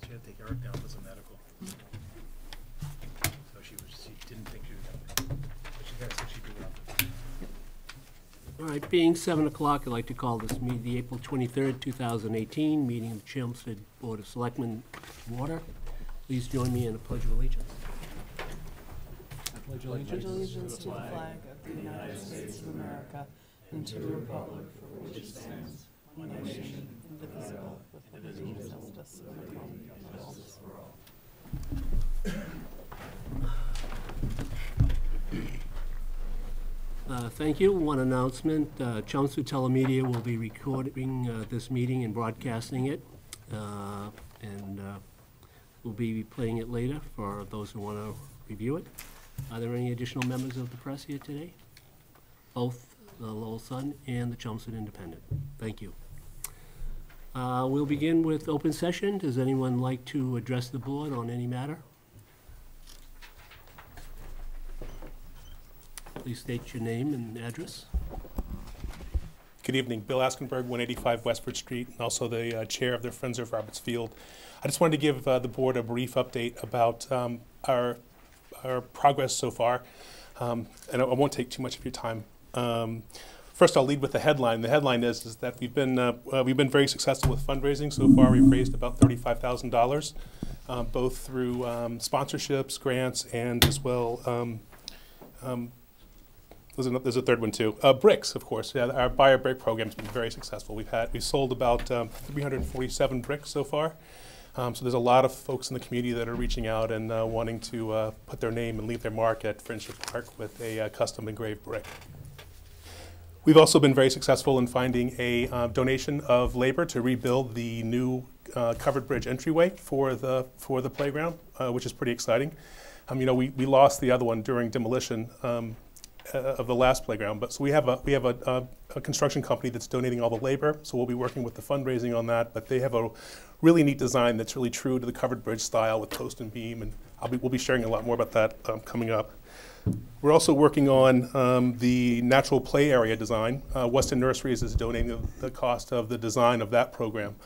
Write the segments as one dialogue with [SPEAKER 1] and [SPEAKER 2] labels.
[SPEAKER 1] she had to take Eric down for some medical. So she didn't think she was going to, but she said she'd do it up.
[SPEAKER 2] All right, being 7 o'clock, I'd like to call this meeting the April 23rd, 2018 meeting of the Chelmsford Board of Selectmen Water. Please join me in a pledge of allegiance.
[SPEAKER 3] I pledge allegiance to the flag of the United States of America and to the republic for which it stands, one nation, indivisible, with liberty and justice for all.
[SPEAKER 2] Thank you. One announcement, Chelmsford Telemedia will be recording this meeting and broadcasting it, and we'll be playing it later for those who want to review it. Are there any additional members of the press here today? Both the Lowell Sun and the Chelmsford Independent. Thank you. We'll begin with open session. Does anyone like to address the board on any matter? Please state your name and address.
[SPEAKER 4] Good evening. Bill Askenberg, 185 Westford Street, and also the chair of the Friends of Roberts Field. I just wanted to give the board a brief update about our progress so far, and I won't take too much of your time. First, I'll lead with the headline. The headline is that we've been very successful with fundraising so far. We've raised about $35,000, both through sponsorships, grants, and as well. There's a third one too. Bricks, of course. Yeah, our buy a brick program has been very successful. We sold about 347 bricks so far. So there's a lot of folks in the community that are reaching out and wanting to put their name and leave their mark at Friendship Park with a custom engraved brick. We've also been very successful in finding a donation of labor to rebuild the new covered bridge entryway for the playground, which is pretty exciting. You know, we lost the other one during demolition of the last playground, but so we have a construction company that's donating all the labor, so we'll be working with the fundraising on that. But they have a really neat design that's really true to the covered bridge style with post and beam, and we'll be sharing a lot more about that coming up. We're also working on the natural play area design. Weston Nurseries is donating the cost of the design of that program.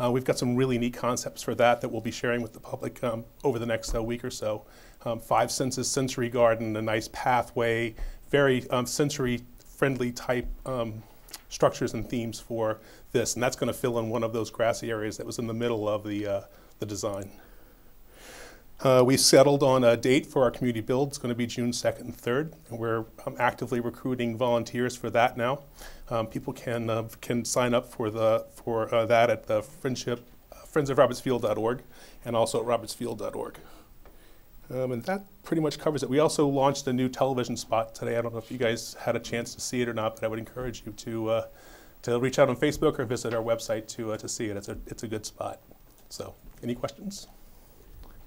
[SPEAKER 4] We've got some really neat concepts for that we'll be sharing with the public over the next week or so. 5 Senses Sensory Garden, a nice pathway, very sensory-friendly type structures and themes for this, and that's going to fill in one of those grassy areas that was in the middle of the design. We settled on a date for our community build. It's going to be June 2nd and 3rd, and we're actively recruiting volunteers for that now. People can sign up for that at the friendsofrobertsfield.org and also at robertsfield.org. And that pretty much covers it. We also launched a new television spot today. I don't know if you guys had a chance to see it or not, but I would encourage you to reach out on Facebook or visit our website to see it. It's a good spot. So, any questions?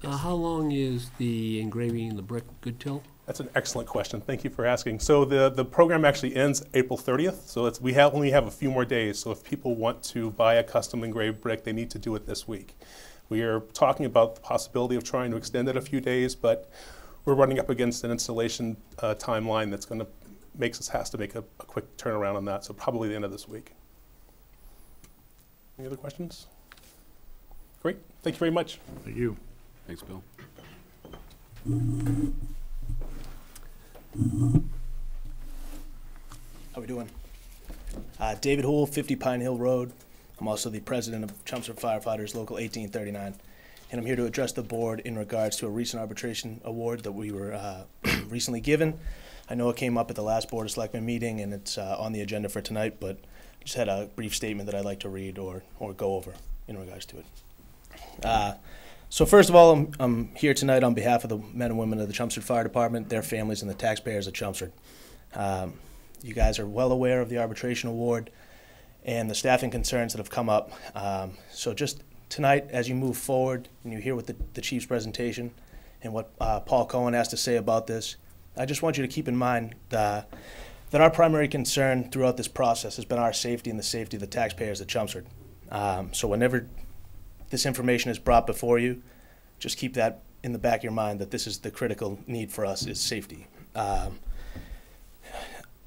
[SPEAKER 2] How long is the engraving the brick good till?
[SPEAKER 4] That's an excellent question. Thank you for asking. So the program actually ends April 30th. So we only have a few more days. So if people want to buy a custom engraved brick, they need to do it this week. We are talking about the possibility of trying to extend it a few days, but we're running up against an installation timeline that's going to has to make a quick turnaround on that. So probably the end of this week. Any other questions? Great. Thank you very much.
[SPEAKER 1] Thank you.
[SPEAKER 5] Thanks, Bill.
[SPEAKER 6] How we doing? David Houle, 50 Pine Hill Road. I'm also the president of Chelmsford Firefighters Local 1839, and I'm here to address the board in regards to a recent arbitration award that we were recently given. I know it came up at the last Board of Selectmen meeting, and it's on the agenda for tonight, but I just had a brief statement that I'd like to read or go over in regards to it. So first of all, I'm here tonight on behalf of the men and women of the Chelmsford Fire Department, their families, and the taxpayers of Chelmsford. You guys are well aware of the arbitration award and the staffing concerns that have come up. So just tonight, as you move forward and you hear what the chief's presentation and what Paul Cohen has to say about this, I just want you to keep in mind that our primary concern throughout this process has been our safety and the safety of the taxpayers of Chelmsford. So whenever this information is brought before you, just keep that in the back of your mind that this is the critical need for us is safety.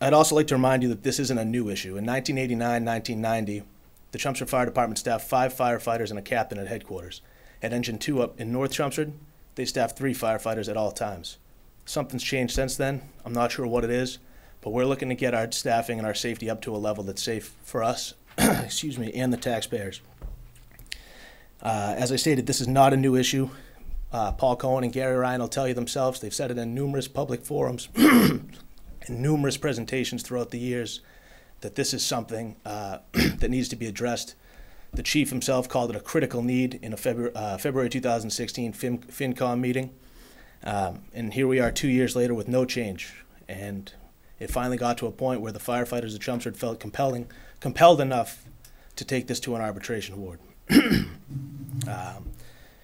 [SPEAKER 6] I'd also like to remind you that this isn't a new issue. In 1989, 1990, the Chelmsford Fire Department staffed 5 firefighters and a captain at headquarters. At Engine 2 up in North Chelmsford, they staff 3 firefighters at all times. Something's changed since then. I'm not sure what it is, but we're looking to get our staffing and our safety up to a level that's safe for us, excuse me, and the taxpayers. As I stated, this is not a new issue. Paul Cohen and Gary Ryan will tell you themselves. They've said it in numerous public forums and numerous presentations throughout the years that this is something that needs to be addressed. The chief himself called it a critical need in a February 2016 FinCom meeting. And here we are 2 years later with no change. And it finally got to a point where the firefighters of Chelmsford felt compelled enough to take this to an arbitration award.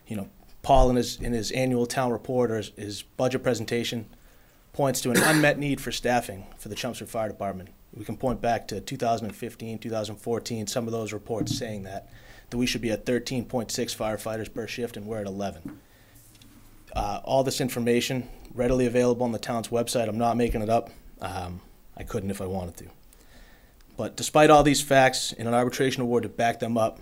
[SPEAKER 6] You know, Paul in his annual town report or his budget presentation points to an unmet need for staffing for the Chelmsford Fire Department. We can point back to 2015, 2014, some of those reports saying that we should be at 13.6 firefighters per shift, and we're at 11. All this information readily available on the town's website. I'm not making it up. I couldn't if I wanted to. But despite all these facts and an arbitration award to back them up,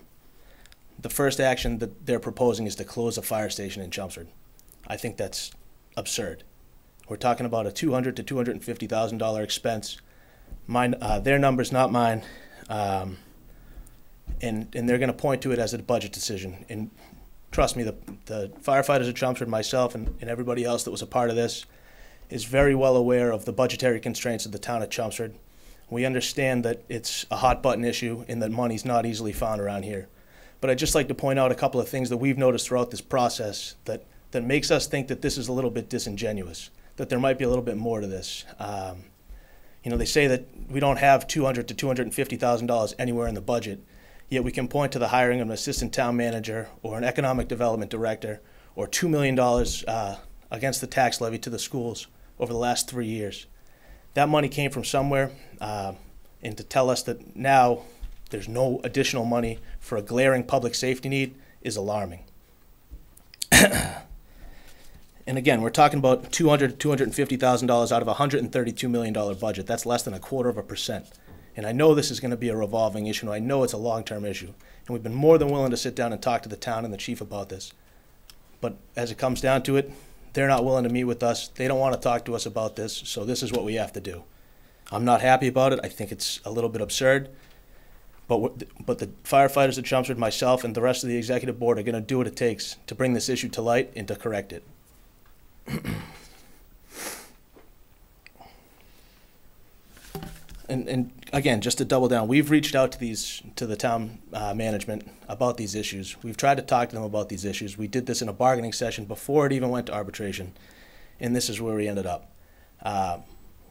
[SPEAKER 6] the first action that they're proposing is to close a fire station in Chelmsford. I think that's absurd. We're talking about a $200,000 to $250,000 expense. Mine, their numbers, not mine. And they're going to point to it as a budget decision. And trust me, the firefighters of Chelmsford, myself, and everybody else that was a part of this is very well aware of the budgetary constraints of the town of Chelmsford. We understand that it's a hot button issue and that money's not easily found around here. But I'd just like to point out a couple of things that we've noticed throughout this process that makes us think that this is a little bit disingenuous, that there might be a little bit more to this. You know, they say that we don't have $200,000 to $250,000 anywhere in the budget, yet we can point to the hiring of an assistant town manager or an economic development director or $2 million against the tax levy to the schools over the last 3 years. That money came from somewhere, and to tell us that now there's no additional money for a glaring public safety need is alarming. And again, we're talking about $200,000 to $250,000 out of a $132 million budget. That's less than 0.25%. And I know this is going to be a revolving issue, and I know it's a long-term issue. And we've been more than willing to sit down and talk to the town and the chief about this. But as it comes down to it, they're not willing to meet with us. They don't want to talk to us about this, so this is what we have to do. I'm not happy about it. I think it's a little bit absurd. But the firefighters at Chelmsford, myself, and the rest of the executive board are going to do what it takes to bring this issue to light and to correct it. And again, just to double down, we've reached out to the town management about these issues. We've tried to talk to them about these issues. We did this in a bargaining session before it even went to arbitration, and this is where we ended up.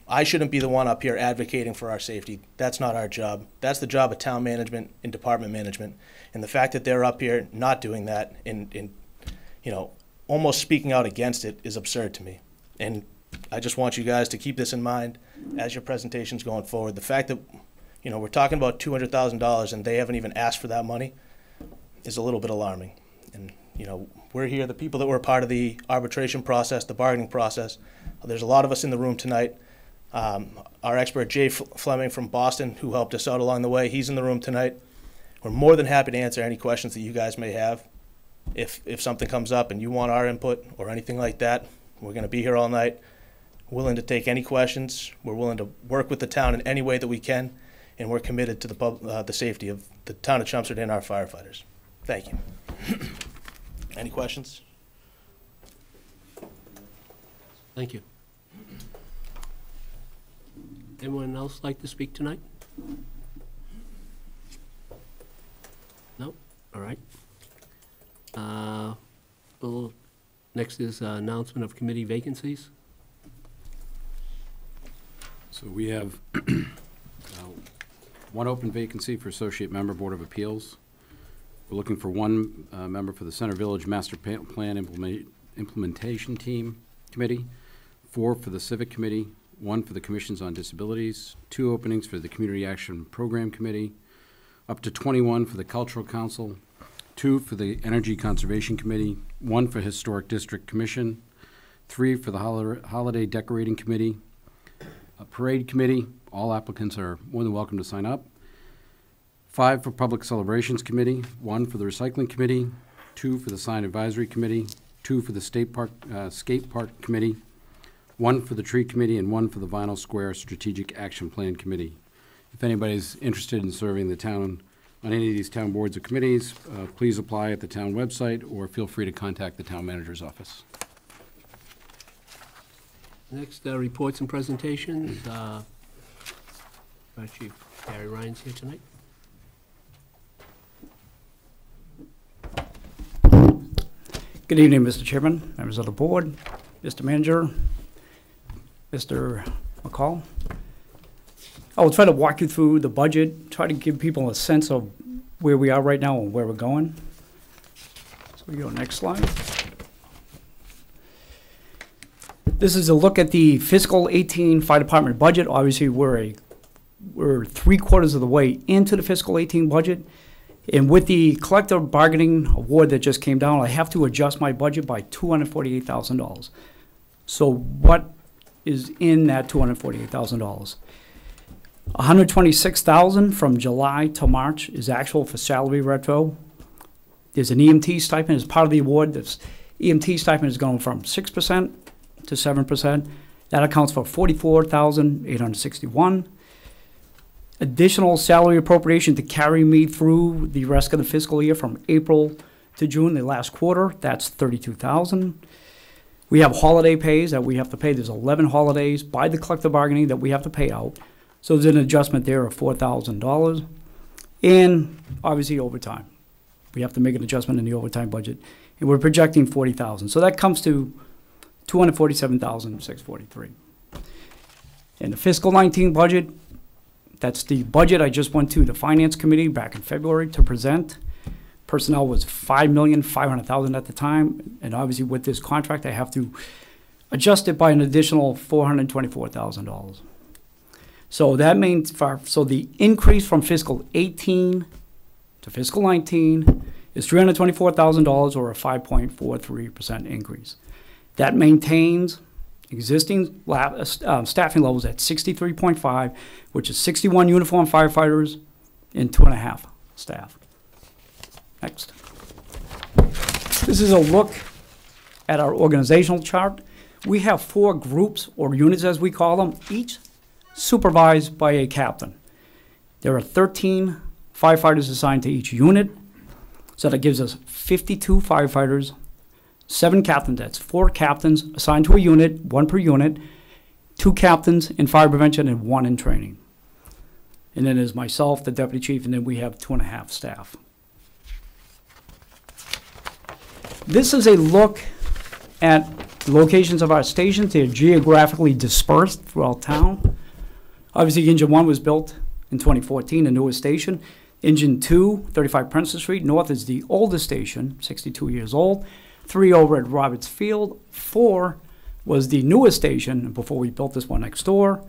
[SPEAKER 6] I shouldn't be the one up here advocating for our safety. That's not our job. That's the job of town management and department management. And the fact that they're up here not doing that and you know, almost speaking out against it is absurd to me. And I just want you guys to keep this in mind as your presentation's going forward. The fact that, you know, we're talking about $200,000 and they haven't even asked for that money is a little bit alarming. And, you know, we're here, the people that were part of the arbitration process, the bargaining process. There's a lot of us in the room tonight. Our expert, Jay Fleming from Boston, who helped us out along the way, he's in the room tonight. We're more than happy to answer any questions that you guys may have. If something comes up and you want our input or anything like that, we're going to be here all night, willing to take any questions. We're willing to work with the town in any way that we can, and we're committed to the safety of the town of Chelmsford and our firefighters. Thank you. Any questions?
[SPEAKER 2] Thank you. Anyone else like to speak tonight? No? All right. Next is announcement of committee vacancies.
[SPEAKER 5] So we have one open vacancy for Associate Member, Board of Appeals. We're looking for one member for the Center Village Master Plan Implementation Team Committee, 4 for the Civic Committee, 1 for the Commissions on Disabilities, 2 openings for the Community Action Program Committee, up to 21 for the Cultural Council, 2 for the Energy Conservation Committee, 1 for Historic District Commission, 3 for the Holiday Decorating Committee, a Parade Committee. All applicants are more than welcome to sign up. 5 for Public Celebrations Committee, 1 for the Recycling Committee, 2 for the Sign Advisory Committee, 2 for the skate park committee, 1 for the tree committee, and 1 for the Vinyl Square Strategic Action Plan Committee. If anybody's interested in serving the town on any of these town boards or committees, please apply at the town website or feel free to contact the town manager's office.
[SPEAKER 2] Next, reports and presentations. Fire Chief Gary Ryan's here tonight.
[SPEAKER 7] Good evening, Mr. Chairman, members of the board, Mr. Manager, Mr. McCall. I will try to walk you through the budget, try to give people a sense of where we are right now and where we're going. So we go next slide. This is a look at the fiscal 18 fire department budget. Obviously, we're 3/4 of the way into the fiscal 18 budget. And with the collective bargaining award that just came down, I have to adjust my budget by $248,000. So what is in that $248,000? $126,000 from July to March is actual for salary retro. There's an EMT stipend as part of the award. This EMT stipend is going from 6% to 7%. That accounts for $44,861. Additional salary appropriation to carry me through the rest of the fiscal year from April to June, the last quarter. That's $32,000. We have holiday pays that we have to pay. There's 11 holidays by the collective bargaining that we have to pay out. So there's an adjustment there of $4,000. And obviously overtime. We have to make an adjustment in the overtime budget. And we're projecting $40,000. So that comes to $247,643. In the fiscal 19 budget, that's the budget I just went to the Finance Committee back in February to present. Personnel was $5,500,000 at the time, and obviously with this contract, I have to adjust it by an additional $424,000. So that means so the increase from fiscal 18 to fiscal 19 is $324,000 or a 5.43% increase. That maintains existing staffing levels at 63.5, which is 61 uniformed firefighters and 2.5 staff. Next. This is a look at our organizational chart. We have 4 groups or units, as we call them, each supervised by a captain. There are 13 firefighters assigned to each unit, so that gives us 52 firefighters, 7 captains. That's 4 captains assigned to a unit, 1 per unit, 2 captains in fire prevention and 1 in training. And then there's myself, the deputy chief, and then we have 2.5 staff. This is a look at the locations of our stations. They're geographically dispersed throughout town. Obviously, Engine 1 was built in 2014, the newest station. Engine 2, 35 Princeton Street North, is the oldest station, 62 years old. 3 over at Roberts Field. 4 was the newest station before we built this one next door.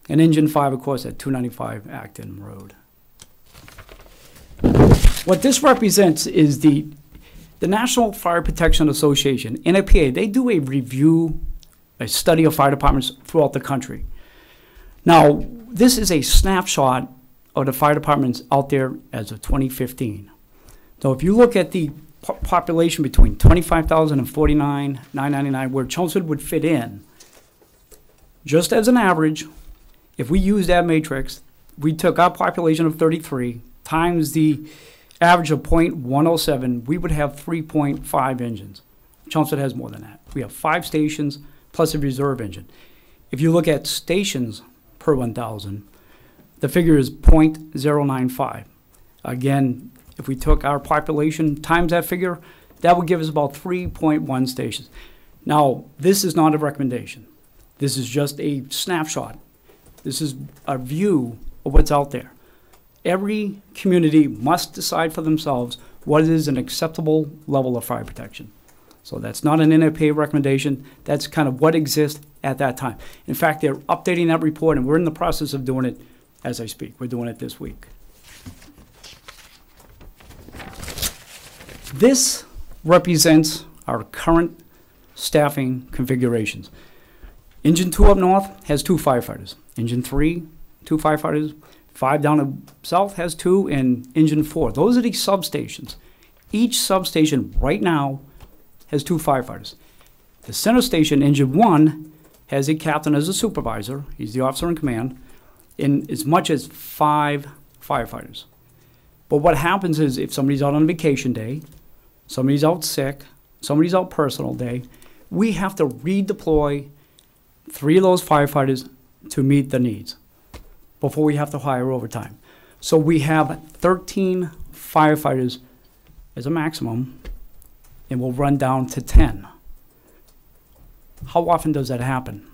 [SPEAKER 7] And Engine 5, of course, at 295 Acton Road. What this represents is the National Fire Protection Association, NFPA. They do a review, a study of fire departments throughout the country. Now, this is a snapshot of the fire departments out there as of 2015. So if you look at the population between 25,000 and 49,999, where Chelmsford would fit in, just as an average, if we use that matrix, we took our population of 33 times the average of 0.107, we would have 3.5 engines. Chelmsford has more than that. We have 5 stations plus a reserve engine. If you look at stations per 1,000, the figure is 0.095. Again, if we took our population times that figure, that would give us about 3.1 stations. Now, this is not a recommendation. This is just a snapshot. This is a view of what's out there. Every community must decide for themselves what is an acceptable level of fire protection. So that's not an NFPA recommendation. That's kind of what exists at that time. In fact, they're updating that report, and we're in the process of doing it as I speak. We're doing it this week. This represents our current staffing configurations. Engine 2 up north has 2 firefighters. Engine 3, 2 firefighters. 5 down south has 2, and Engine 4. Those are the substations. Each substation right now has 2 firefighters. The center station, engine 1, has a captain as a supervisor. He's the officer in command, in as much as 5 firefighters. But what happens is if somebody's out on vacation day, somebody's out sick, somebody's out personal day, we have to redeploy 3 of those firefighters to meet the needs before we have to hire overtime. So we have 13 firefighters as a maximum, and we'll run down to 10. How often does that happen?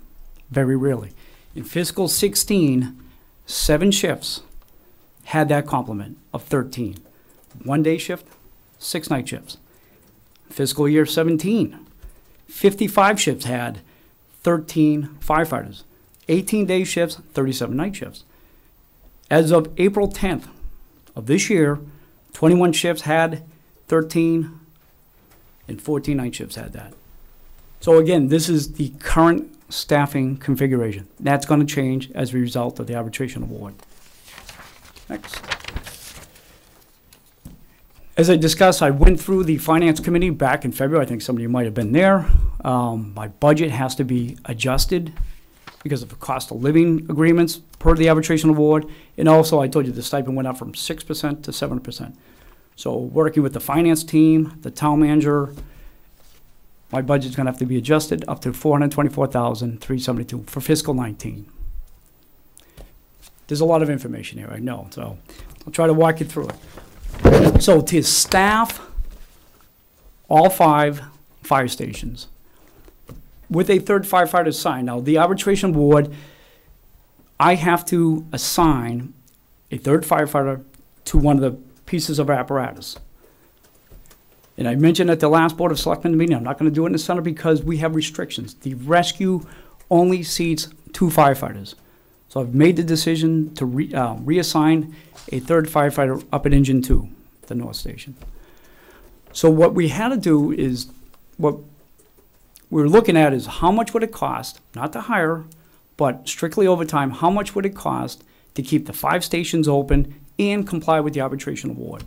[SPEAKER 7] Very rarely. In fiscal 16, 7 shifts had that complement of 13. 1 day shift, 6 night shifts. Fiscal year 17, 55 shifts had 13 firefighters. 18 day shifts, 37 night shifts. As of April 10th of this year, 21 shifts had 13 and 14 night shifts had that. So again, this is the current staffing configuration. That's going to change as a result of the arbitration award. Next. As I discussed, I went through the Finance Committee back in February. I think some of you might have been there. My budget has to be adjusted because of the cost of living agreements per the arbitration award. And also, I told you the stipend went up from 6% to 7%. So working with the finance team, the town manager, my budget's going to have to be adjusted up to $424,372 for fiscal 19. There's a lot of information here, I know, so I'll try to walk you through it. So to staff all 5 fire stations with a 3rd firefighter assigned. Now, the arbitration board, I have to assign a 3rd firefighter to one of the pieces of apparatus. And I mentioned at the last Board of Selectmen meeting, I'm not going to do it in the center because we have restrictions. The rescue only seats 2 firefighters. So I've made the decision to reassign a 3rd firefighter up at Engine 2, the North Station. So what we had to do is, what we're looking at is how much would it cost, not to hire, but strictly overtime, how much would it cost to keep the 5 stations open and comply with the arbitration award?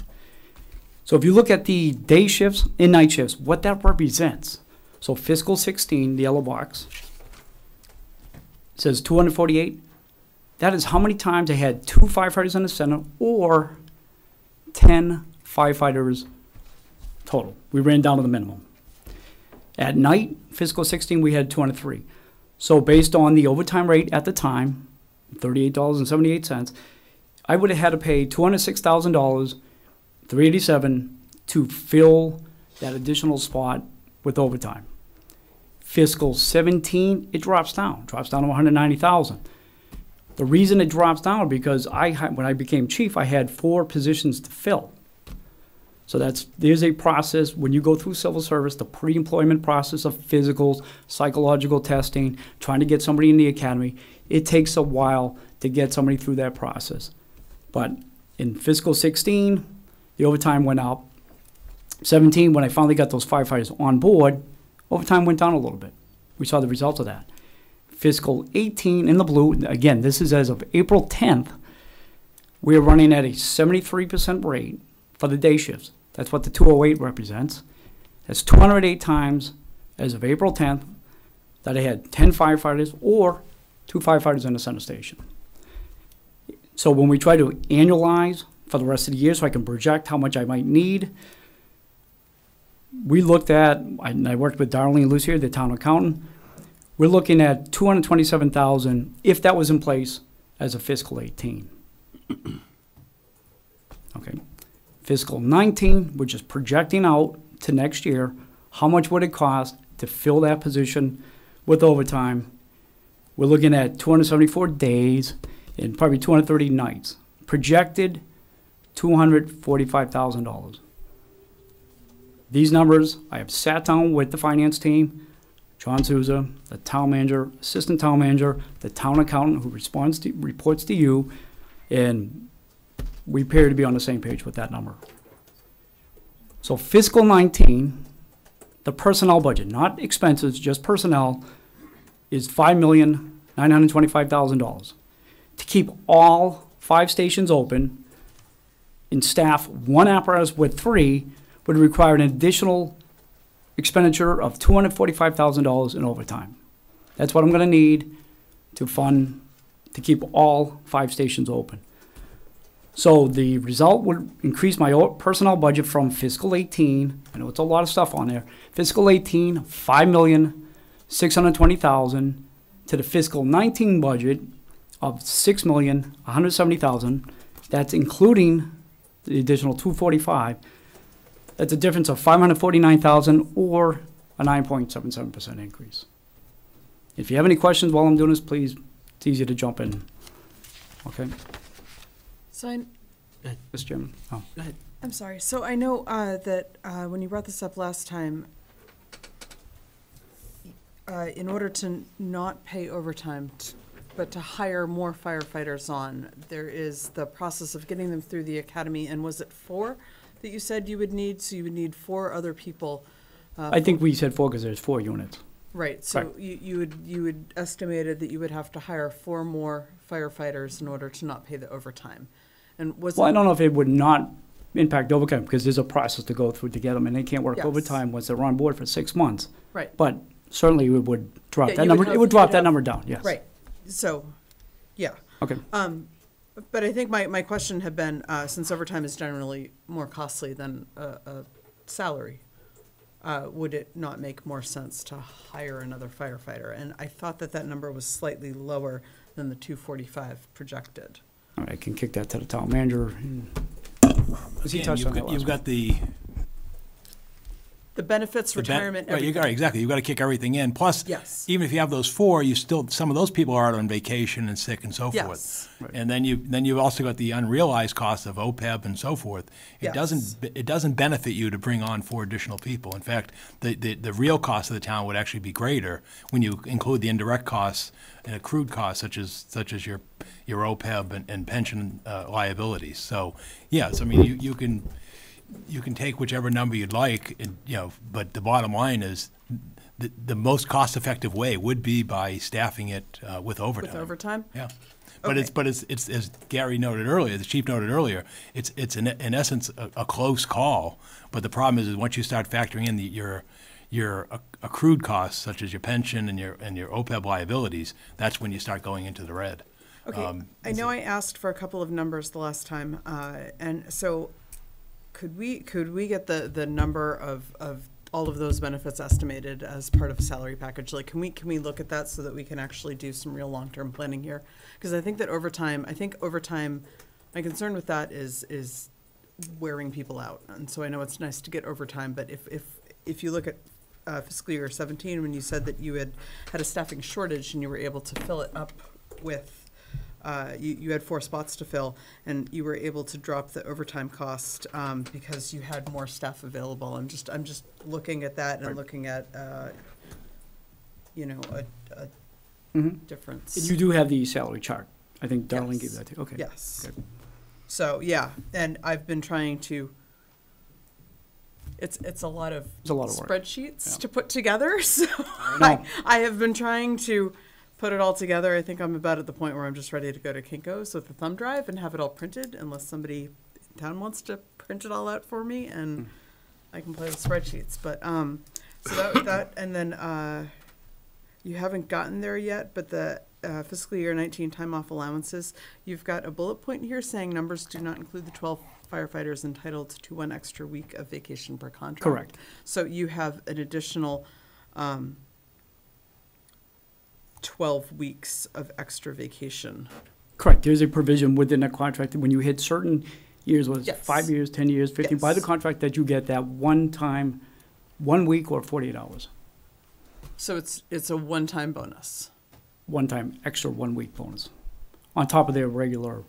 [SPEAKER 7] So if you look at the day shifts and night shifts, what that represents. So fiscal 16, the yellow box, says 248. That is how many times I had 2 firefighters in the center or 10 firefighters total. We ran down to the minimum. At night, fiscal 16, we had 203. So based on the overtime rate at the time, $38.78, I would have had to pay $206,000, $387 to fill that additional spot with overtime. Fiscal 17, it drops down to $190,000. The reason it drops down is because when I became chief, I had 4 positions to fill. So there's a process when you go through civil service, the pre-employment process of physicals, psychological testing, trying to get somebody in the academy. It takes a while to get somebody through that process. But in fiscal 16, the overtime went up. 17, when I finally got those firefighters on board, overtime went down a little bit. We saw the results of that. Fiscal 18 in the blue, again, this is as of April 10th, we're running at a 73% rate for the day shifts. That's what the 208 represents. That's 208 times as of April 10th that I had 10 firefighters or 2 firefighters in the center station. So when we try to annualize for the rest of the year so I can project how much I might need, we looked at, and I worked with Darlene Lucier, the town accountant, we're looking at $227,000 if that was in place as of fiscal 18. Okay. Fiscal 19, we're just projecting out to next year, how much would it cost to fill that position with overtime? We're looking at 274 days and probably 230 nights. Projected $245,000. These numbers, I have sat down with the finance team, John Souza, the town manager, assistant town manager, the town accountant who reports to you, and we appear to be on the same page with that number. So fiscal 19, the personnel budget, not expenses, just personnel, is $5,925,000. To keep all 5 stations open and staff 1 apparatus with 3, would require an additional expenditure of $245,000 in overtime. That's what I'm gonna need to fund, to keep all 5 stations open. So the result would increase my personnel budget from fiscal 18, I know it's a lot of stuff on there, fiscal 18, $5,620,000, to the fiscal 19 budget of $6,170,000. That's including the additional 245. That's a difference of $549,000 or a 9.77% increase. If you have any questions while I'm doing this, please, it's easy to jump in. Okay,
[SPEAKER 3] So
[SPEAKER 7] Mr. Chairman. Oh.
[SPEAKER 2] Go ahead.
[SPEAKER 3] I'm sorry. So I know that when you brought this up last time, in order to not pay overtime, but to hire more firefighters on, there is the process of getting them through the academy. And was it 4 that you said you would need? So you would need 4 other people.
[SPEAKER 7] I think we said 4 because there's 4 units.
[SPEAKER 3] Right. So
[SPEAKER 7] Right.
[SPEAKER 3] you would estimated that you would have to hire 4 more firefighters in order to not pay the overtime. And was
[SPEAKER 7] Well, I
[SPEAKER 3] it,
[SPEAKER 7] don't know if it would not impact overtime because there's a process to go through to get them, and they can't work
[SPEAKER 3] Yes.
[SPEAKER 7] overtime once they're on board for 6 months.
[SPEAKER 3] right.
[SPEAKER 7] But certainly it would drop
[SPEAKER 3] Yeah,
[SPEAKER 7] that
[SPEAKER 3] you would
[SPEAKER 7] number.
[SPEAKER 3] have-
[SPEAKER 7] It would
[SPEAKER 3] you
[SPEAKER 7] drop
[SPEAKER 3] would
[SPEAKER 7] that
[SPEAKER 3] have-
[SPEAKER 7] number down. Yes.
[SPEAKER 3] Right. So, yeah.
[SPEAKER 7] Okay.
[SPEAKER 3] But I think my question had been, since overtime is generally more costly than a salary, would it not make more sense to hire another firefighter? And I thought that that number was slightly lower than the 245 projected.
[SPEAKER 7] All right, I can kick that to the town manager. Because he
[SPEAKER 1] Again,
[SPEAKER 7] touched on that last
[SPEAKER 1] you've
[SPEAKER 7] week.
[SPEAKER 1] got the
[SPEAKER 3] The benefits, retirement,
[SPEAKER 1] right,
[SPEAKER 3] everything.
[SPEAKER 1] exactly. You've got to kick everything in. Plus,
[SPEAKER 3] Yes.
[SPEAKER 1] even if you have those 4, you still, some of those people are out on vacation and sick and so
[SPEAKER 3] Yes.
[SPEAKER 1] forth.
[SPEAKER 7] Right.
[SPEAKER 1] And then you've also got the unrealized costs of OPEB and so forth. It
[SPEAKER 3] Yes.
[SPEAKER 1] doesn't benefit you to bring on 4 additional people. In fact, the real cost of the town would actually be greater when you include the indirect costs and accrued costs such as your OPEB and pension liabilities. So yes, I mean you can take whichever number you'd like, and, but the bottom line is the most cost-effective way would be by staffing it with overtime.
[SPEAKER 3] With overtime?
[SPEAKER 1] Yeah. But
[SPEAKER 3] Okay.
[SPEAKER 1] it's as Gary noted earlier, the chief noted earlier, it's in essence a close call. But the problem is once you start factoring in your accrued costs, such as your pension and your OPEB liabilities, that's when you start going into the red.
[SPEAKER 3] Okay, I know I asked for a couple of numbers the last time, and so could we get the number of all of those benefits estimated as part of a salary package? Like, can we look at that so that we can actually do some real long-term planning here? Because I think that overtime, my concern with that is wearing people out. And so I know it's nice to get overtime, but if you look at fiscal year 17, when you said that you had a staffing shortage and you were able to fill it up with, you had 4 spots to fill, and you were able to drop the overtime cost because you had more staff available. I'm just looking at that and
[SPEAKER 7] Right.
[SPEAKER 3] looking at a
[SPEAKER 7] Mhm.
[SPEAKER 3] difference.
[SPEAKER 7] You do have the salary chart. I think Darlene gave
[SPEAKER 3] Yes.
[SPEAKER 7] that to you. Okay.
[SPEAKER 3] Yes.
[SPEAKER 7] Good.
[SPEAKER 3] So yeah, and I've been trying to. It's a lot of
[SPEAKER 7] It's a lot of work.
[SPEAKER 3] spreadsheets
[SPEAKER 7] Yeah.
[SPEAKER 3] to put together. So
[SPEAKER 7] know.
[SPEAKER 3] I have been trying to put it all together. I think I'm about at the point where I'm just ready to go to Kinko's with the thumb drive and have it all printed, unless somebody in town wants to print it all out for me, and I can play with spreadsheets. But so that and then you haven't gotten there yet, but the fiscal year 19 time off allowances, you've got a bullet point here saying numbers do not include the 12 firefighters entitled to 1 extra week of vacation per contract.
[SPEAKER 7] Correct.
[SPEAKER 3] So you have an additional 12 weeks of extra vacation.
[SPEAKER 7] Correct. There's a provision within the contract that when you hit certain years, was it
[SPEAKER 3] Yes.
[SPEAKER 7] 5 years, 10 years, 15, by the
[SPEAKER 3] Yes.
[SPEAKER 7] contract that you get that one time, 1 week or 48 hours.
[SPEAKER 3] So it's a one-time bonus.
[SPEAKER 7] One time extra 1 week bonus on top of their regular.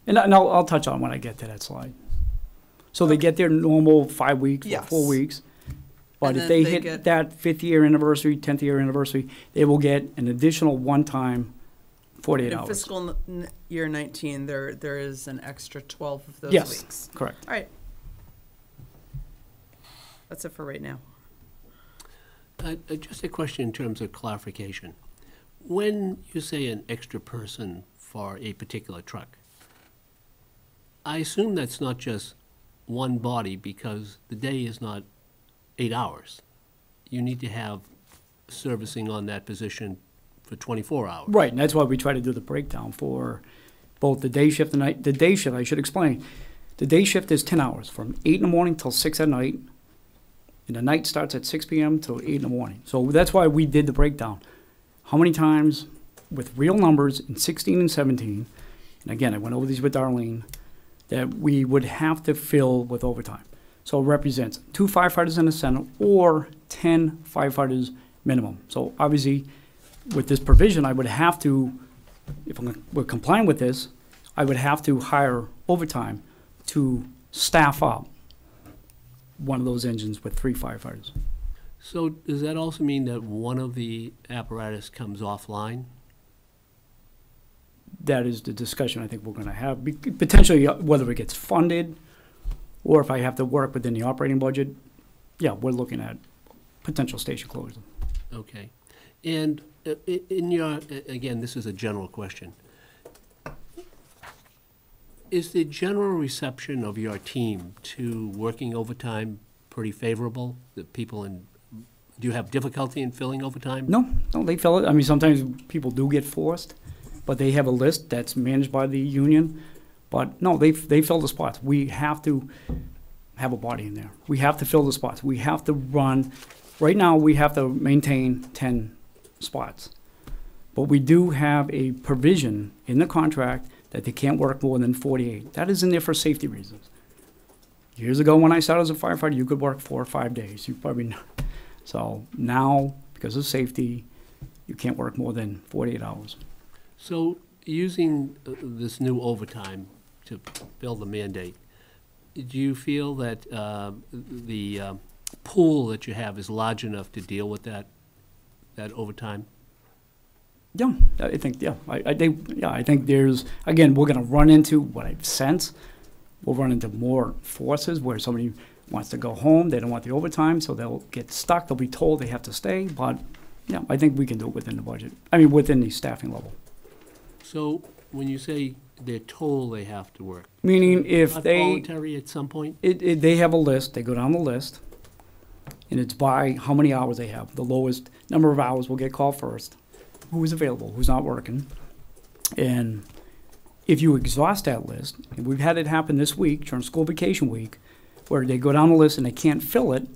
[SPEAKER 7] And I'll touch on when I get to that slide. So they get their normal 5 weeks or
[SPEAKER 3] Yes.
[SPEAKER 7] 4 weeks. But
[SPEAKER 3] And
[SPEAKER 7] if
[SPEAKER 3] then
[SPEAKER 7] they
[SPEAKER 3] they
[SPEAKER 7] hit
[SPEAKER 3] get-
[SPEAKER 7] that 5th year anniversary, 10th year anniversary, they will get an additional one time 48
[SPEAKER 3] In
[SPEAKER 7] hours.
[SPEAKER 3] fiscal year 19, there is an extra 12 of those
[SPEAKER 7] Yes,
[SPEAKER 3] weeks.
[SPEAKER 7] correct.
[SPEAKER 3] All right. That's it for right now.
[SPEAKER 2] Just a question in terms of clarification. When you say an extra person for a particular truck, I assume that's not just one body because the day is not 8 hours. You need to have servicing on that position for 24 hours.
[SPEAKER 7] Right, and that's why we try to do the breakdown for both the day shift and night. The day shift, I should explain, the day shift is 10 hours, from 8 in the morning till 6 at night, and the night starts at 6 p.m. till 8 in the morning. So that's why we did the breakdown. How many times, with real numbers in 16 and 17, and again, I went over these with Darlene, that we would have to fill with overtime. So it represents 2 firefighters in the center or 10 firefighters minimum. So obviously, with this provision, I would have to, if we're complying with this, I would have to hire overtime to staff up one of those engines with 3 firefighters.
[SPEAKER 2] So does that also mean that one of the apparatus comes offline?
[SPEAKER 7] That is the discussion I think we're going to have, potentially whether it gets funded or if I have to work within the operating budget. Yeah, we're looking at potential station closure.
[SPEAKER 2] Okay. And in your, again, this is a general question. Is the general reception of your team to working overtime pretty favorable? The people in, do you have difficulty in filling overtime?
[SPEAKER 7] No, they fill it. I mean, sometimes people do get forced, but they have a list that's managed by the union. But no, they fill the spots. We have to have a body in there. We have to fill the spots. We have to run. Right now, we have to maintain 10 spots. But we do have a provision in the contract that they can't work more than 48. That is in there for safety reasons. Years ago, when I started as a firefighter, you could work 4 or 5 days. You probably know. So now, because of safety, you can't work more than 48 hours.
[SPEAKER 2] So using this new overtime to fill the mandate, do you feel that the pool that you have is large enough to deal with that overtime?
[SPEAKER 7] Yeah, I think, yeah. I think there's, again, we're going to run into what I've sensed. We'll run into more forces where somebody wants to go home, they don't want the overtime, so they'll get stuck, they'll be told they have to stay, but, yeah, I think we can do it within the budget. I mean, within the staffing level.
[SPEAKER 2] So when you say they're told they have to work,
[SPEAKER 7] Meaning if
[SPEAKER 2] not
[SPEAKER 7] they,
[SPEAKER 2] voluntary at some point?
[SPEAKER 7] they have a list, they go down the list, and it's by how many hours they have. The lowest number of hours will get called first. Who's available, who's not working. And if you exhaust that list, and we've had it happen this week during school vacation week, where they go down the list and they can't fill it,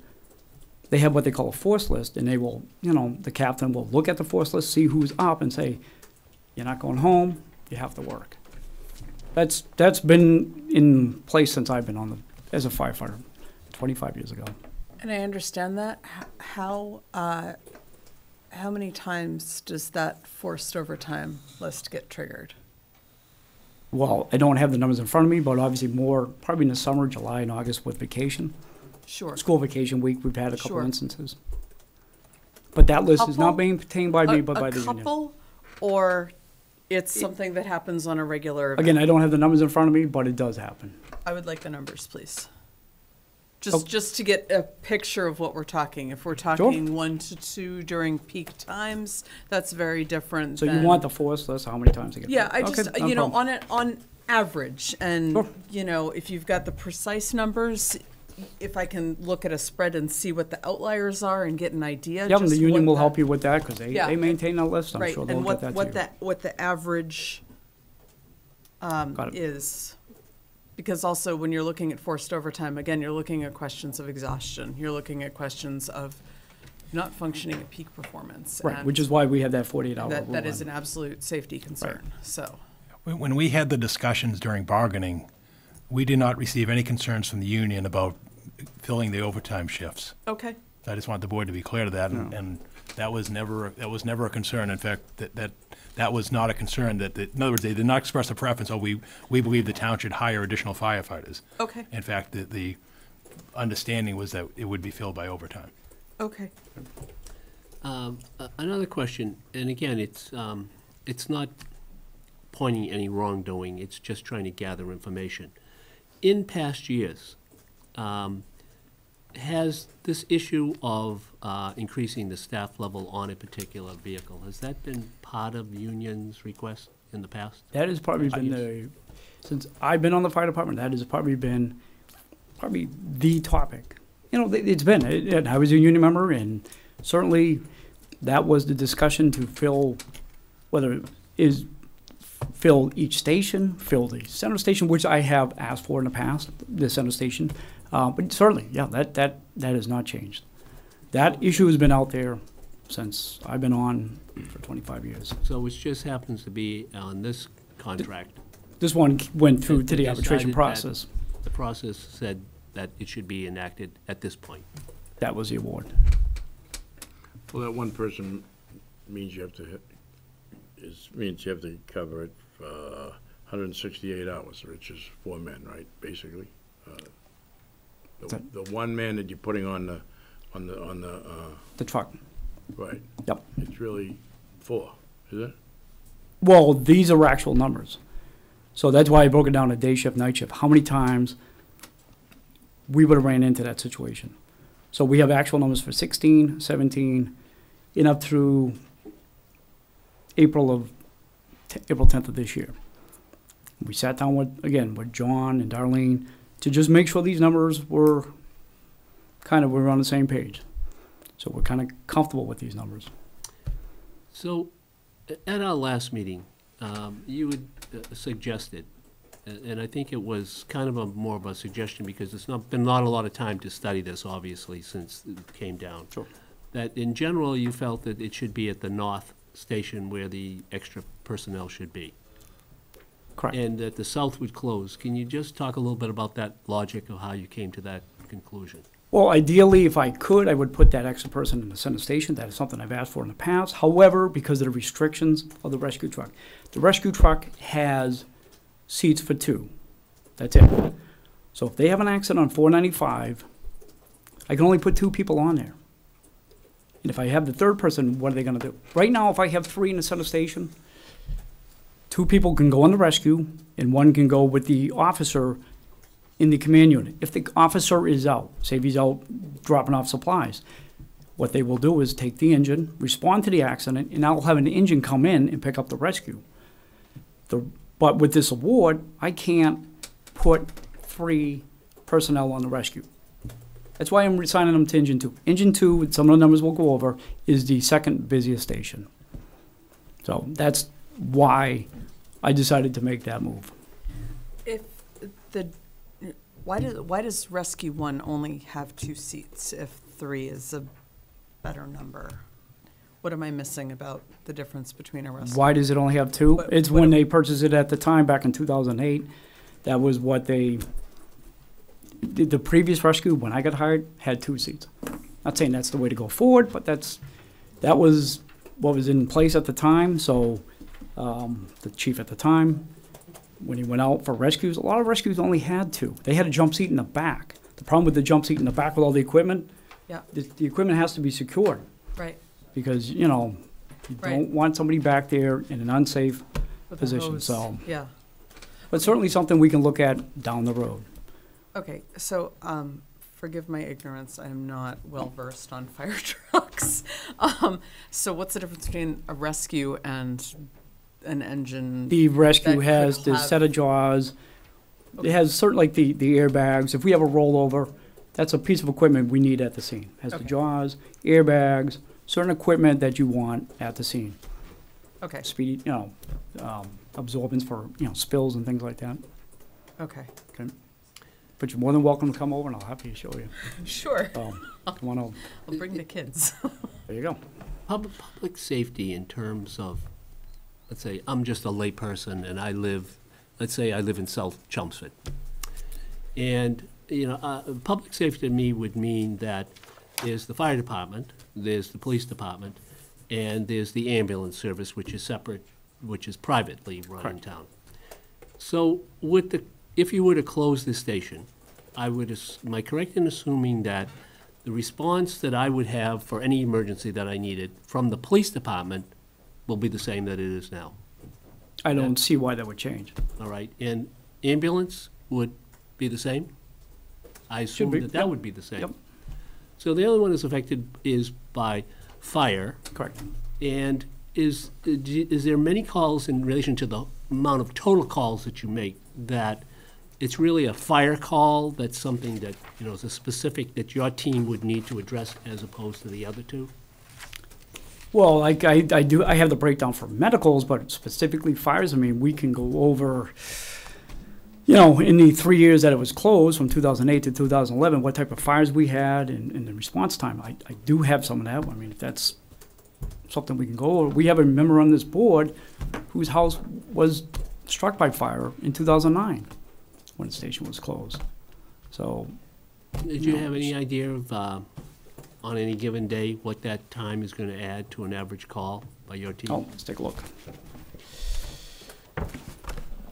[SPEAKER 7] they have what they call a force list, and they will, the captain will look at the force list, see who's up, and say, you're not going home, you have to work. That's been in place since I've been as a firefighter, 25 years ago.
[SPEAKER 3] And I understand that. How many times does that forced overtime list get triggered?
[SPEAKER 7] Well, I don't have the numbers in front of me, but obviously more, probably in the summer, July and August with vacation.
[SPEAKER 3] Sure.
[SPEAKER 7] School vacation week, we've had a couple
[SPEAKER 3] Sure.
[SPEAKER 7] instances. But that list is not
[SPEAKER 3] Couple?
[SPEAKER 7] being maintained by me, but by the
[SPEAKER 3] A
[SPEAKER 7] union.
[SPEAKER 3] couple, or it's something that happens on a regular event?
[SPEAKER 7] Again, I don't have the numbers in front of me, but it does happen.
[SPEAKER 3] I would like the numbers, please.
[SPEAKER 7] Oh.
[SPEAKER 3] Just to get a picture of what we're talking. If we're talking 1 to 2 during peak times, that's very different
[SPEAKER 7] So
[SPEAKER 3] than.
[SPEAKER 7] you want the force list, how many times they get?
[SPEAKER 3] Yeah, I
[SPEAKER 7] Okay,
[SPEAKER 3] just,
[SPEAKER 7] no problem.
[SPEAKER 3] on average, and,
[SPEAKER 7] Sure.
[SPEAKER 3] if you've got the precise numbers, if I can look at a spread and see what the outliers are and get an idea.
[SPEAKER 7] Yep, and the
[SPEAKER 3] just
[SPEAKER 7] union
[SPEAKER 3] what
[SPEAKER 7] will
[SPEAKER 3] the-
[SPEAKER 7] help you with that, because
[SPEAKER 3] Yeah.
[SPEAKER 7] they maintain that list, I'm
[SPEAKER 3] Right,
[SPEAKER 7] sure they'll
[SPEAKER 3] and
[SPEAKER 7] get that to you.
[SPEAKER 3] what the average
[SPEAKER 7] Got it.
[SPEAKER 3] is. Because also, when you're looking at forced overtime, again, you're looking at questions of exhaustion. You're looking at questions of not functioning at peak performance.
[SPEAKER 7] Right,
[SPEAKER 3] and
[SPEAKER 7] which is why we had that 48-hour rule.
[SPEAKER 3] that is
[SPEAKER 7] on.
[SPEAKER 3] an absolute safety concern, so.
[SPEAKER 1] When we had the discussions during bargaining, we did not receive any concerns from the union about filling the overtime shifts.
[SPEAKER 3] Okay,
[SPEAKER 1] I just want the board to be clear to that, and that was never a concern. In fact, that was not a concern. In other words, they did not express a preference. Oh, we believe the town should hire additional firefighters.
[SPEAKER 3] okay,
[SPEAKER 1] In fact, the understanding was that it would be filled by overtime.
[SPEAKER 3] okay.
[SPEAKER 2] Another question, and again, it's not pointing any wrongdoing, it's just trying to gather information. In past years, has this issue of increasing the staff level on a particular vehicle, has that been part of the union's request in the past?
[SPEAKER 7] That has probably been since I've been on the fire department, that has probably been probably the topic. You know, it's been, and I was a union member, and certainly that was the discussion to fill, whether it is fill each station, fill the center station, which I have asked for in the past, the center station. But certainly, yeah, that has not changed. That issue has been out there since I've been on for 25 years.
[SPEAKER 2] So it just happens to be on this contract.
[SPEAKER 7] This one went through to
[SPEAKER 2] They
[SPEAKER 7] the arbitration
[SPEAKER 2] decided that
[SPEAKER 7] process.
[SPEAKER 2] The process said that it should be enacted at this point.
[SPEAKER 7] That was the award.
[SPEAKER 8] Well, that one person means you have to means you have to cover it for 168 hours, which is 4 men, right, basically? The one man that you're putting on the
[SPEAKER 7] The truck.
[SPEAKER 8] right.
[SPEAKER 7] Yep.
[SPEAKER 8] It's really 4, is it?
[SPEAKER 7] Well, these are actual numbers. So that's why I broke it down to day shift, night shift. How many times we would have ran into that situation. So we have actual numbers for 16, 17, and up through April 10th of this year. We sat down with John and Darlene to just make sure these numbers were we're on the same page. So we're kind of comfortable with these numbers.
[SPEAKER 2] So at our last meeting, you had suggested, and I think it was kind of more of a suggestion because there's not a lot of time to study this, obviously, since it came down.
[SPEAKER 7] Sure.
[SPEAKER 2] That in general, you felt that it should be at the north station where the extra personnel should be.
[SPEAKER 7] Correct.
[SPEAKER 2] And that the south would close. Can you just talk a little bit about that logic of how you came to that conclusion?
[SPEAKER 7] Well, ideally, if I could, I would put that extra person in the center station. That is something I've asked for in the past. However, because of the restrictions of the rescue truck has seats for 2. That's it. So if they have an accident on 495, I can only put 2 people on there. And if I have the third person, what are they going to do? Right now, if I have 3 in the center station, 2 people can go on the rescue, and 1 can go with the officer in the command unit. If the officer is out, say if he's out dropping off supplies, what they will do is take the engine, respond to the accident, and I'll have an engine come in and pick up the rescue. But with this award, I can't put 3 personnel on the rescue. That's why I'm assigning them to Engine 2. Engine 2, with some of the numbers we'll go over, is the second busiest station. So that's why I decided to make that move.
[SPEAKER 3] If the, why does Rescue 1 only have 2 seats if 3 is a better number? What am I missing about the difference between a rescue?
[SPEAKER 7] Why does it only have 2?
[SPEAKER 3] What-
[SPEAKER 7] It's
[SPEAKER 3] what-
[SPEAKER 7] when they purchased it at the time, back in 2008. That was what they, the previous rescue, when I got hired, had 2 seats. Not saying that's the way to go forward, but that was what was in place at the time. So the chief at the time, when he went out for rescues, a lot of rescues only had 2. They had a jump seat in the back. The problem with the jump seat in the back with all the equipment,
[SPEAKER 3] Yeah,
[SPEAKER 7] the equipment has to be secured
[SPEAKER 3] right.
[SPEAKER 7] because, you don't
[SPEAKER 3] Right.
[SPEAKER 7] want somebody back there in an unsafe
[SPEAKER 3] With the
[SPEAKER 7] position.
[SPEAKER 3] hose.
[SPEAKER 7] So,
[SPEAKER 3] Yeah,
[SPEAKER 7] but certainly something we can look at down the road.
[SPEAKER 3] okay, so, forgive my ignorance, I am not well-versed on fire trucks. So what's the difference between a rescue and an engine?
[SPEAKER 7] The rescue
[SPEAKER 3] That
[SPEAKER 7] has
[SPEAKER 3] could
[SPEAKER 7] the
[SPEAKER 3] have-
[SPEAKER 7] set of jaws.
[SPEAKER 3] Okay.
[SPEAKER 7] It has certain, like the airbags. If we have a rollover, that's a piece of equipment we need at the scene. Has the
[SPEAKER 3] Okay.
[SPEAKER 7] jaws, airbags, certain equipment that you want at the scene.
[SPEAKER 3] Okay,
[SPEAKER 7] Speed, absorbents for, spills and things like that.
[SPEAKER 3] okay,
[SPEAKER 7] But you're more than welcome to come over and I'll happy to show you.
[SPEAKER 3] sure,
[SPEAKER 7] So, come on over.
[SPEAKER 3] I'll bring the kids.
[SPEAKER 7] There you go.
[SPEAKER 2] Public safety in terms of, let's say, I'm just a layperson and let's say I live in South Chelmsford. And, public safety to me would mean that there's the fire department, there's the police department, and there's the ambulance service, which is separate, which is privately run in
[SPEAKER 7] Correct.
[SPEAKER 2] town. So if you were to close this station, am I correct in assuming that the response that I would have for any emergency that I needed from the police department will be the same that it is now?
[SPEAKER 7] I don't see why that would change.
[SPEAKER 2] All right, and ambulance would be the same? I assume
[SPEAKER 7] be,
[SPEAKER 2] that that
[SPEAKER 7] yep.
[SPEAKER 2] would be the same.
[SPEAKER 7] Yep.
[SPEAKER 2] So the only one that's affected is by fire,
[SPEAKER 7] Correct.
[SPEAKER 2] and is there many calls in relation to the amount of total calls that you make that it's really a fire call, that's something that, you know, is a specific that your team would need to address as opposed to the other two?
[SPEAKER 7] Well, like I have the breakdown for medicals, but specifically fires, I mean, we can go over, you know, in the 3 years that it was closed, from 2008 to 2011, what type of fires we had and the response time. I do have some of that. I mean, if that's something we can go over. We have a member on this board whose house was struck by fire in 2009 when the station was closed. So.
[SPEAKER 2] Did you have any idea of, on any given day, what that time is going to add to an average call by your team?
[SPEAKER 7] Oh, let's take a look.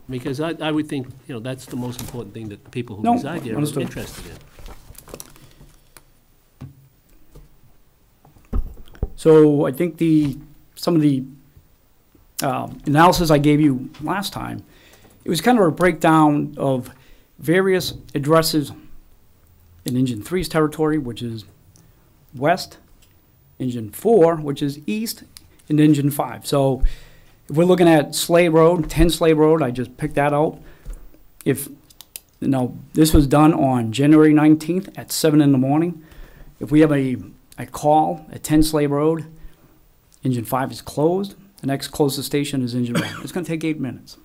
[SPEAKER 2] Because I would think, you know, that's the most important thing that the people who
[SPEAKER 7] No,
[SPEAKER 2] reside there are
[SPEAKER 7] understood.
[SPEAKER 2] interested in.
[SPEAKER 7] So I think some of the analysis I gave you last time, it was kind of a breakdown of various addresses in Engine 3's territory, which is west, Engine 4, which is east, and Engine 5. So if we're looking at Slade Road, 10 Slade Road, I just picked that out. If, you know, this was done on January 19th at 7 in the morning. If we have a call at 10 Slade Road, Engine 5 is closed. The next closest station is Engine 1. It's going to take 8 minutes.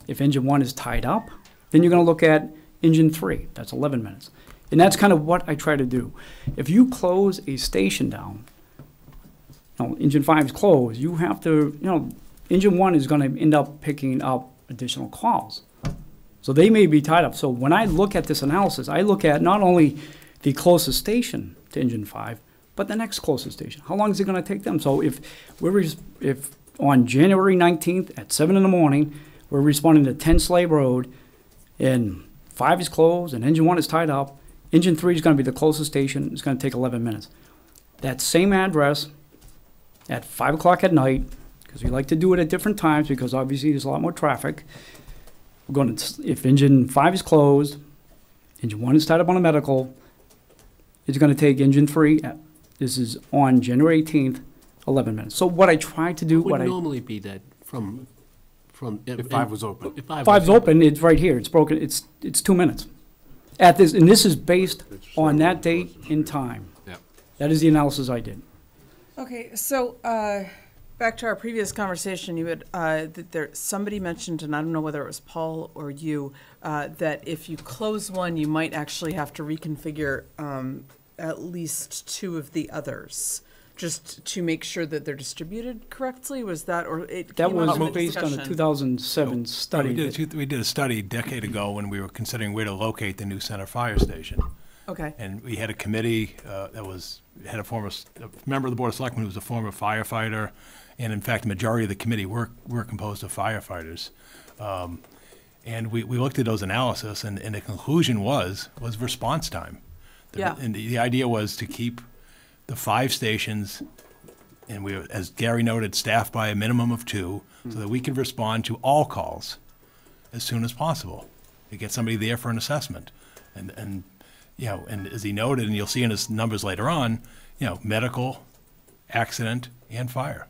[SPEAKER 7] If Engine 1 is tied up, then you're going to look at Engine 3. That's 11 minutes. And that's kind of what I try to do. If you close a station down, you know, Engine 5 is closed, you have to, you know, Engine 1 is going to end up picking up additional calls. So they may be tied up. So when I look at this analysis, I look at not only the closest station to Engine 5, but the next closest station. How long is it going to take them? So if on January 19th at 7 in the morning, we're responding to 10 Slade Road, and 5 is closed, and Engine 1 is tied up, Engine 3 is going to be the closest station. It's going to take 11 minutes. That same address at 5 o'clock at night, because we like to do it at different times because obviously there's a lot more traffic. We're going to, if Engine 5 is closed, Engine 1 is tied up on a medical, it's going to take Engine 3, this is on January 18th, 11 minutes. So what I try to do,
[SPEAKER 2] Would normally be that from.
[SPEAKER 1] If 5 was open.
[SPEAKER 2] If 5
[SPEAKER 7] 5's
[SPEAKER 2] was
[SPEAKER 7] open, it's right here, it's broken, it's 2 minutes. At this, and this is based on that date and time.
[SPEAKER 5] Yep.
[SPEAKER 7] That is the analysis I did.
[SPEAKER 3] Okay, so back to our previous conversation, you had somebody mentioned, and I don't know whether it was Paul or you, that if you close one, you might actually have to reconfigure at least 2 of the others, just to make sure that they're distributed correctly. Was that, or it?
[SPEAKER 7] That
[SPEAKER 3] came up
[SPEAKER 7] was
[SPEAKER 3] in the
[SPEAKER 7] based on a
[SPEAKER 3] discussion?
[SPEAKER 7] 2007 study.
[SPEAKER 1] We did a study a decade ago when we were considering where to locate the new center fire station.
[SPEAKER 3] Okay.
[SPEAKER 1] And we had a committee that had a member of the Board of Selectmen who was a former firefighter, and in fact, the majority of the committee were composed of firefighters. And we looked at those analysis, and the conclusion was response time. And the idea was to keep the 5 stations, and we were, as Gary noted, staffed by a minimum of 2, so that we could respond to all calls as soon as possible to get somebody there for an assessment. And you know, and as he noted, and you'll see in his numbers later on, you know, medical, accident, and fire.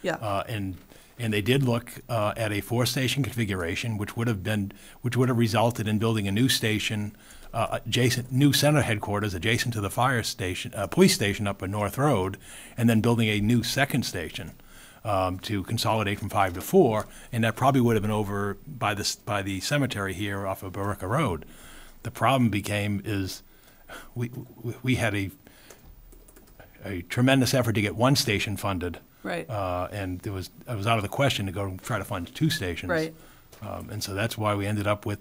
[SPEAKER 3] Yeah.
[SPEAKER 1] And they did look at a 4-station configuration, which would have resulted in building a new station, new center headquarters adjacent to the fire station, police station up on North Road, and then building a new 2nd station to consolidate from 5 to 4, and that probably would have been over by the cemetery here off of Barica Road. The problem is we had a tremendous effort to get 1 station funded.
[SPEAKER 3] Right.
[SPEAKER 1] And it was out of the question to go and try to fund 2 stations.
[SPEAKER 3] Right.
[SPEAKER 1] And so that's why we ended up with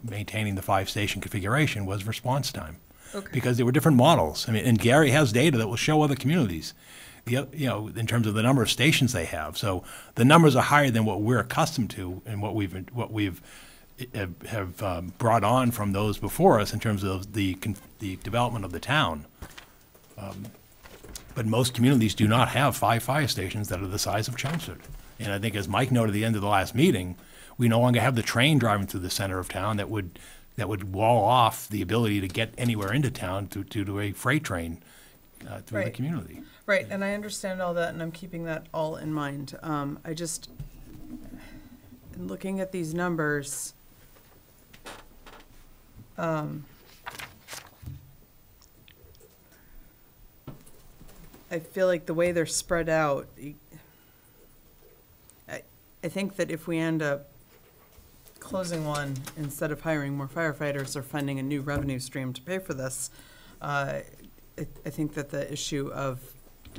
[SPEAKER 1] maintaining the 5-station configuration was response time.
[SPEAKER 3] Okay.
[SPEAKER 1] Because there were different models. I mean, and Gary has data that will show other communities, you know, in terms of the number of stations they have. So the numbers are higher than what we're accustomed to and what we've brought on from those before us in terms of the development of the town. But most communities do not have 5 fire stations that are the size of Chelmsford. And I think, as Mike noted at the end of the last meeting, we no longer have the train driving through the center of town that would wall off the ability to get anywhere into town due to a freight train through the community.
[SPEAKER 3] Right, and I understand all that, and I'm keeping that all in mind. In looking at these numbers, I feel like the way they're spread out, I think that if we end up closing one instead of hiring more firefighters or finding a new revenue stream to pay for this, I think that the issue of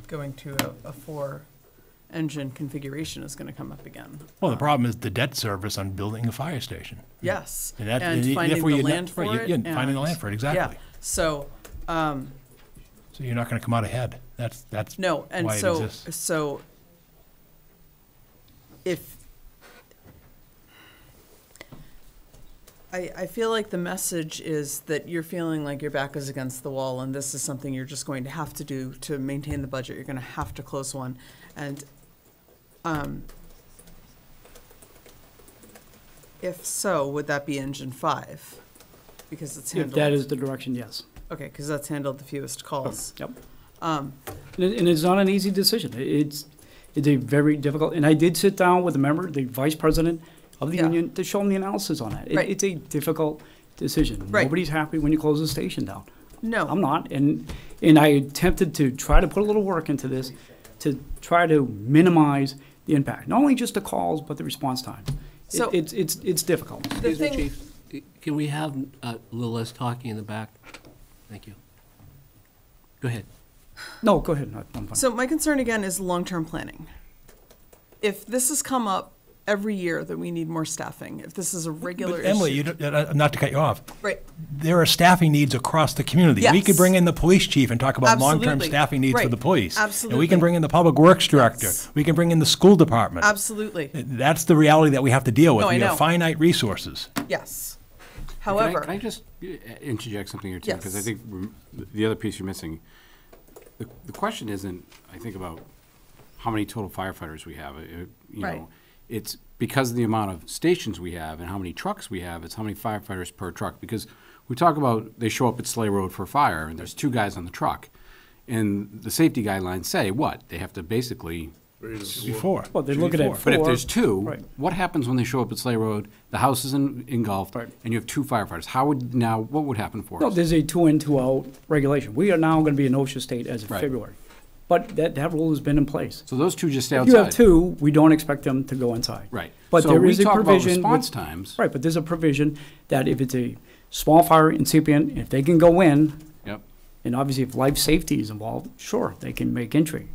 [SPEAKER 3] going to a four-engine configuration is going to come up again.
[SPEAKER 1] Well, the problem is the debt service on building a fire station.
[SPEAKER 3] Yes,
[SPEAKER 1] And
[SPEAKER 3] and,
[SPEAKER 1] that- and
[SPEAKER 3] finding
[SPEAKER 1] therefore
[SPEAKER 3] the
[SPEAKER 1] you're not-
[SPEAKER 3] land for
[SPEAKER 1] right,
[SPEAKER 3] it.
[SPEAKER 1] yeah, finding the
[SPEAKER 3] and-
[SPEAKER 1] land for it, exactly.
[SPEAKER 3] Yeah, so,
[SPEAKER 1] So you're not gonna come out ahead. That's
[SPEAKER 3] no, and
[SPEAKER 1] why it
[SPEAKER 3] so,
[SPEAKER 1] exists.
[SPEAKER 3] so if, I feel like the message is that you're feeling like your back is against the wall and this is something you're just going to have to do to maintain the budget. You're gonna have to close one. And, if so, would that be engine 5? Because it's
[SPEAKER 7] If
[SPEAKER 3] handled.
[SPEAKER 7] that is the direction, yes.
[SPEAKER 3] Okay, because that's handled the fewest calls.
[SPEAKER 7] Yep. And it's not an easy decision. It's a very difficult, and I did sit down with a member, the vice president of the
[SPEAKER 3] Yeah.
[SPEAKER 7] union, to show him the analysis on that.
[SPEAKER 3] Right.
[SPEAKER 7] It's a difficult decision.
[SPEAKER 3] Right.
[SPEAKER 7] Nobody's happy when you close the station down.
[SPEAKER 3] No.
[SPEAKER 7] I'm not, and I attempted to try to put a little work into this to try to minimize the impact, not only just the calls, but the response time.
[SPEAKER 3] So-
[SPEAKER 7] It's difficult.
[SPEAKER 3] The
[SPEAKER 2] Excuse me,
[SPEAKER 3] thing-
[SPEAKER 2] Chief, can we have a little less talking in the back? Thank you. Go ahead.
[SPEAKER 7] No, go ahead, I'm fine.
[SPEAKER 3] So my concern again is long-term planning. If this has come up every year that we need more staffing, if this is a regular
[SPEAKER 1] But
[SPEAKER 3] issue.
[SPEAKER 1] Emily, not to cut you off,
[SPEAKER 3] Right,
[SPEAKER 1] there are staffing needs across the community. We could
[SPEAKER 3] Yes.
[SPEAKER 1] bring in the police chief and talk about long-term
[SPEAKER 3] Absolutely.
[SPEAKER 1] staffing needs for
[SPEAKER 3] Right.
[SPEAKER 1] the police. And we
[SPEAKER 3] Absolutely.
[SPEAKER 1] can bring in the public works director.
[SPEAKER 3] Yes.
[SPEAKER 1] We can bring in the school department.
[SPEAKER 3] absolutely,
[SPEAKER 1] That's the reality that we have to deal with.
[SPEAKER 3] No, I
[SPEAKER 1] We have
[SPEAKER 3] know.
[SPEAKER 1] finite resources.
[SPEAKER 3] yes.
[SPEAKER 5] Can
[SPEAKER 3] However,
[SPEAKER 5] I just interject something here too? Because I
[SPEAKER 3] Yes.
[SPEAKER 5] think the other piece you're missing, the question isn't, I think, about how many total firefighters we have. You
[SPEAKER 3] Right.
[SPEAKER 5] know, it's because of the amount of stations we have and how many trucks we have, it's how many firefighters per truck. Because we talk about, they show up at Sleigh Road for a fire, and there's 2 guys on the truck. And the safety guidelines say what? They have to basically,
[SPEAKER 1] Before.
[SPEAKER 7] Well, they're looking at
[SPEAKER 5] but if
[SPEAKER 7] 4.
[SPEAKER 5] there's 2,
[SPEAKER 7] Right.
[SPEAKER 5] what happens when they show up at Sleigh Road, the house is engulfed,
[SPEAKER 7] Right.
[SPEAKER 5] and you have 2 firefighters? What would happen for
[SPEAKER 7] No,
[SPEAKER 5] us?
[SPEAKER 7] there's a 2 in, 2 out regulation. We are now going to be an OSHA state as of
[SPEAKER 5] Right.
[SPEAKER 7] February. But that rule has been in place.
[SPEAKER 5] So those 2 just stay
[SPEAKER 7] If
[SPEAKER 5] outside?
[SPEAKER 7] you have 2, we don't expect them to go inside.
[SPEAKER 5] Right.
[SPEAKER 7] But
[SPEAKER 5] So
[SPEAKER 7] there
[SPEAKER 5] we
[SPEAKER 7] is a
[SPEAKER 5] talk about
[SPEAKER 7] provision.
[SPEAKER 5] response times.
[SPEAKER 7] Right, but there's a provision that if it's a small fire incipient, if they can go in,
[SPEAKER 5] Yep.
[SPEAKER 7] and obviously if life safety is involved, sure, they can make entry.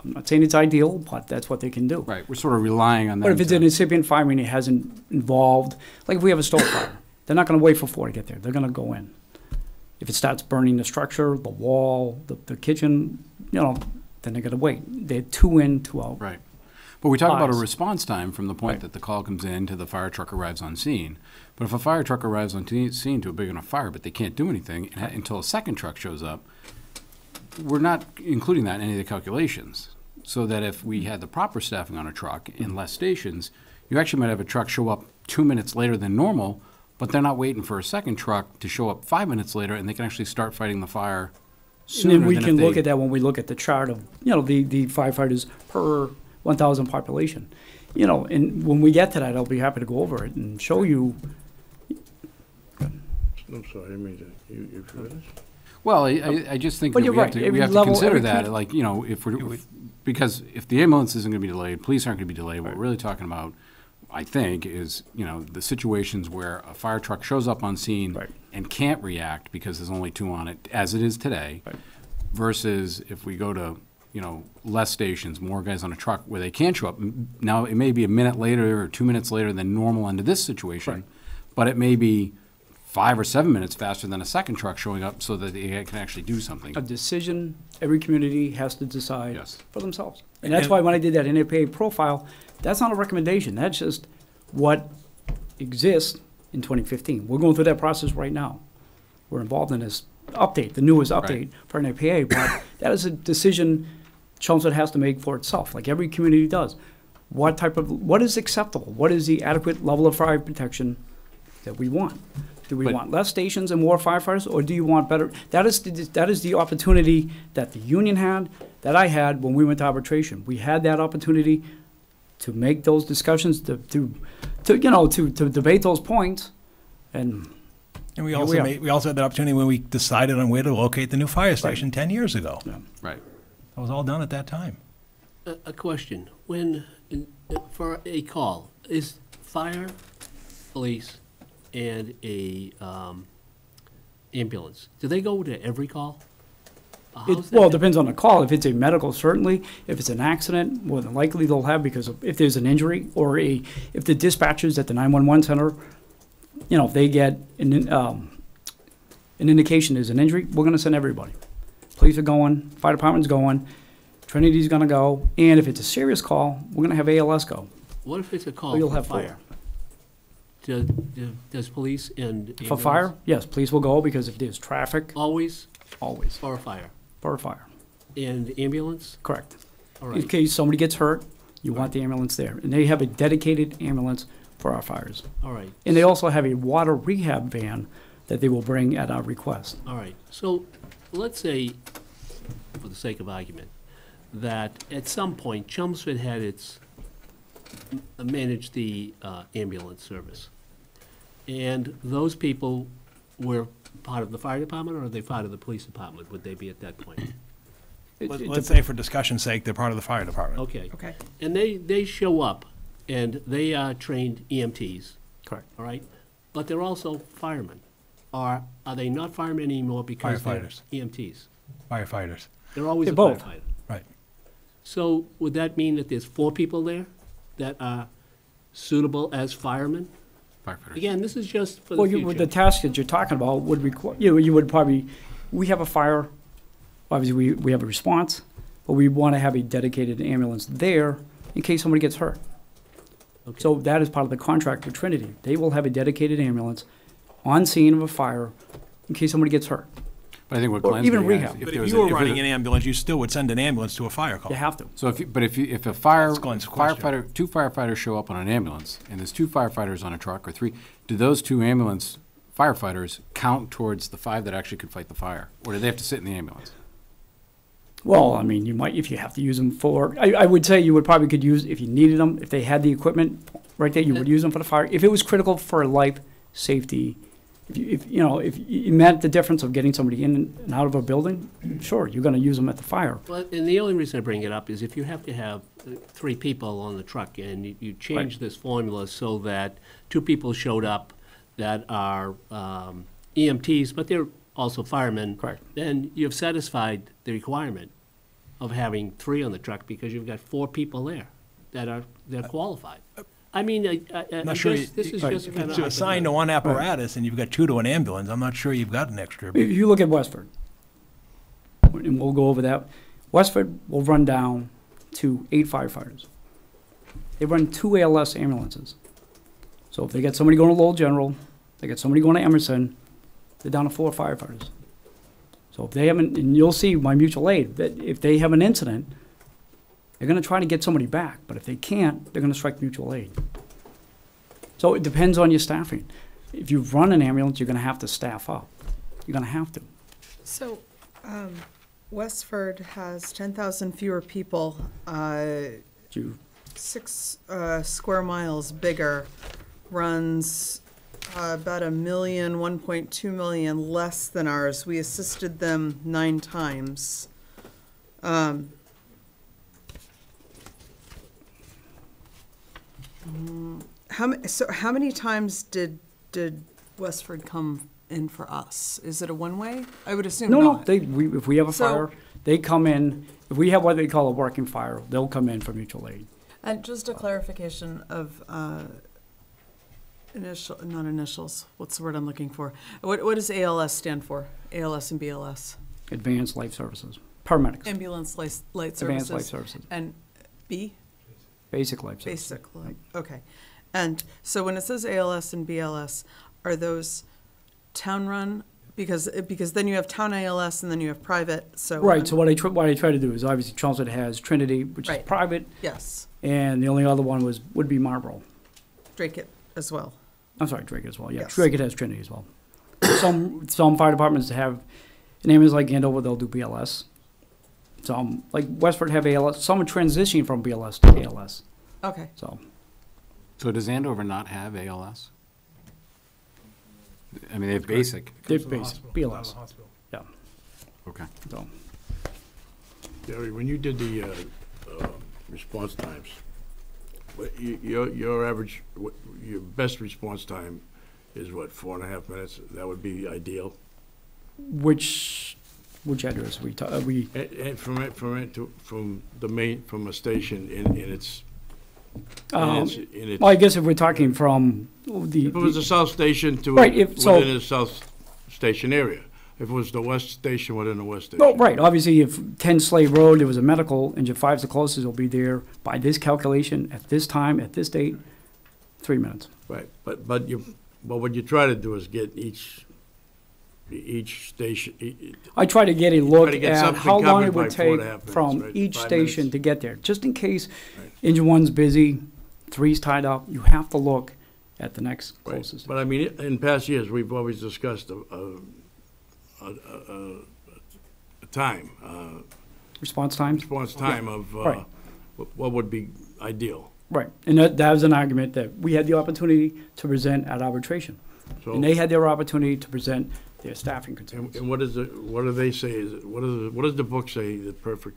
[SPEAKER 7] I'm not saying it's ideal, but that's what they can do.
[SPEAKER 5] Right, we're sort of relying on them.
[SPEAKER 7] But if it's
[SPEAKER 5] to-
[SPEAKER 7] an incipient fire and it hasn't involved, like if we have a stove fire, they're not gonna wait for 4 to get there, they're gonna go in. If it starts burning the structure, the wall, the kitchen, then they're gonna wait. They're 2 in, 2 out.
[SPEAKER 5] Right. But we talk about a
[SPEAKER 7] Fires.
[SPEAKER 5] response time from the point
[SPEAKER 7] Right.
[SPEAKER 5] that the call comes in to the fire truck arrives on scene. But if a fire truck arrives on scene to a big enough fire, but they can't do anything until a second truck shows up, we're not including that in any of the calculations. So that if we had the proper staffing on a truck in less stations, you actually might have a truck show up 2 minutes later than normal, but they're not waiting for a second truck to show up 5 minutes later, and they can actually start fighting the fire
[SPEAKER 7] And
[SPEAKER 5] sooner
[SPEAKER 7] then we
[SPEAKER 5] than
[SPEAKER 7] can
[SPEAKER 5] if
[SPEAKER 7] look
[SPEAKER 5] they-
[SPEAKER 7] at that when we look at the chart of, the firefighters per 1,000 population. And when we get to that, I'll be happy to go over it and show you.
[SPEAKER 8] I'm sorry, I mean, you finished?
[SPEAKER 5] Well, I just think
[SPEAKER 7] But
[SPEAKER 5] that
[SPEAKER 7] you're
[SPEAKER 5] we have
[SPEAKER 7] right.
[SPEAKER 5] to,
[SPEAKER 7] Every
[SPEAKER 5] we have to
[SPEAKER 7] level-
[SPEAKER 5] consider
[SPEAKER 7] every
[SPEAKER 5] that,
[SPEAKER 7] com-
[SPEAKER 5] like, because if the ambulance isn't gonna be delayed, police aren't gonna be delayed, what we're really talking about, I think, is, the situations where a fire truck shows up on scene
[SPEAKER 7] Right.
[SPEAKER 5] and can't react because there's only 2 on it, as it is today,
[SPEAKER 7] Right.
[SPEAKER 5] versus if we go to, less stations, more guys on a truck where they can show up. Now, it may be a minute later or 2 minutes later than normal under this situation,
[SPEAKER 7] Right.
[SPEAKER 5] but it may be 5 or 7 minutes faster than a second truck showing up so that they can actually do something.
[SPEAKER 7] A decision every community has to decide
[SPEAKER 5] Yes.
[SPEAKER 7] for themselves. And that's why when I did that NFPA profile, that's not a recommendation. That's just what exists in 2015. We're going through that process right now. We're involved in this update, the newest update
[SPEAKER 5] Right.
[SPEAKER 7] for NFPA, but that is a decision Chelmsford has to make for itself, like every community does. What is acceptable? What is the adequate level of fire protection that we want? Do we
[SPEAKER 5] But-
[SPEAKER 7] want less stations and more firefighters, or do you want better? That is the opportunity that the union had, that I had when we went to arbitration. We had that opportunity to make those discussions, to debate those points, and
[SPEAKER 1] And we
[SPEAKER 7] Here
[SPEAKER 1] also
[SPEAKER 7] are.
[SPEAKER 1] we also had that opportunity when we decided on where to locate the new fire station 10 years ago.
[SPEAKER 7] Yeah.
[SPEAKER 5] Right.
[SPEAKER 1] That was all done at that time.
[SPEAKER 2] A question, for a call, is fire, police, and a ambulance, do they go to every call? How's that
[SPEAKER 7] Well, it
[SPEAKER 2] done?
[SPEAKER 7] depends on the call. If it's a medical, certainly. If it's an accident, more than likely they'll have, because if there's an injury, or if the dispatchers at the 911 center, if they get an indication there's an injury, we're gonna send everybody. Police are going, fire department's going, Trinity's gonna go, and if it's a serious call, we're gonna have ALS go.
[SPEAKER 2] What if it's a
[SPEAKER 7] Or
[SPEAKER 2] call
[SPEAKER 7] you'll
[SPEAKER 2] for
[SPEAKER 7] have
[SPEAKER 2] fire? Does police and
[SPEAKER 7] For
[SPEAKER 2] ambulance
[SPEAKER 7] fire, yes, police will go, because if there's traffic,
[SPEAKER 2] always,
[SPEAKER 7] always,
[SPEAKER 2] or fire?
[SPEAKER 7] for fire,
[SPEAKER 2] And ambulance?
[SPEAKER 7] correct.
[SPEAKER 2] All
[SPEAKER 7] In
[SPEAKER 2] right,
[SPEAKER 7] case somebody gets hurt, you want the ambulance there. And they have a dedicated ambulance for our fires.
[SPEAKER 2] all right.
[SPEAKER 7] And they also have a water rehab van that they will bring at our request.
[SPEAKER 2] All right, so let's say, for the sake of argument, that at some point Chelmsford had managed the ambulance service. And those people were part of the fire department, or are they part of the police department? Would they be at that point?
[SPEAKER 1] Let's say for discussion's sake, they're part of the fire department.
[SPEAKER 2] Okay.
[SPEAKER 3] Okay.
[SPEAKER 2] And they show up, and they are trained EMTs,
[SPEAKER 7] Correct.
[SPEAKER 2] all right? But they're also firemen. Or are they not firemen anymore because they're
[SPEAKER 1] Firefighters.
[SPEAKER 2] EMTs?
[SPEAKER 1] Firefighters.
[SPEAKER 2] They're always
[SPEAKER 7] They're
[SPEAKER 2] a
[SPEAKER 7] both.
[SPEAKER 2] firefighter.
[SPEAKER 1] Right.
[SPEAKER 2] So would that mean that there's 4 people there that are suitable as firemen?
[SPEAKER 5] Firefighters.
[SPEAKER 2] Again, this is just for the
[SPEAKER 7] Well, the
[SPEAKER 2] future.
[SPEAKER 7] task that you're talking about would require, you would probably, we have a fire, obviously, we have a response, but we want to have a dedicated ambulance there in case somebody gets hurt.
[SPEAKER 2] Okay.
[SPEAKER 7] So that is part of the contract with Trinity. They will have a dedicated ambulance on scene of a fire in case somebody gets hurt.
[SPEAKER 5] But I think what
[SPEAKER 7] Or
[SPEAKER 5] Glenn's
[SPEAKER 7] even
[SPEAKER 5] getting at is
[SPEAKER 7] rehab.
[SPEAKER 1] But
[SPEAKER 5] there
[SPEAKER 1] if
[SPEAKER 5] was
[SPEAKER 1] you
[SPEAKER 5] a-
[SPEAKER 1] were
[SPEAKER 5] it was
[SPEAKER 1] running
[SPEAKER 5] a-
[SPEAKER 1] an ambulance, you still would send an ambulance to a fire call.
[SPEAKER 7] You have to.
[SPEAKER 5] So if a
[SPEAKER 1] That's Glenn's question.
[SPEAKER 5] firefighter, 2 firefighters show up on an ambulance, and there's 2 firefighters on a truck, or 3, do those 2 ambulance firefighters count towards the 5 that actually could fight the fire? Or do they have to sit in the ambulance?
[SPEAKER 7] Well, I mean, you might, if you have to use them for, I would say you would probably could use, if you needed them, if they had the equipment right there, you would use them for the fire. If it was critical for life, safety, if you meant the difference of getting somebody in and out of a building, sure, you're gonna use them at the fire.
[SPEAKER 2] Well, and the only reason I bring it up is if you have to have 3 people on the truck, and you change
[SPEAKER 7] Right.
[SPEAKER 2] this formula so that 2 people showed up that are EMTs, but they're also firemen.
[SPEAKER 7] Correct.
[SPEAKER 2] Then you've satisfied the requirement of having 3 on the truck, because you've got 4 people there they're qualified. I mean, I
[SPEAKER 1] I'm not sure.
[SPEAKER 2] guess this is
[SPEAKER 7] right.
[SPEAKER 2] just
[SPEAKER 1] If
[SPEAKER 2] kind
[SPEAKER 1] it's
[SPEAKER 2] of.
[SPEAKER 1] assigned to one apparatus and you've got 2 to an ambulance, I'm not sure you've got an extra.
[SPEAKER 7] If you look at Westford, and we'll go over that, Westford will run down to 8 firefighters. They run 2 ALS ambulances. So if they get somebody going to Lowell General, they get somebody going to Emerson, they're down to 4 firefighters. So if they haven't, and you'll see my mutual aid, that if they have an incident, they're gonna try to get somebody back, but if they can't, they're gonna strike mutual aid. So it depends on your staffing. If you run an ambulance, you're gonna have to staff up. You're gonna have to.
[SPEAKER 3] So, Westford has 10,000 fewer people,
[SPEAKER 7] You
[SPEAKER 3] 6 square miles bigger, runs about 1 million, 1.2 million less than ours. We assisted them 9 times. How many times did Westford come in for us? Is it a one-way? I would assume
[SPEAKER 7] No,
[SPEAKER 3] not.
[SPEAKER 7] if we have a
[SPEAKER 3] So-
[SPEAKER 7] fire, they come in, if we have what they call a working fire, they'll come in for mutual aid.
[SPEAKER 3] And just a clarification of not initials, what's the word I'm looking for? What does ALS stand for? ALS and BLS?
[SPEAKER 7] Advanced life services, paramedics,
[SPEAKER 3] Ambulance light services?
[SPEAKER 7] advanced life services,
[SPEAKER 3] And B?
[SPEAKER 7] basic life services.
[SPEAKER 3] Basic, okay. And so when it says ALS and BLS, are those town-run? Because then you have town ALS and then you have private, so.
[SPEAKER 7] Right, so what I try to do is, obviously Chelmsford has Trinity, which is
[SPEAKER 3] Right.
[SPEAKER 7] private,
[SPEAKER 3] Yes,
[SPEAKER 7] and the only other one would be Marlboro.
[SPEAKER 3] Drake it as well.
[SPEAKER 7] I'm sorry, Drake as well, yeah,
[SPEAKER 3] Yes.
[SPEAKER 7] Drake has Trinity as well. Some fire departments have, an ambulance like Andover, they'll do BLS. Some, like Westford have ALS, some are transitioning from BLS to ALS,
[SPEAKER 3] Okay.
[SPEAKER 7] so.
[SPEAKER 5] So does Andover not have ALS? I mean, they have basic.
[SPEAKER 7] They're
[SPEAKER 1] Goes to the
[SPEAKER 7] basic,
[SPEAKER 1] hospital, out of
[SPEAKER 7] BLS.
[SPEAKER 1] the hospital.
[SPEAKER 5] Okay.
[SPEAKER 7] So,
[SPEAKER 8] Gary, when you did the response times, your average, your best response time is what, 4.5 minutes? That would be ideal?
[SPEAKER 7] which address we,
[SPEAKER 8] And from the main, from a station in its,
[SPEAKER 7] well, I guess if we're talking from the.
[SPEAKER 8] if it was a south station to,
[SPEAKER 7] Right, if- so-
[SPEAKER 8] within the south station area. If it was the west station, within the west station.
[SPEAKER 7] No, right, obviously, if 10 Slade Road, there was a medical, Engine 5's the closest, it'll be there by this calculation, at this time, at this date, 3 minutes.
[SPEAKER 8] Right, but what you try to do is get each station,
[SPEAKER 7] I try to get a look
[SPEAKER 8] Try to get
[SPEAKER 7] at
[SPEAKER 8] something
[SPEAKER 7] how long it
[SPEAKER 8] covered by
[SPEAKER 7] would
[SPEAKER 8] 4.5
[SPEAKER 7] take
[SPEAKER 8] minutes,
[SPEAKER 7] from
[SPEAKER 8] right?
[SPEAKER 7] each
[SPEAKER 8] 5
[SPEAKER 7] station
[SPEAKER 8] minutes.
[SPEAKER 7] to get there, just in case
[SPEAKER 8] Right.
[SPEAKER 7] Engine 1's busy, 3's tied up, you have to look at the next
[SPEAKER 8] right.
[SPEAKER 7] closest.
[SPEAKER 8] But I mean, in past years, we've always discussed a time,
[SPEAKER 7] Response times?
[SPEAKER 8] response time of
[SPEAKER 7] Right.
[SPEAKER 8] what would be ideal.
[SPEAKER 7] Right, and that was an argument that we had the opportunity to present at arbitration.
[SPEAKER 8] So,
[SPEAKER 7] And they had their opportunity to present their staffing concerns.
[SPEAKER 8] and what do they say, what does the book say, the perfect?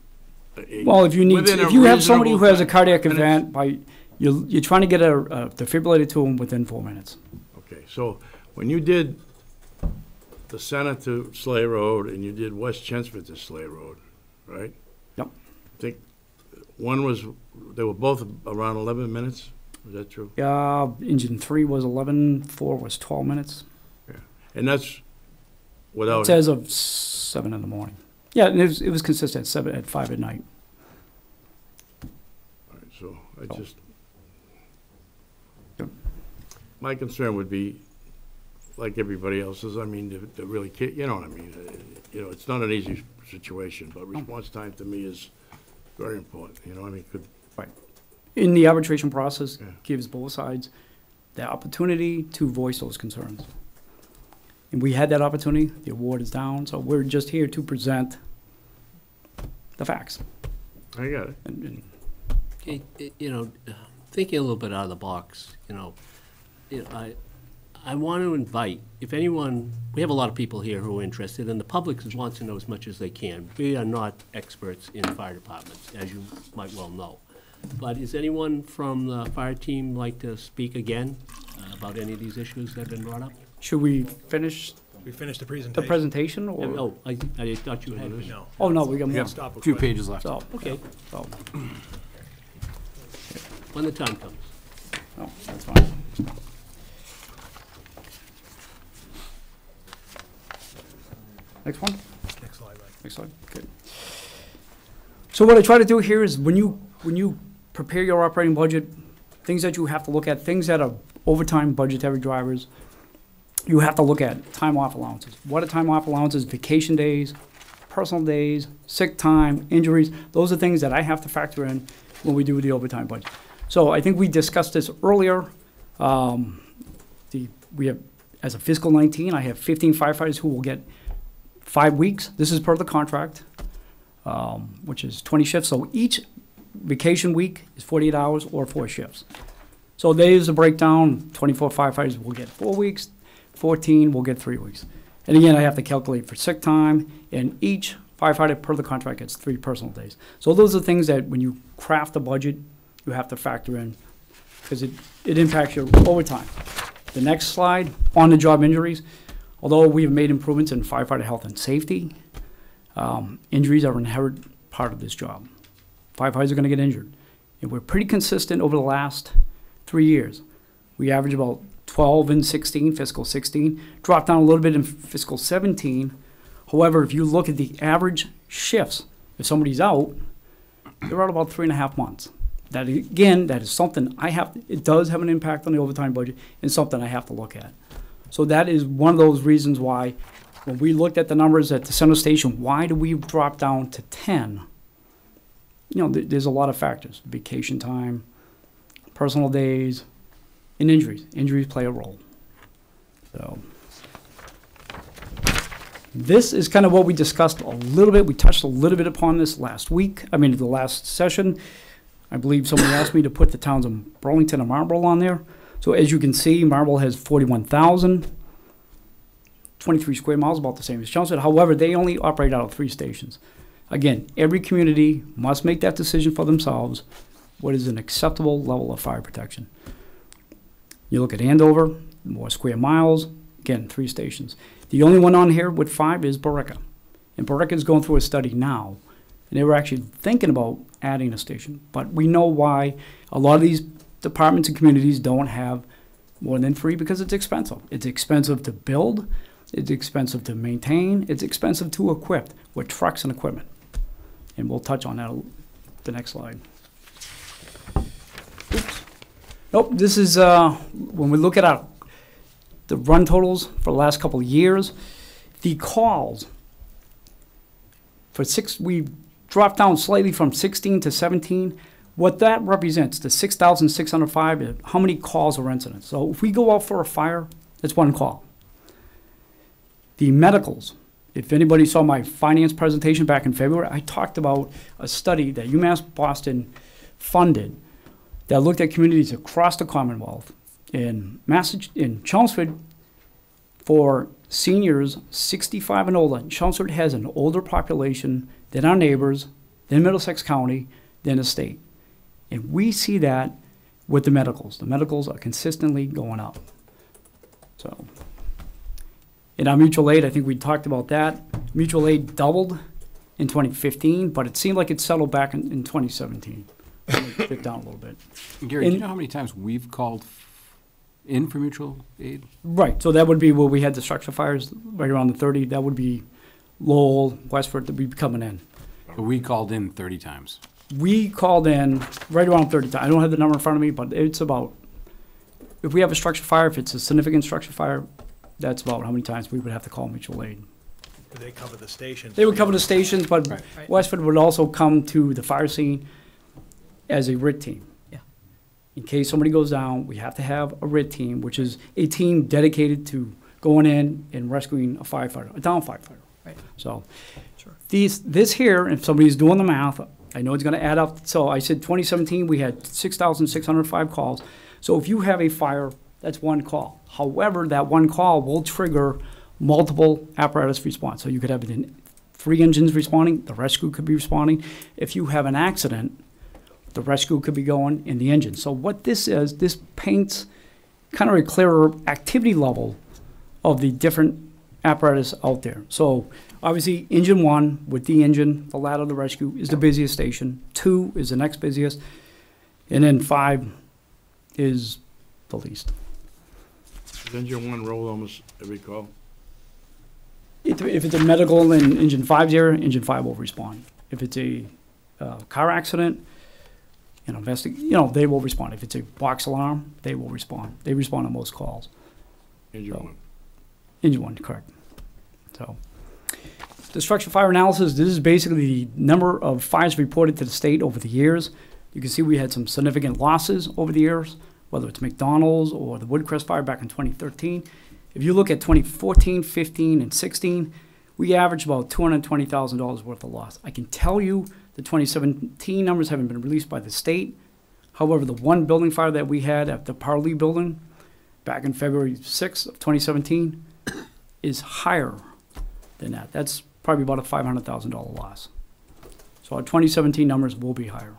[SPEAKER 7] Well, if you need,
[SPEAKER 8] within a
[SPEAKER 7] if you have somebody who has a
[SPEAKER 8] reasonable
[SPEAKER 7] cardiac
[SPEAKER 8] minutes?
[SPEAKER 7] event, you're trying to get a defibrillator to them within 4 minutes.
[SPEAKER 8] Okay, so when you did the Center to Slay Road and you did West Chelmsford to Slay Road, right?
[SPEAKER 7] Yep.
[SPEAKER 8] I think they were both around 11 minutes, is that true?
[SPEAKER 7] Engine 3 was 11, 4 was 12 minutes.
[SPEAKER 8] And that's without,
[SPEAKER 7] It says of 7 in the morning. Yeah, and it was consistent, 7 at 5 at night.
[SPEAKER 8] all right, so I
[SPEAKER 7] So-
[SPEAKER 8] just,
[SPEAKER 7] Yep.
[SPEAKER 8] my concern would be, like everybody else's, I mean, to really, you know what I mean? It's not an easy situation, but response time to me is very important, you know, I mean,
[SPEAKER 7] In the arbitration process,
[SPEAKER 8] Yeah.
[SPEAKER 7] gives both sides the opportunity to voice those concerns. And we had that opportunity, the award is down, so we're just here to present the facts.
[SPEAKER 8] I got it.
[SPEAKER 7] And
[SPEAKER 2] Thinking a little bit out of the box, I want to invite, if anyone, we have a lot of people here who are interested, and the public wants to know as much as they can. We are not experts in fire departments, as you might well know. But is anyone from the fire team like to speak again about any of these issues that have been brought up?
[SPEAKER 7] should we finish
[SPEAKER 1] We finished the
[SPEAKER 7] the
[SPEAKER 1] presentation.
[SPEAKER 7] presentation, or?
[SPEAKER 2] Oh, I thought you had.
[SPEAKER 1] No.
[SPEAKER 7] Oh, no, we got
[SPEAKER 1] We
[SPEAKER 7] more.
[SPEAKER 1] got stop
[SPEAKER 5] A few
[SPEAKER 1] request.
[SPEAKER 5] pages left.
[SPEAKER 7] So,
[SPEAKER 2] Okay,
[SPEAKER 7] so,
[SPEAKER 2] when the time comes.
[SPEAKER 7] no, that's fine. Next one?
[SPEAKER 1] Next slide, right.
[SPEAKER 7] Next slide, good. So what I try to do here is when you prepare your operating budget, things that you have to look at, things that are overtime budgetary drivers, you have to look at time off allowances. What are time off allowances? Vacation days, personal days, sick time, injuries. Those are things that I have to factor in when we do the overtime budget. So I think we discussed this earlier. We have, as a fiscal 19, I have 15 firefighters who will get 5 weeks. This is per the contract, which is 20 shifts. So each vacation week is 48 hours or 4 shifts. So there's a breakdown. 24 firefighters will get 4 weeks, 14 will get 3 weeks. And again, I have to calculate for sick time, and each firefighter per the contract gets 3 personal days. So those are things that when you craft a budget, you have to factor in, because it impacts your overtime. The next slide, on-the-job injuries. Although we have made improvements in firefighter health and safety, injuries are an inherent part of this job. Firefighters are going to get injured. And we're pretty consistent over the last 3 years. We average about 12 in 16, fiscal 16, dropped down a little bit in fiscal 17. However, if you look at the average shifts, if somebody's out, they're out about 3.5 months. That, again, that is something it does have an impact on the overtime budget, and something I have to look at. So that is one of those reasons why, when we looked at the numbers at the center station, why do we drop down to 10? There's a lot of factors: vacation time, personal days, and injuries. Injuries play a role. So this is kind of what we discussed a little bit. We touched a little bit upon this the last session. I believe somebody asked me to put the towns of Burlington and Marlborough on there. So as you can see, Marlborough has 41,000. 23 square miles, about the same as Chelmsford. However, they only operate out of 3 stations. Again, every community must make that decision for themselves. What is an acceptable level of fire protection? You look at Andover, more square miles, again, 3 stations. The only one on here with 5 is Barica. And Barica is going through a study now. And they were actually thinking about adding a station. But we know why a lot of these departments and communities don't have more than 3, because it's expensive. It's expensive to build, it's expensive to maintain, it's expensive to equip with trucks and equipment. And we'll touch on that the next slide. Oops. Nope, this is, when we look at the run totals for the last couple of years, the calls for we dropped down slightly from 16 to 17. What that represents, the 6,605, is how many calls or incidents. So if we go out for a fire, it's 1 call. The medicals, if anybody saw my finance presentation back in February, I talked about a study that UMass Boston funded that looked at communities across the Commonwealth. In Chelmsford, for seniors 65 and older, Chelmsford has an older population than our neighbors, than Middlesex County, than the state. And we see that with the medicals. The medicals are consistently going up. So, in our mutual aid, I think we talked about that. Mutual aid doubled in 2015, but it seemed like it settled back in 2017. Dipped down a little bit.
[SPEAKER 5] Gary, do you know how many times we've called in for mutual aid?
[SPEAKER 7] Right, so that would be where we had the structure fires right around the 30. That would be Lowell, Westford, that would be coming in.
[SPEAKER 5] But we called in 30 times.
[SPEAKER 7] We called in right around 30 times. I don't have the number in front of me, but it's about, if we have a structure fire, if it's a significant structure fire, that's about how many times we would have to call mutual aid.
[SPEAKER 9] They cover the stations.
[SPEAKER 7] They would cover the stations, but
[SPEAKER 5] Right.
[SPEAKER 7] Westford would also come to the fire scene as a RIT team.
[SPEAKER 3] Yeah.
[SPEAKER 7] In case somebody goes down, we have to have a RIT team, which is a team dedicated to going in and rescuing a firefighter, a down firefighter.
[SPEAKER 3] Right.
[SPEAKER 7] So
[SPEAKER 3] Sure.
[SPEAKER 7] this here, if somebody's doing the math, I know it's going to add up. So I said 2017, we had 6,605 calls. So if you have a fire, that's 1 call. However, that 1 call will trigger multiple apparatus response. So you could have 3 engines responding, the rescue could be responding. If you have an accident, the rescue could be going in the engine. So what this is, this paints kind of a clearer activity level of the different apparatus out there. So obviously, engine 1 with the engine, the ladder, the rescue, is the busiest station. 2 is the next busiest. And then 5 is the least.
[SPEAKER 8] Is engine 1 roll almost every call?
[SPEAKER 7] If it's a medical and engine 5's there, engine 5 will respond. If it's a car accident, they will respond. If it's a box alarm, they will respond. They respond on most calls.
[SPEAKER 8] Engine
[SPEAKER 7] So,
[SPEAKER 8] 1.
[SPEAKER 7] Engine 1, correct. So, the structure fire analysis, this is basically the number of fires reported to the state over the years. You can see we had some significant losses over the years, whether it's McDonald's or the Woodcrest fire back in 2013. If you look at 2014, 15, and 16, we averaged about $220,000 worth of loss. I can tell you the 2017 numbers haven't been released by the state. However, the one building fire that we had at the Parley building back in February 6th of 2017 is higher than that. That's probably about a $500,000 loss. So our 2017 numbers will be higher.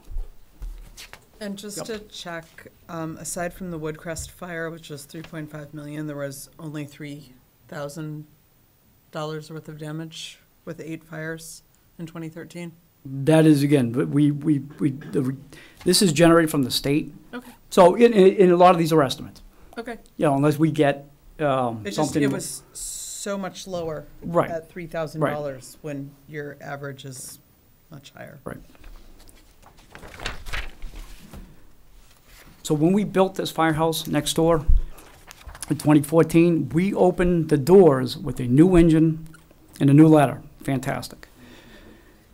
[SPEAKER 3] And just to check, aside from the Woodcrest fire, which was $3.5 million, there was only $3,000 worth of damage with 8 fires in 2013?
[SPEAKER 7] That is, again, this is generated from the state.
[SPEAKER 3] Okay.
[SPEAKER 7] So in a lot of these are estimates.
[SPEAKER 3] Okay.
[SPEAKER 7] Unless we get
[SPEAKER 3] It's just,
[SPEAKER 7] something.
[SPEAKER 3] it was so much lower
[SPEAKER 7] Right.
[SPEAKER 3] at $3,000 when your average is much higher.
[SPEAKER 7] Right. So when we built this firehouse next door in 2014, we opened the doors with a new engine and a new ladder. Fantastic.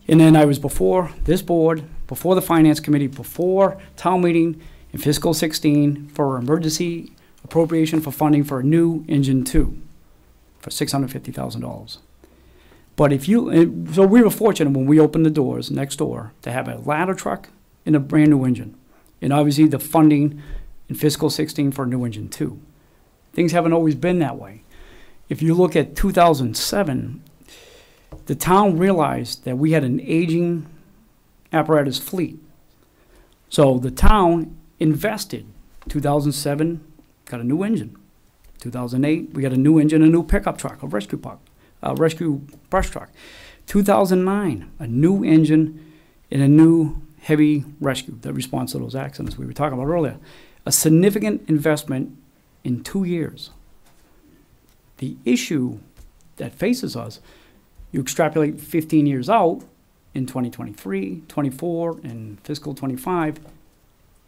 [SPEAKER 7] And then I was before this board, before the finance committee, before town meeting in fiscal 16 for emergency appropriation for funding for a new engine 2 for $650,000. But so we were fortunate when we opened the doors next door to have a ladder truck and a brand new engine. And obviously the funding in fiscal 16 for a new engine 2. Things haven't always been that way. if you look at 2007, the town realized that we had an aging apparatus fleet. So the town invested. 2007, got a new engine. 2008, we got a new engine, a new pickup truck, a rescue brush truck. 2009, a new engine and a new heavy rescue that responds to those accidents we were talking about earlier. A significant investment in 2 years. The issue that faces us, you extrapolate 15 years out, in 2023, 24, and fiscal 25,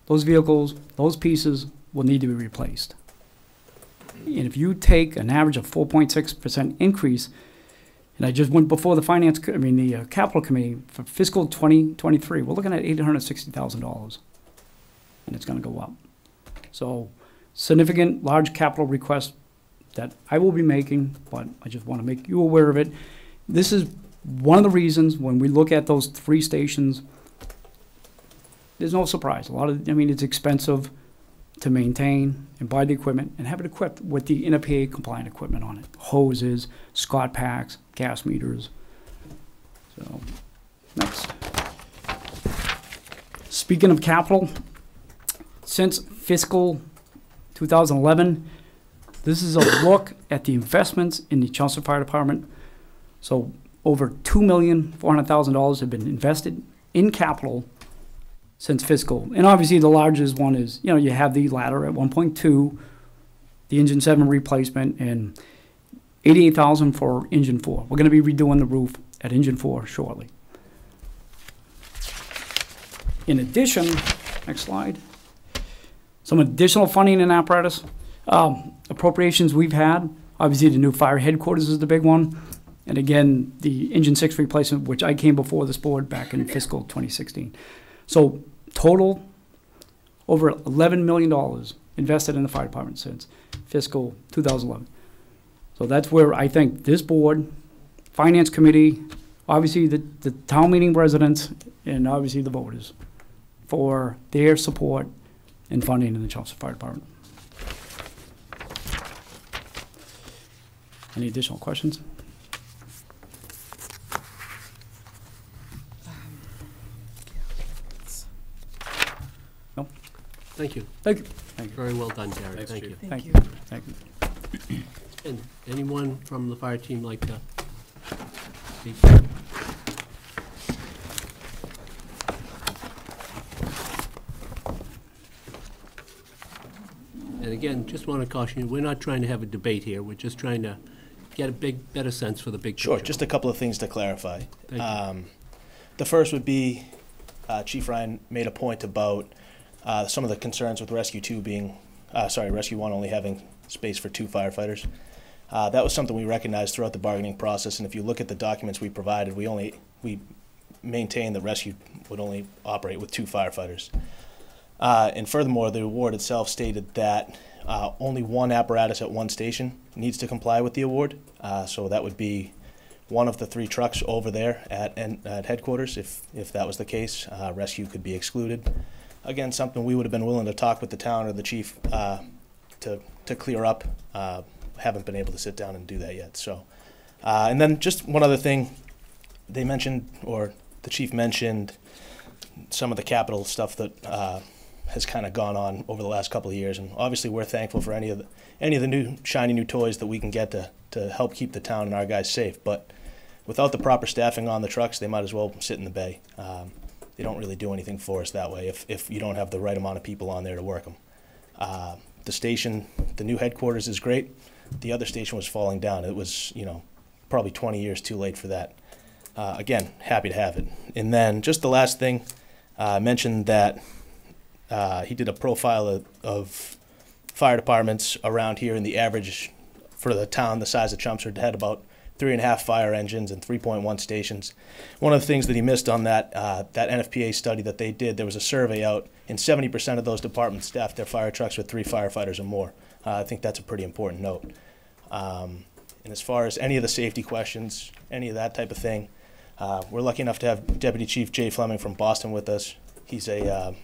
[SPEAKER 7] those vehicles, those pieces will need to be replaced. And if you take an average of 4.6% increase, and I just went before the capital committee for fiscal 2023, we're looking at $860,000, and it's going to go up. So, significant, large capital request that I will be making, but I just want to make you aware of it. This is one of the reasons when we look at those 3 stations, there's no surprise. It's expensive to maintain and buy the equipment and have it equipped with the NFPA compliant equipment on it. Hoses, Scott packs, gas meters. So, next. Speaking of capital, since fiscal 2011, this is a look at the investments in the Chelmsford Fire Department. So over $2,400,000 have been invested in capital since fiscal. And obviously the largest one is, you have the ladder at 1.2, the engine 7 replacement, and $88,000 for engine 4. We're going to be redoing the roof at engine 4 shortly. In addition, next slide, some additional funding and apparatus. Appropriations we've had, obviously the new fire headquarters is the big one. And again, the engine 6 replacement, which I came before this board back in fiscal 2016. So total, over $11 million invested in the fire department since fiscal 2011. So that's where I think this board, finance committee, obviously the town meeting residents, and obviously the voters for their support and funding in the Chelmsford Fire Department. Any additional questions? No?
[SPEAKER 2] Thank you.
[SPEAKER 7] Thank you. Thank you.
[SPEAKER 2] Very well done, Gary. Thank you.
[SPEAKER 3] Thank you.
[SPEAKER 7] Thank you.
[SPEAKER 2] And anyone from the fire team like to speak? And again, just want to caution you, we're not trying to have a debate here. We're just trying to get a better sense for the big picture.
[SPEAKER 6] Sure, just a couple of things to clarify.
[SPEAKER 2] Thank you.
[SPEAKER 6] The first would be, Chief Ryan made a point about some of the concerns with Rescue 2 being, Rescue 1 only having space for 2 firefighters. That was something we recognized throughout the bargaining process, and if you look at the documents we provided, we maintained that Rescue would only operate with 2 firefighters. And furthermore, the award itself stated that only 1 apparatus at 1 station needs to comply with the award. So that would be one of the 3 trucks over there at headquarters. If that was the case, Rescue could be excluded. Again, something we would have been willing to talk with the town or the chief to clear up. Haven't been able to sit down and do that yet. So, and then just one other thing, they mentioned, or the chief mentioned, some of the capital stuff that has kind of gone on over the last couple of years, and obviously we're thankful for any of the new shiny new toys that we can get to help keep the town and our guys safe. But without the proper staffing on the trucks, they might as well sit in the bay. They don't really do anything for us that way if you don't have the right amount of people on there to work them. The station, the new headquarters is great. The other station was falling down. It was, probably 20 years too late for that. Again, happy to have it. And then just the last thing, mentioned that he did a profile of fire departments around here, and the average for the town the size of Chelmsford had about 3.5 fire engines and 3.1 stations. One of the things that he missed on that NFPA study that they did, there was a survey out, and 70% of those departments staffed their fire trucks with 3 firefighters or more. I think that's a pretty important note. And as far as any of the safety questions, any of that type of thing, we're lucky enough to have Deputy Chief Jay Fleming from Boston with us. He's a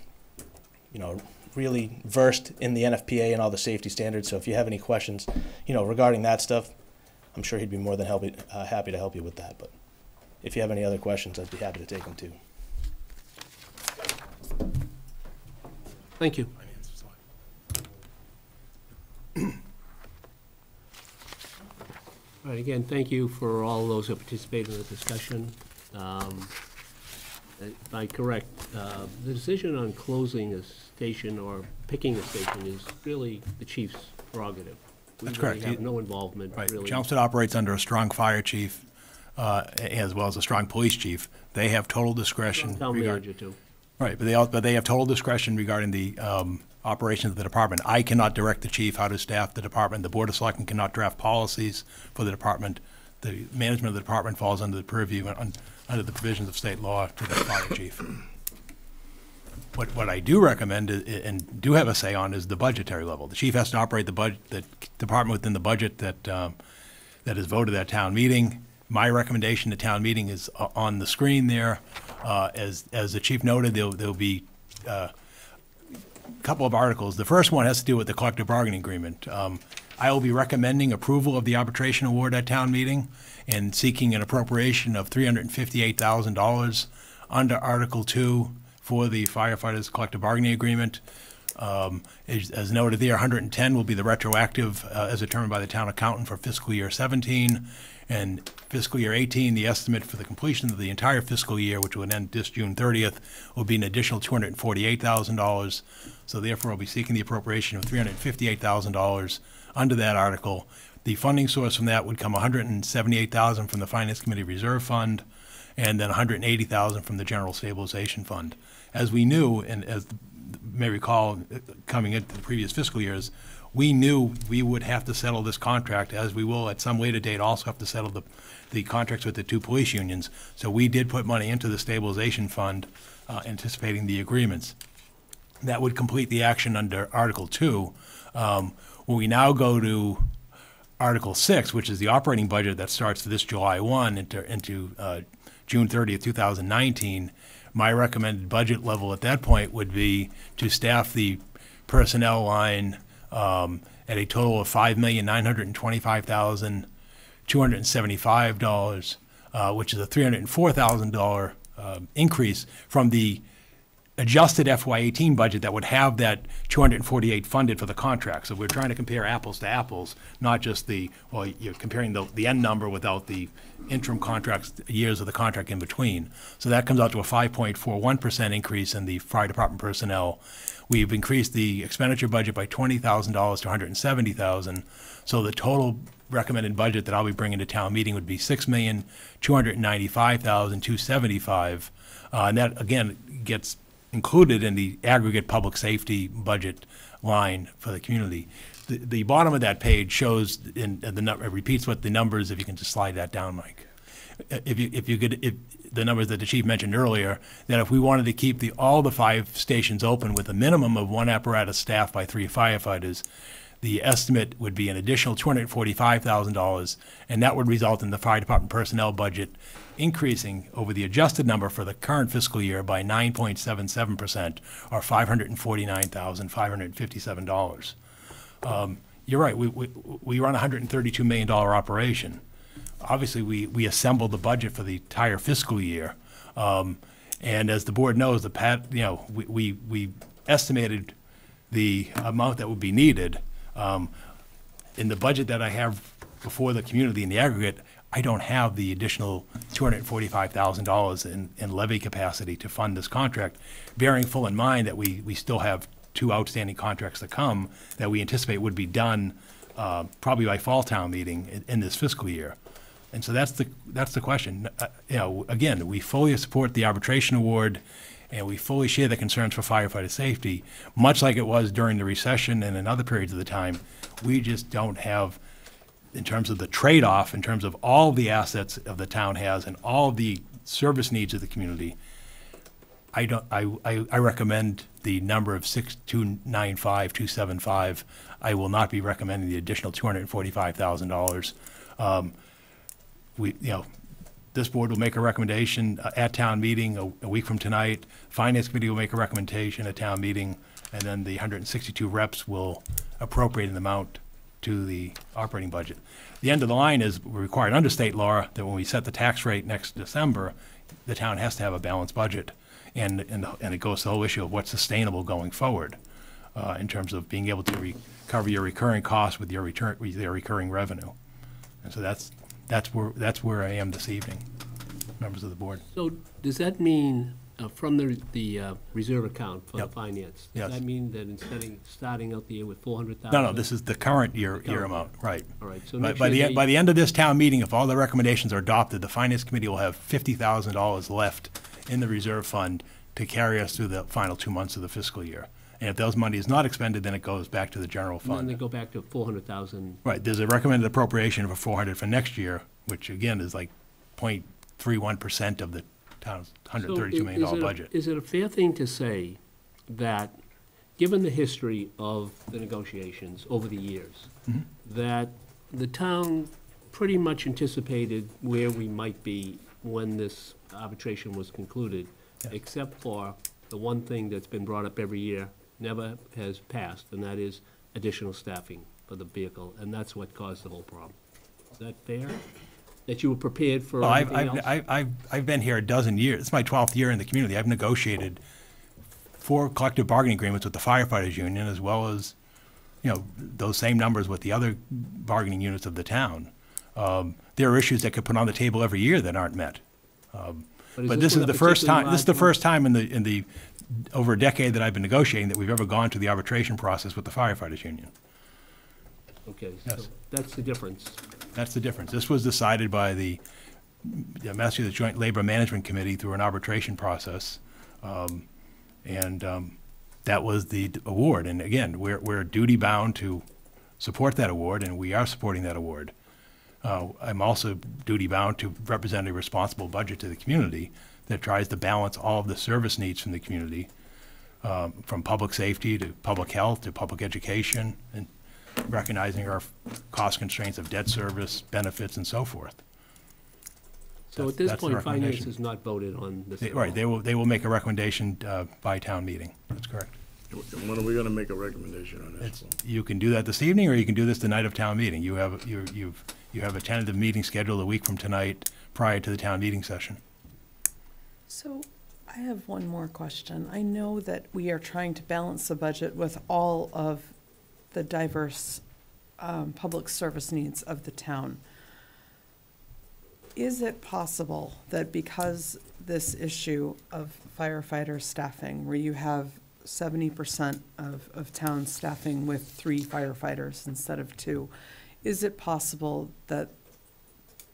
[SPEAKER 6] really versed in the NFPA and all the safety standards. So if you have any questions, regarding that stuff, I'm sure he'd be more than happy to help you with that. But if you have any other questions, I'd be happy to take them too.
[SPEAKER 2] Thank you. All right, again, thank you for all those who participated in the discussion. If I'm correct, the decision on closing a station or picking a station is really the chief's prerogative.
[SPEAKER 1] That's
[SPEAKER 2] We really
[SPEAKER 1] correct.
[SPEAKER 2] have no involvement,
[SPEAKER 1] Right.
[SPEAKER 2] really.
[SPEAKER 1] Chelmsford operates under a strong fire chief, as well as a strong police chief. They have total discretion.
[SPEAKER 2] Town
[SPEAKER 1] regard-
[SPEAKER 2] manager, too.
[SPEAKER 1] Right, but they have total discretion regarding the operations of the department. I cannot direct the chief how to staff the department. The Board of Selectmen cannot draft policies for the department. The management of the department falls under the purview, under the provisions of state law to the fire chief. What I do recommend and do have a say on is the budgetary level. The chief has to operate the department within the budget that is voted at town meeting. My recommendation to town meeting is on the screen there. As the chief noted, there'll be a couple of articles. The first one has to do with the collective bargaining agreement. I will be recommending approval of the arbitration award at town meeting and seeking an appropriation of $358,000 under Article 2 for the firefighters' collective bargaining agreement. As noted there, 110 will be the retroactive as determined by the town accountant for fiscal year 17. And fiscal year 18, the estimate for the completion of the entire fiscal year, which would end this June 30th, will be an additional $248,000. So therefore, I'll be seeking the appropriation of $358,000 under that article. The funding source from that would come $178,000 from the Finance Committee Reserve Fund, and then $180,000 from the General Stabilization Fund. As we knew, and as you may recall, coming into the previous fiscal years, we knew we would have to settle this contract, as we will at some later date also have to settle the contracts with the two police unions. So we did put money into the stabilization fund, anticipating the agreements. That would complete the action under Article 2. When we now go to Article 6, which is the operating budget that starts this July 1 into June 30th, 2019, my recommended budget level at that point would be to staff the personnel line at a total of $5,925,275, which is a $304,000 increase from the adjusted FY18 budget that would have that 248 funded for the contract. So we're trying to compare apples to apples, not just you're comparing the end number without the interim contracts, years of the contract in between. So that comes out to a 5.41% increase in the fire department personnel. We've increased the expenditure budget by $20,000 to $170,000. So the total recommended budget that I'll be bringing to town meeting would be $6,295,275. And that, again, gets included in the aggregate public safety budget line for the community. The bottom of that page shows, it repeats what the numbers, if you can just slide that down, Mike. If the numbers that the chief mentioned earlier, that if we wanted to keep all the 5 stations open with a minimum of 1 apparatus staffed by 3 firefighters, the estimate would be an additional $245,000, and that would result in the fire department personnel budget increasing over the adjusted number for the current fiscal year by 9.77%, or $549,557. You're right, we run a $132 million operation. Obviously, we assembled the budget for the entire fiscal year, and as the board knows, we estimated the amount that would be needed. In the budget that I have before the community in the aggregate, I don't have the additional $245,000 in levy capacity to fund this contract, bearing full in mind that we still have 2 outstanding contracts to come that we anticipate would be done probably by fall town meeting in this fiscal year. And so that's the question. Again, we fully support the arbitration award, and we fully share the concerns for firefighter safety, much like it was during the recession and in other periods of the time. We just don't have, in terms of the trade-off, in terms of all the assets of the town has and all the service needs of the community, I recommend the number of 6,295,275. I will not be recommending the additional $245,000. This board will make a recommendation at town meeting a week from tonight. Finance Committee will make a recommendation at town meeting, and then the 162 reps will appropriate an amount to the operating budget. The end of the line is we're required under state law that when we set the tax rate next December, the town has to have a balanced budget. And it goes to the whole issue of what's sustainable going forward in terms of being able to cover your recurring costs with your recurring revenue. And so that's where I am this evening, members of the board.
[SPEAKER 2] So does that mean, from the reserve account for the
[SPEAKER 1] Yep.
[SPEAKER 2] finance?
[SPEAKER 1] Yes.
[SPEAKER 2] Does that mean that instead of starting out the year with 400,000?
[SPEAKER 1] No, this is the current year amount, right.
[SPEAKER 2] All right, so
[SPEAKER 1] By
[SPEAKER 2] next
[SPEAKER 1] by
[SPEAKER 2] year
[SPEAKER 1] the by the end of this town meeting, if all the recommendations are adopted, the finance committee will have $50,000 left in the reserve fund to carry us through the final 2 months of the fiscal year. And if those money is not expended, then it goes back to the general
[SPEAKER 2] And then they
[SPEAKER 1] fund.
[SPEAKER 2] go back to 400,000.
[SPEAKER 1] Right, there's a recommended appropriation for 400 for next year, which again is like 0.31% of the town's $132 million budget.
[SPEAKER 2] Is it a fair thing to say that, given the history of the negotiations over the years,
[SPEAKER 1] Mm-hmm.
[SPEAKER 2] that the town pretty much anticipated where we might be when this arbitration was concluded, except for the one thing that's been brought up every year, never has passed, and that is additional staffing for the vehicle, and that's what caused the whole problem. Is that fair? That you were prepared for
[SPEAKER 1] Well,
[SPEAKER 2] everything else?
[SPEAKER 1] I've been here a dozen years. It's my 12th year in the community. I've negotiated 4 collective bargaining agreements with the firefighters union, as well as, those same numbers with the other bargaining units of the town. There are issues that could put on the table every year that aren't met. But this is
[SPEAKER 2] one a
[SPEAKER 1] the first
[SPEAKER 2] particularly
[SPEAKER 1] time. This is the
[SPEAKER 2] large one?
[SPEAKER 1] first time in the over a decade that I've been negotiating that we've ever gone to the arbitration process with the firefighters union.
[SPEAKER 2] Okay, so
[SPEAKER 1] Yes.
[SPEAKER 2] that's the difference.
[SPEAKER 1] That's the difference. This was decided by the Massachusetts Joint Labor Management Committee through an arbitration process, and that was the award. And again, we're duty bound to support that award, and we are supporting that award. I'm also duty bound to represent a responsible budget to the community that tries to balance all of the service needs from the community, from public safety to public health to public education, and recognizing our cost constraints of debt service, benefits, and so forth.
[SPEAKER 2] So at this
[SPEAKER 1] That's the
[SPEAKER 2] point, finance
[SPEAKER 1] recommendation.
[SPEAKER 2] has not voted on this at
[SPEAKER 1] Right,
[SPEAKER 2] all.
[SPEAKER 1] they will make a recommendation by town meeting. That's correct.
[SPEAKER 8] And when are we gonna make a recommendation on this?
[SPEAKER 1] You can do that this evening, or you can do this the night of town meeting. You have a tentative meeting scheduled a week from tonight prior to the town meeting session.
[SPEAKER 3] So I have one more question. I know that we are trying to balance the budget with all of the diverse public service needs of the town. Is it possible that because this issue of firefighter staffing, where you have 70% of town staffing with 3 firefighters instead of 2, is it possible that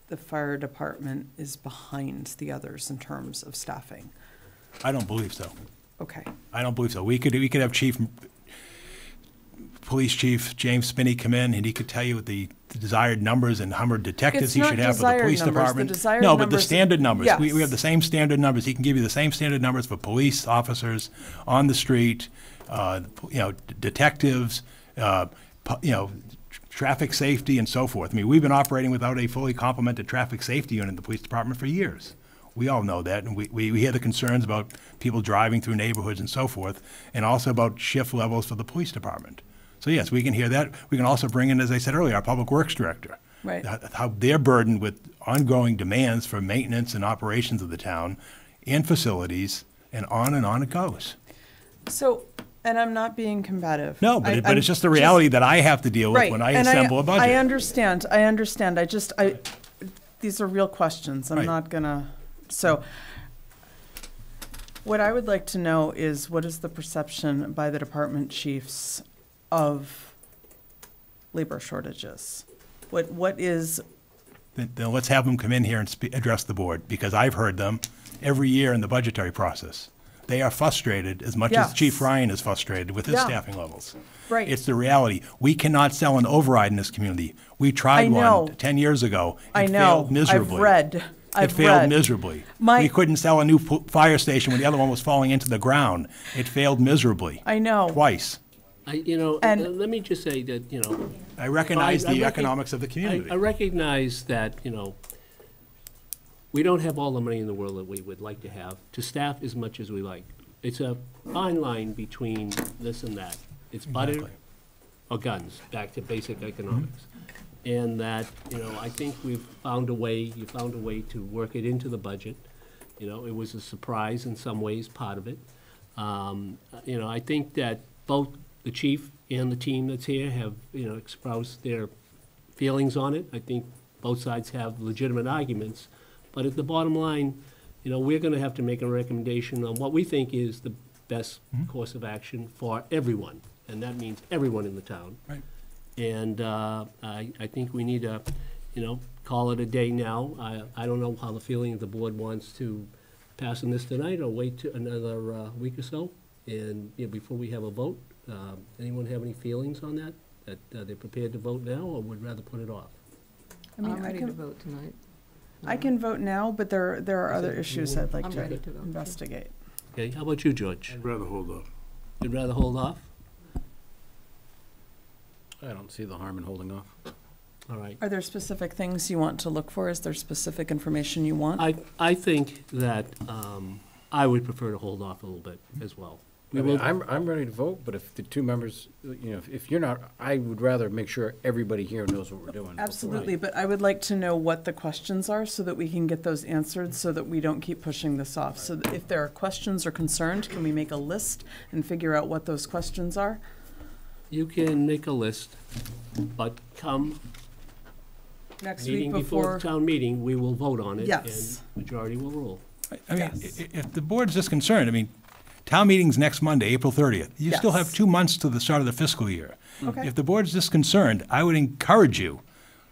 [SPEAKER 3] the fire department is behind the others in terms of staffing?
[SPEAKER 1] I don't believe so.
[SPEAKER 3] Okay.
[SPEAKER 1] I don't believe so. We could have Police Chief James Spinney come in, and he could tell you the desired numbers and how many detectives
[SPEAKER 3] It's
[SPEAKER 1] he
[SPEAKER 3] not
[SPEAKER 1] should have for the
[SPEAKER 3] desired
[SPEAKER 1] police
[SPEAKER 3] numbers. The
[SPEAKER 1] department.
[SPEAKER 3] desired
[SPEAKER 1] No, but the
[SPEAKER 3] numbers-
[SPEAKER 1] standard numbers. We
[SPEAKER 3] Yes.
[SPEAKER 1] have the same standard numbers. He can give you the same standard numbers for police officers on the street, detectives, traffic safety, and so forth. I mean, we've been operating without a fully complemented traffic safety unit in the police department for years. We all know that, and we hear the concerns about people driving through neighborhoods and so forth, and also about shift levels for the police department. So yes, we can hear that. We can also bring in, as I said earlier, our public works director.
[SPEAKER 3] Right.
[SPEAKER 1] How they're burdened with ongoing demands for maintenance and operations of the town and facilities, and on it goes.
[SPEAKER 3] So, and I'm not being combative.
[SPEAKER 1] No, but it's just the reality that I have to deal with
[SPEAKER 3] Right,
[SPEAKER 1] when I
[SPEAKER 3] and
[SPEAKER 1] assemble a budget.
[SPEAKER 3] I understand. These are real questions. I'm
[SPEAKER 1] Right.
[SPEAKER 3] not gonna, so. What I would like to know is, what is the perception by the department chiefs of labor shortages? What is,
[SPEAKER 1] Then let's have them come in here and address the board, because I've heard them every year in the budgetary process. They are frustrated as much as
[SPEAKER 3] Yes.
[SPEAKER 1] Chief Ryan is frustrated with his
[SPEAKER 3] Yeah.
[SPEAKER 1] staffing levels.
[SPEAKER 3] right?
[SPEAKER 1] It's the reality. We cannot sell an override in this community. We tried
[SPEAKER 3] know.
[SPEAKER 1] one 10 years ago.
[SPEAKER 3] I
[SPEAKER 1] It
[SPEAKER 3] know.
[SPEAKER 1] failed miserably.
[SPEAKER 3] I've read.
[SPEAKER 1] It failed miserably.
[SPEAKER 3] My-
[SPEAKER 1] We couldn't sell a new fire station when the other one was falling into the ground. It failed miserably.
[SPEAKER 3] I know.
[SPEAKER 1] Twice.
[SPEAKER 3] And-
[SPEAKER 2] Let me just say that,
[SPEAKER 1] I recognize the
[SPEAKER 2] I
[SPEAKER 1] economics of the community.
[SPEAKER 2] I recognize that, we don't have all the money in the world that we would like to have to staff as much as we like. It's a fine line between this and that. It's butter
[SPEAKER 1] Exactly.
[SPEAKER 2] or guns, back to basic economics. And that, you know, I think you found a way to work it into the budget. You know, it was a surprise in some ways, part of it. You know, I think that both the chief and the team that's here have, you know, expressed their feelings on it. I think both sides have legitimate arguments. But at the bottom line, you know, we're gonna have to make a recommendation on what we think is the best course of action for everyone. And that means everyone in the town.
[SPEAKER 1] Right.
[SPEAKER 2] And I think we need to, you know, call it a day now. I don't know how the feeling of the board wants to pass on this tonight or wait to another week or so. And, you know, before we have a vote, anyone have any feelings on that? That they're prepared to vote now or would rather put it off?
[SPEAKER 10] I mean,
[SPEAKER 3] I'm ready to vote tonight.
[SPEAKER 10] I can vote now, but there are other
[SPEAKER 2] that
[SPEAKER 10] issues
[SPEAKER 2] you
[SPEAKER 10] I'd like
[SPEAKER 3] I'm
[SPEAKER 10] to
[SPEAKER 3] ready to vote.
[SPEAKER 10] investigate.
[SPEAKER 2] Okay, how about you, George?
[SPEAKER 8] I'd rather hold off.
[SPEAKER 2] You'd rather hold off?
[SPEAKER 5] I don't see the harm in holding off.
[SPEAKER 2] All right.
[SPEAKER 10] Are there specific things you want to look for? Is there specific information you want?
[SPEAKER 2] I think that I would prefer to hold off a little bit as well. We will,
[SPEAKER 5] I'm ready to vote, but if the two members, you know, if you're not, I would rather make sure everybody here knows what we're doing.
[SPEAKER 10] Absolutely, but I would like to know what the questions are so that we can get those answered so that we don't keep pushing this off. So that if there are questions or concerns, can we make a list and figure out what those questions are?
[SPEAKER 2] you can make a list, but come
[SPEAKER 10] Next
[SPEAKER 2] meeting
[SPEAKER 10] week
[SPEAKER 2] before
[SPEAKER 10] before,
[SPEAKER 2] the town meeting, we will vote on it.
[SPEAKER 10] Yes.
[SPEAKER 2] And majority will rule.
[SPEAKER 1] I mean,
[SPEAKER 10] Yes.
[SPEAKER 1] if the board's just concerned, I mean, town meeting's next Monday, April 30th. You still have
[SPEAKER 10] Yes.
[SPEAKER 1] 2 months to the start of the fiscal year.
[SPEAKER 10] Okay.
[SPEAKER 1] If the board's just concerned, I would encourage you,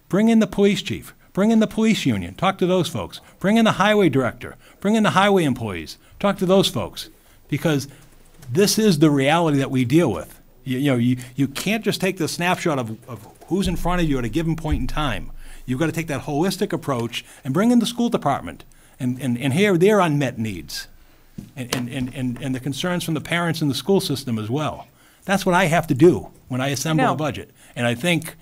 [SPEAKER 1] bring in the police chief, bring in the police union, talk to those folks, bring in the highway director, bring in the highway employees, talk to those folks, because this is the reality that we deal with. You can't just take the snapshot of who's in front of you at a given point in time. You've got to take that holistic approach and bring in the school department and hear their unmet needs and the concerns from the parents in the school system as well. That's what I have to do when I assemble
[SPEAKER 10] know.
[SPEAKER 1] a budget. And I think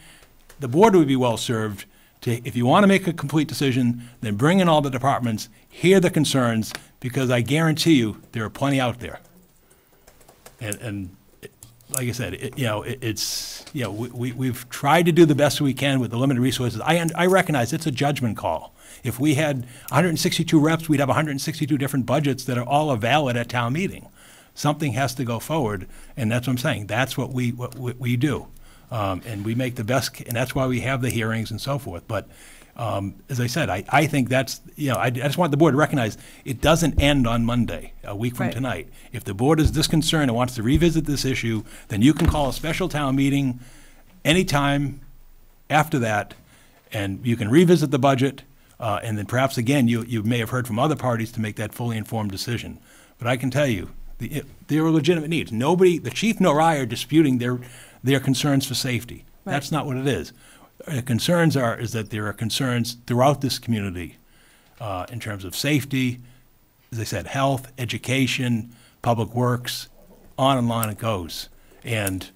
[SPEAKER 1] the board would be well-served to, if you want to make a complete decision, then bring in all the departments, hear the concerns, because I guarantee you, there are plenty out there. And like I said, we've tried to do the best we can with the limited resources. I recognize it's a judgment call. If we had 162 reps, we'd have 162 different budgets that are all valid at town meeting. Something has to go forward, and that's what I'm saying. That's what we do. And we make the best, and that's why we have the hearings and so forth. But as I said, I think that's, I just want the board to recognize it doesn't end on Monday, a week from
[SPEAKER 10] Right.
[SPEAKER 1] tonight. If the board is this concerned and wants to revisit this issue, then you can call a special town meeting anytime after that, and you can revisit the budget, and then perhaps again, you may have heard from other parties to make that fully informed decision. But I can tell you, there are legitimate needs. Nobody, the chief nor I, are disputing their concerns for safety.
[SPEAKER 10] Right.
[SPEAKER 1] That's not what it is. The concerns is that there are concerns throughout this community in terms of safety, as I said, health, education, public works, on and on it goes. And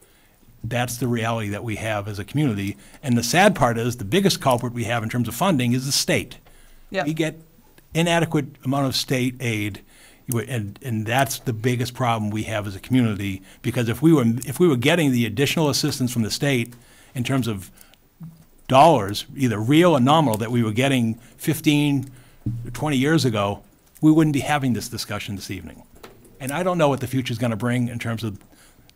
[SPEAKER 1] that's the reality that we have as a community. And the sad part is, the biggest culprit we have in terms of funding is the state.
[SPEAKER 10] Yeah.
[SPEAKER 1] We get inadequate amount of state aid, and that's the biggest problem we have as a community, because if we were getting the additional assistance from the state in terms of dollars, either real or nominal, that we were getting 15, 20 years ago, we wouldn't be having this discussion this evening. And I don't know what the future's going to bring in terms of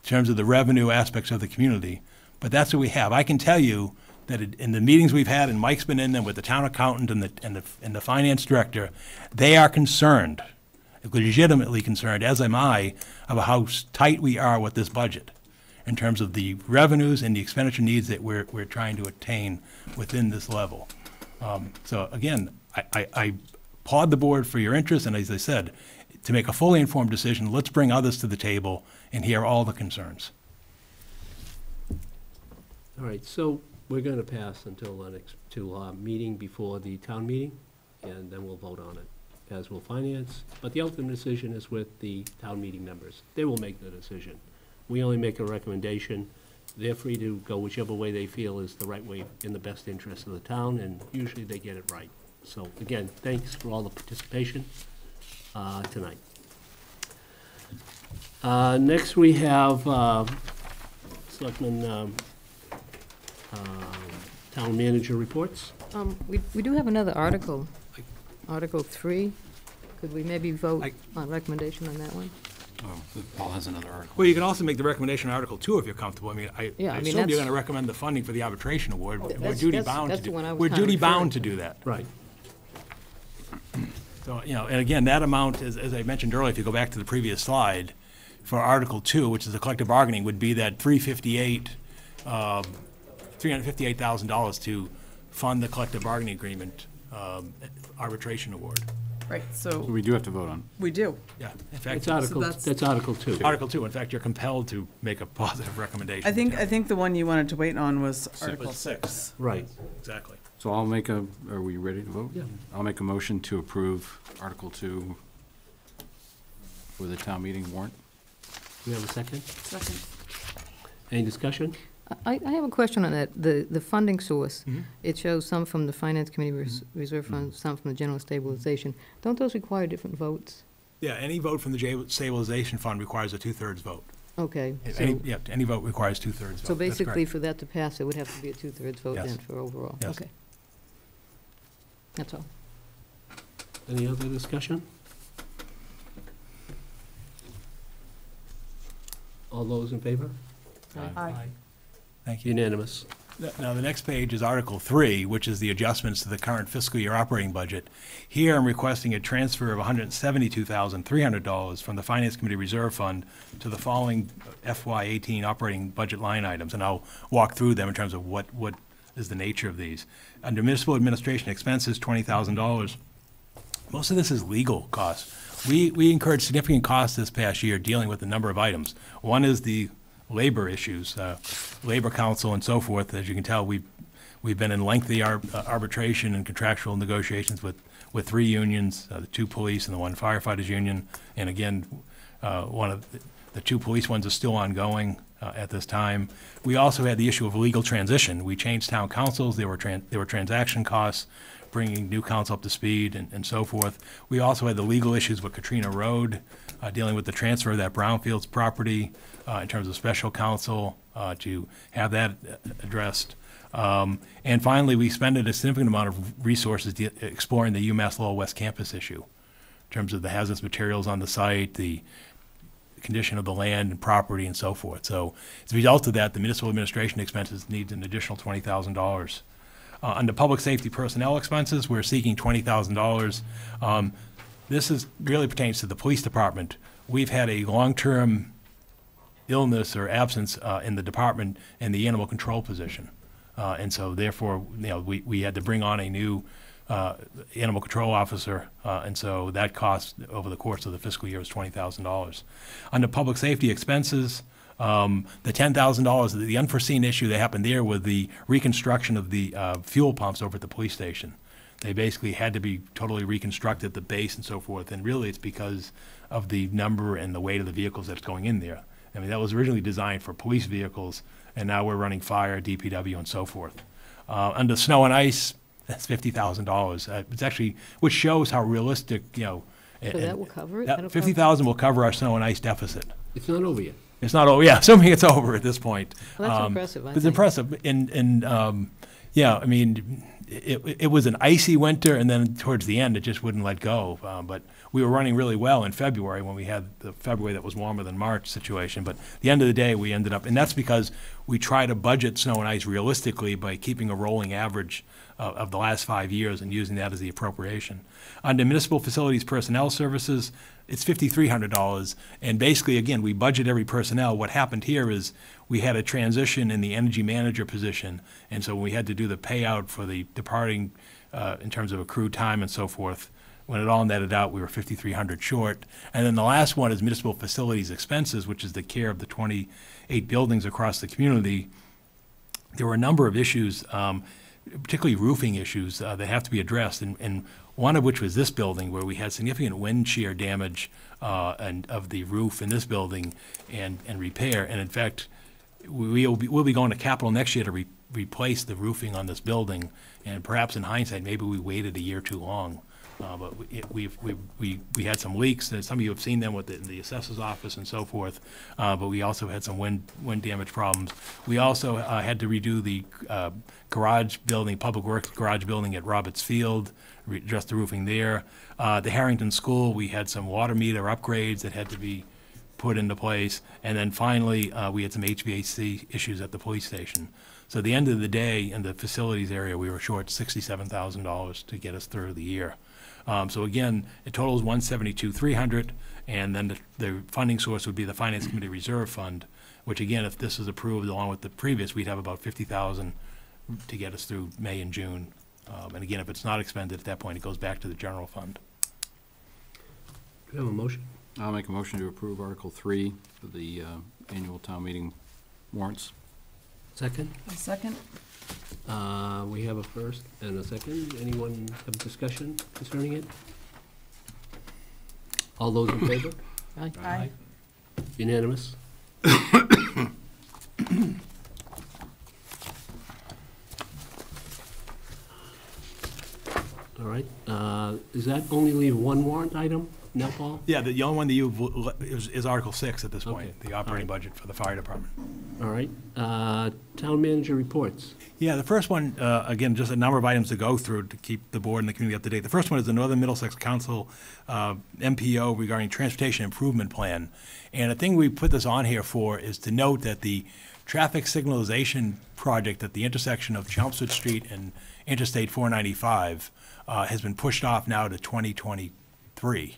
[SPEAKER 1] the revenue aspects of the community, but that's what we have. I can tell you that in the meetings we've had, and Mike's been in them with the town accountant and the finance director, they are concerned, legitimately concerned, as am I, about how tight we are with this budget in terms of the revenues and the expenditure needs that we're trying to attain within this level. So again, I applaud the board for your interest, and as I said, to make a fully informed decision, let's bring others to the table and hear all the concerns.
[SPEAKER 2] All right, so we're going to pass until our meeting before the town meeting, and then we'll vote on it, as will finance. But the ultimate decision is with the town meeting members. They will make the decision. We only make a recommendation. They're free to go whichever way they feel is the right way in the best interest of the town, and usually they get it right. So again, thanks for all the participation tonight. Next, we have Selectmen Town manager reports.
[SPEAKER 11] We do have another article, Article 3. Could we maybe vote on recommendation on that one?
[SPEAKER 5] Oh, Paul has another article.
[SPEAKER 1] Well, you can also make the recommendation on Article 2 if you're comfortable. I mean, I
[SPEAKER 11] Yeah, I mean,
[SPEAKER 1] assume you're
[SPEAKER 11] that's-
[SPEAKER 1] going to recommend the funding for the arbitration award. We're
[SPEAKER 11] that's-
[SPEAKER 1] duty
[SPEAKER 11] that's-
[SPEAKER 1] bound
[SPEAKER 11] that's
[SPEAKER 1] to
[SPEAKER 11] the
[SPEAKER 1] do.
[SPEAKER 11] one I was
[SPEAKER 1] We're
[SPEAKER 11] kinda
[SPEAKER 1] duty
[SPEAKER 11] referring
[SPEAKER 1] bound to
[SPEAKER 11] to.
[SPEAKER 1] do that.
[SPEAKER 2] Right.
[SPEAKER 1] So, and again, that amount, as I mentioned earlier, if you go back to the previous slide, for Article 2, which is the collective bargaining, would be that $358,000 to fund the collective bargaining agreement arbitration award.
[SPEAKER 10] Right, so
[SPEAKER 5] We do have to vote on.
[SPEAKER 10] we do.
[SPEAKER 1] Yeah, in fact,
[SPEAKER 2] That's Article 2.
[SPEAKER 1] Article 2, in fact, you're compelled to make a positive recommendation.
[SPEAKER 10] I think the one you wanted to wait on was Article
[SPEAKER 1] Was 6.
[SPEAKER 2] Right.
[SPEAKER 1] Exactly.
[SPEAKER 5] So are we ready to vote?
[SPEAKER 2] Yeah.
[SPEAKER 5] I'll make a motion to approve Article 2 for the town meeting warrant.
[SPEAKER 2] Do we have a second?
[SPEAKER 10] Second.
[SPEAKER 2] Any discussion?
[SPEAKER 11] I have a question on that, the funding source.
[SPEAKER 1] Mhm.
[SPEAKER 11] It shows some from the Finance Committee Reserve Fund, some from the General Stabilization. Don't those require different votes?
[SPEAKER 1] Yeah, any vote from the stabilization fund requires a two-thirds vote.
[SPEAKER 11] Okay,
[SPEAKER 1] Any vote requires two-thirds vote.
[SPEAKER 11] so
[SPEAKER 1] That's
[SPEAKER 11] basically
[SPEAKER 1] correct.
[SPEAKER 11] for that to pass, it would have to be a two-thirds vote
[SPEAKER 1] Yes.
[SPEAKER 11] then for overall?
[SPEAKER 1] Yes.
[SPEAKER 11] Okay. That's all.
[SPEAKER 2] Any other discussion? All those in favor?
[SPEAKER 10] Aye.
[SPEAKER 1] Thank you.
[SPEAKER 2] Unanimous.
[SPEAKER 1] Now, the next page is Article 3, which is the adjustments to the current fiscal year operating budget. Here, I'm requesting a transfer of $172,300 from the Finance Committee Reserve Fund to the following FY18 operating budget line items, and I'll walk through them in terms of what is the nature of these. Under municipal administration expenses, $20,000. Most of this is legal costs. We incurred significant costs this past year dealing with a number of items. One is the labor issues, labor council and so forth. As you can tell, we've been in lengthy arbitration and contractual negotiations with 3 unions, the 2 police and the 1 firefighters union. And again, one of the 2 police ones is still ongoing at this time. We also had the issue of legal transition. We changed town councils. There were transaction costs, bringing new council up to speed and so forth. We also had the legal issues with Katrina Road, dealing with the transfer of that Brownfields property in terms of special counsel to have that addressed. And finally, we spent a significant amount of resources exploring the UMass Lowell West Campus issue in terms of the hazardous materials on the site, the condition of the land and property and so forth. So as a result of that, the municipal administration expenses need an additional $20,000. Under public safety personnel expenses, we're seeking $20,000. This really pertains to the police department. We've had a long-term illness or absence in the department in the animal control position. And so therefore, we had to bring on a new animal control officer, and so that cost over the course of the fiscal year is $20,000. Under public safety expenses, the $10,000, the unforeseen issue that happened there with the reconstruction of the fuel pumps over at the police station. They basically had to be totally reconstructed, the base and so forth, and really it's because of the number and the weight of the vehicles that's going in there. I mean, that was originally designed for police vehicles, and now we're running fire, DPW, and so forth. Under snow and ice, that's $50,000. It's actually, which shows how realistic,
[SPEAKER 11] So that will cover it?
[SPEAKER 1] That
[SPEAKER 11] That'll cover-
[SPEAKER 1] $50,000 will cover our snow and ice deficit.
[SPEAKER 2] It's not over yet.
[SPEAKER 1] It's not over, yeah, assuming it's over at this point.
[SPEAKER 11] Well, that's impressive, I
[SPEAKER 1] It's
[SPEAKER 11] think.
[SPEAKER 1] impressive, yeah, I mean, it was an icy winter, and then towards the end, it just wouldn't let go. But we were running really well in February when we had the February that was warmer than March situation. But at the end of the day, we ended up, and that's because we try to budget snow and ice realistically by keeping a rolling average of the last 5 years and using that as the appropriation. Under municipal facilities personnel services, it's $5,300. And basically, again, we budget every personnel. What happened here is we had a transition in the energy manager position. And so when we had to do the payout for the departing in terms of accrued time and so forth, when it all netted out, we were $5,300 short. And then the last one is municipal facilities expenses, which is the care of the 28 buildings across the community. There were a number of issues, particularly roofing issues that have to be addressed, and one of which was this building where we had significant wind shear damage and of the roof in this building and repair. And in fact, we'll be going to capital next year to replace the roofing on this building, and perhaps in hindsight, maybe we waited a year too long. But we had some leaks, and some of you have seen them with the assessor's office and so forth, but we also had some wind damage problems. We also had to redo the garage building, Public Works garage building at Roberts Field, address the roofing there. The Harrington School, we had some water meter upgrades that had to be put into place. And then finally, we had some HVAC issues at the police station. So at the end of the day, in the facilities area, we were short $67,000 to get us through the year. So again, it totals $172,300, and then the funding source would be the Finance Committee Reserve Fund, which again, if this is approved along with the previous, we'd have about $50,000 to get us through May and June. And again, if it's not expended at that point, it goes back to the general fund.
[SPEAKER 2] Could I have a motion?
[SPEAKER 5] I'll make a motion to approve Article 3 for the annual town meeting warrants.
[SPEAKER 2] Second?
[SPEAKER 10] A second?
[SPEAKER 2] We have a first and a second. Anyone have a discussion concerning it? All those in favor?
[SPEAKER 11] Aye.
[SPEAKER 10] Aye.
[SPEAKER 2] Unanimous? All right. Does that only leave one warrant item now, Paul?
[SPEAKER 1] Yeah, the only one that you is Article 6 at this point,
[SPEAKER 2] Okay.
[SPEAKER 1] the operating budget for the fire department.
[SPEAKER 2] All right. Town manager reports.
[SPEAKER 1] Yeah, the first one, again, just a number of items to go through to keep the board and the community up to date. The first one is the Northern Middlesex Council MPO regarding Transportation Improvement Plan. And the thing we put this on here for is to note that the traffic signalization project at the intersection of Chelmsford Street and Interstate 495 has been pushed off now to 2023.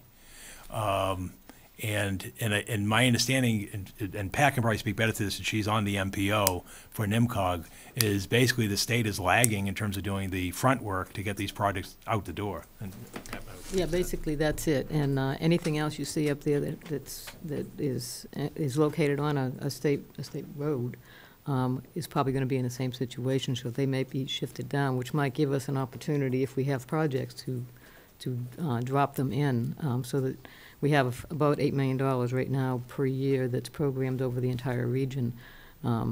[SPEAKER 1] And my understanding, and Pat can probably speak better to this, and she's on the MPO for NIMCOG, is basically the state is lagging in terms of doing the front work to get these projects out the door. And
[SPEAKER 11] Yeah, basically, that's it. And anything else you see up there that is located on a state road is probably going to be in the same situation, so they may be shifted down, which might give us an opportunity, if we have projects, to drop them in, so that we have about $8 million right now per year that's programmed over the entire region. I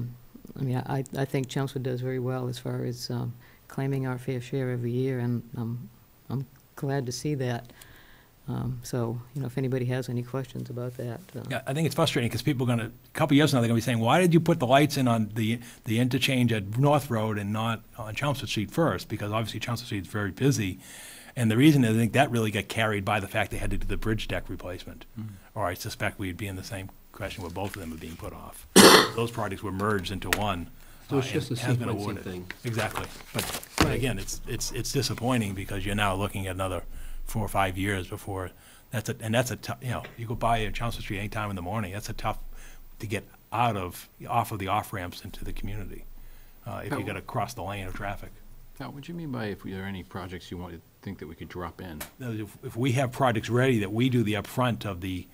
[SPEAKER 11] mean, I think Chelmsford does very well as far as claiming our fair share every year, and I'm glad to see that. So, you know, if anybody has any questions about that.
[SPEAKER 1] Yeah, I think it's frustrating because people are going to, a couple years from now, they're going to be saying, why did you put the lights in on the interchange at North Road and not on Chelmsford Street first? Because obviously Chelmsford Street is very busy. And the reason is I think that really got carried by the fact they had to do the bridge deck replacement. Or I suspect we'd be in the same question where both of them are being put off. Those projects were merged into one.
[SPEAKER 2] So it's just a
[SPEAKER 1] and has been
[SPEAKER 2] sequencing
[SPEAKER 1] awarded.
[SPEAKER 2] thing.
[SPEAKER 1] Exactly. But again, it's disappointing because you're now looking at another 4 or 5 years before that's a tough, you know, you go by Chelmsford Street any time in the morning, that's a tough to get off of the off ramps into the community if you got to cross the lane of traffic.
[SPEAKER 5] Now, what do you mean by if there are any projects you want to think that we could drop in?
[SPEAKER 1] If we have projects ready that we do the upfront of the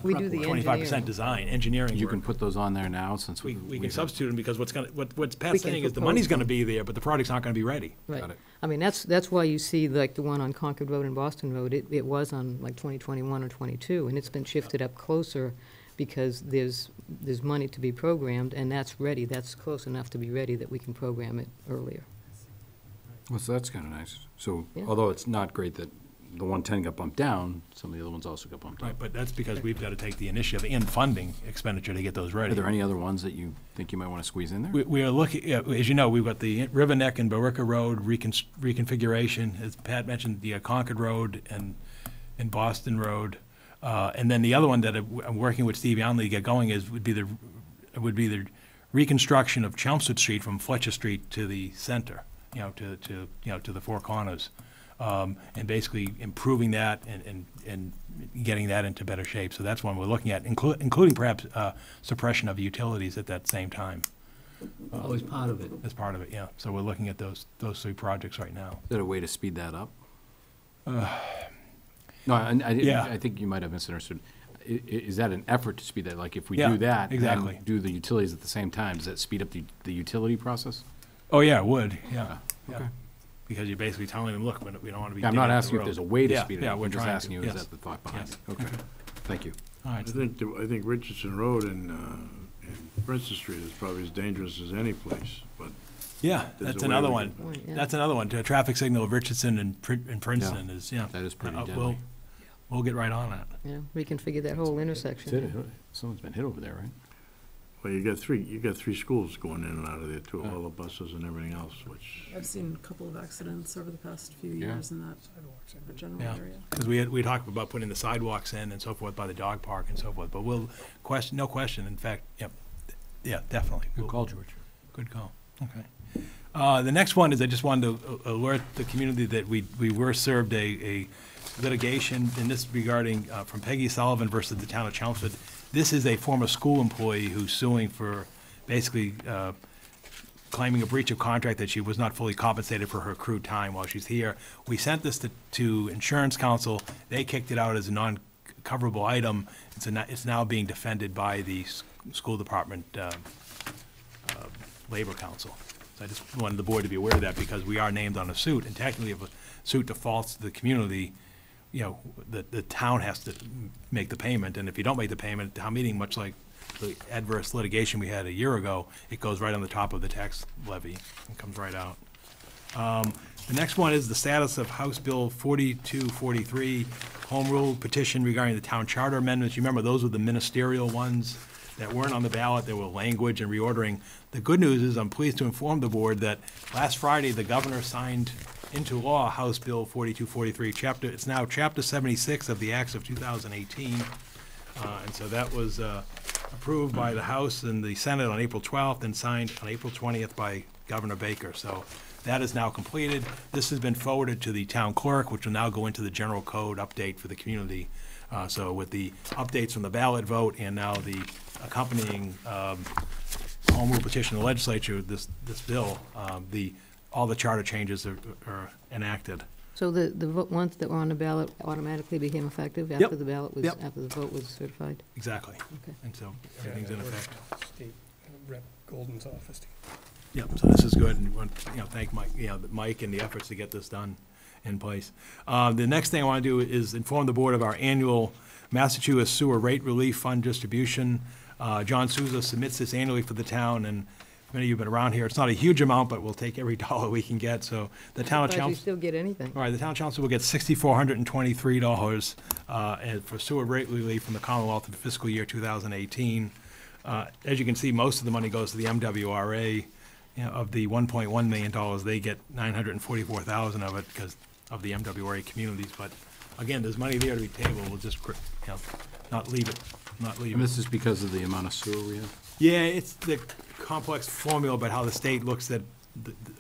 [SPEAKER 11] We do the
[SPEAKER 1] 25%
[SPEAKER 11] engineering.
[SPEAKER 1] design, engineering
[SPEAKER 5] You
[SPEAKER 1] work.
[SPEAKER 5] can put those on there now since
[SPEAKER 1] We
[SPEAKER 5] we
[SPEAKER 1] can
[SPEAKER 5] have-
[SPEAKER 1] substitute them because what's
[SPEAKER 11] We
[SPEAKER 1] Pat's
[SPEAKER 11] can
[SPEAKER 1] saying is the
[SPEAKER 11] propose
[SPEAKER 1] money's going to
[SPEAKER 11] them.
[SPEAKER 1] be there, but the project's not going to be ready.
[SPEAKER 11] Right.
[SPEAKER 5] Got it.
[SPEAKER 11] I mean, that's why you see, like, the one on Concord Road and Boston Road, it was on, like, 2021 or 22, and it's been shifted up closer because there's money to be programmed, and that's ready. That's close enough to be ready that we can program it earlier.
[SPEAKER 5] Well, so that's kind of nice. So,
[SPEAKER 11] Yeah.
[SPEAKER 5] although it's not great that the 110 got bumped down, some of the other ones also got bumped
[SPEAKER 1] Right,
[SPEAKER 5] up.
[SPEAKER 1] but that's because we've got to take the initiative and funding expenditure to get those ready.
[SPEAKER 5] Are there any other ones that you think you might want to squeeze in there?
[SPEAKER 1] We are looking, as you know, we've got the River Neck and Barica Road reconfiguration, as Pat mentioned, the Concord Road and Boston Road. And then the other one that I'm working with Steve Youngley to get going would be the reconstruction of Chelmsford Street from Fletcher Street to the center, to the Four Corners. And basically improving that and getting that into better shape. So that's one we're looking at, including perhaps suppression of utilities at that same time.
[SPEAKER 2] Always part of it.
[SPEAKER 1] As part of it, yeah. So we're looking at those 3 projects right now.
[SPEAKER 5] Is there a way to speed that up? No,
[SPEAKER 1] Yeah.
[SPEAKER 5] I think you might have misunderstood. Is that an effort to speed that? Like, if we
[SPEAKER 1] Yeah,
[SPEAKER 5] do that,
[SPEAKER 1] exactly.
[SPEAKER 5] and do the utilities at the same time, does that speed up the utility process?
[SPEAKER 1] Oh, yeah, it would, yeah.
[SPEAKER 5] Okay.
[SPEAKER 1] Because you're basically telling them, look, we don't want to be
[SPEAKER 5] Yeah, I'm
[SPEAKER 1] digging
[SPEAKER 5] not
[SPEAKER 1] up the
[SPEAKER 5] asking if
[SPEAKER 1] road.
[SPEAKER 5] there's a way to
[SPEAKER 1] Yeah,
[SPEAKER 5] speed it
[SPEAKER 1] yeah,
[SPEAKER 5] up.
[SPEAKER 1] we're
[SPEAKER 5] I'm just
[SPEAKER 1] trying
[SPEAKER 5] asking
[SPEAKER 1] to,
[SPEAKER 5] you, is
[SPEAKER 1] yes.
[SPEAKER 5] that the thought behind
[SPEAKER 1] Yes.
[SPEAKER 5] it? Okay, thank you.
[SPEAKER 1] All
[SPEAKER 8] I
[SPEAKER 1] right.
[SPEAKER 8] think Richardson Road and Princeton Street is probably as dangerous as any place, but
[SPEAKER 1] Yeah,
[SPEAKER 8] There's
[SPEAKER 1] that's
[SPEAKER 8] a way
[SPEAKER 1] another
[SPEAKER 8] we
[SPEAKER 1] one.
[SPEAKER 8] can-
[SPEAKER 11] Point, yeah.
[SPEAKER 1] That's another one. The traffic signal of Richardson and Princeton is, yeah.
[SPEAKER 5] That is pretty
[SPEAKER 1] We'll,
[SPEAKER 5] deadly.
[SPEAKER 1] we'll get right on it.
[SPEAKER 11] Yeah, reconfigure that whole intersection.
[SPEAKER 5] Someone's been hit over there, right?
[SPEAKER 8] Well, you got three schools going in and out of there too, all the buses and everything else, which,
[SPEAKER 10] I've seen a couple of accidents over the past few
[SPEAKER 5] Yeah.
[SPEAKER 10] years in that general
[SPEAKER 1] Yeah.
[SPEAKER 10] area.
[SPEAKER 1] Because we talked about putting the sidewalks in and so forth by the dog park and so forth, but no question, in fact, yeah, definitely.
[SPEAKER 5] Good call, George.
[SPEAKER 1] Good call, okay. The next one is I just wanted to alert the community that we were served a litigation in this regarding, from Peggy Sullivan versus the town of Chelmsford. This is a former school employee who's suing for basically claiming a breach of contract that she was not fully compensated for her accrued time while she's here. We sent this to Insurance Council. They kicked it out as a non-coverable item. It's now being defended by the school department Labor Council. So I just wanted the board to be aware of that because we are named on a suit, and technically if a suit defaults to the community, you know, the town has to make the payment, and if you don't make the payment, town meeting, much like the adverse litigation we had a year ago, it goes right on the top of the tax levy and comes right out. The next one is the status of House Bill 4243, Home Rule petition regarding the town charter amendments. You remember, those were the ministerial ones that weren't on the ballot. There were language and reordering. The good news is I'm pleased to inform the board that last Friday, the governor signed into law House Bill 4243, it's now Chapter 76 of the Acts of 2018. And so that was approved by the House and the Senate on April 12th and signed on April 20th by Governor Baker. So that is now completed. This has been forwarded to the town clerk, which will now go into the general code update for the community. So with the updates from the ballot vote and now the accompanying home rule petition of the legislature, this bill, all the charter changes are enacted.
[SPEAKER 11] So the ones that were on the ballot automatically became effective
[SPEAKER 1] Yep.
[SPEAKER 11] after the ballot was,
[SPEAKER 1] Yep.
[SPEAKER 11] after the vote was certified?
[SPEAKER 1] Exactly.
[SPEAKER 11] Okay.
[SPEAKER 1] And so everything's in effect.
[SPEAKER 12] State Rep Golden's office.
[SPEAKER 1] Yep, so this is good, and we want, thank Mike and the efforts to get this done in place. The next thing I want to do is inform the board of our annual Massachusetts Sewer Rate Relief Fund distribution. John Souza submits this annually for the town, and many of you have been around here. It's not a huge amount, but we'll take every dollar we can get, so the town of
[SPEAKER 11] Surprised we
[SPEAKER 1] Chelmsford.
[SPEAKER 11] still get anything.
[SPEAKER 1] All right, the town of Chelmsford will get $6,423 and for sewer rate relief from the Commonwealth in fiscal year 2018. As you can see, most of the money goes to the MWRA. Of the $1.1 million, they get $944,000 of it because of the MWRA communities. But again, there's money there to be tabled. We'll just not leave it.
[SPEAKER 5] And this is because of the amount of sewer we have?
[SPEAKER 1] Yeah, it's the complex formula about how the state looks at,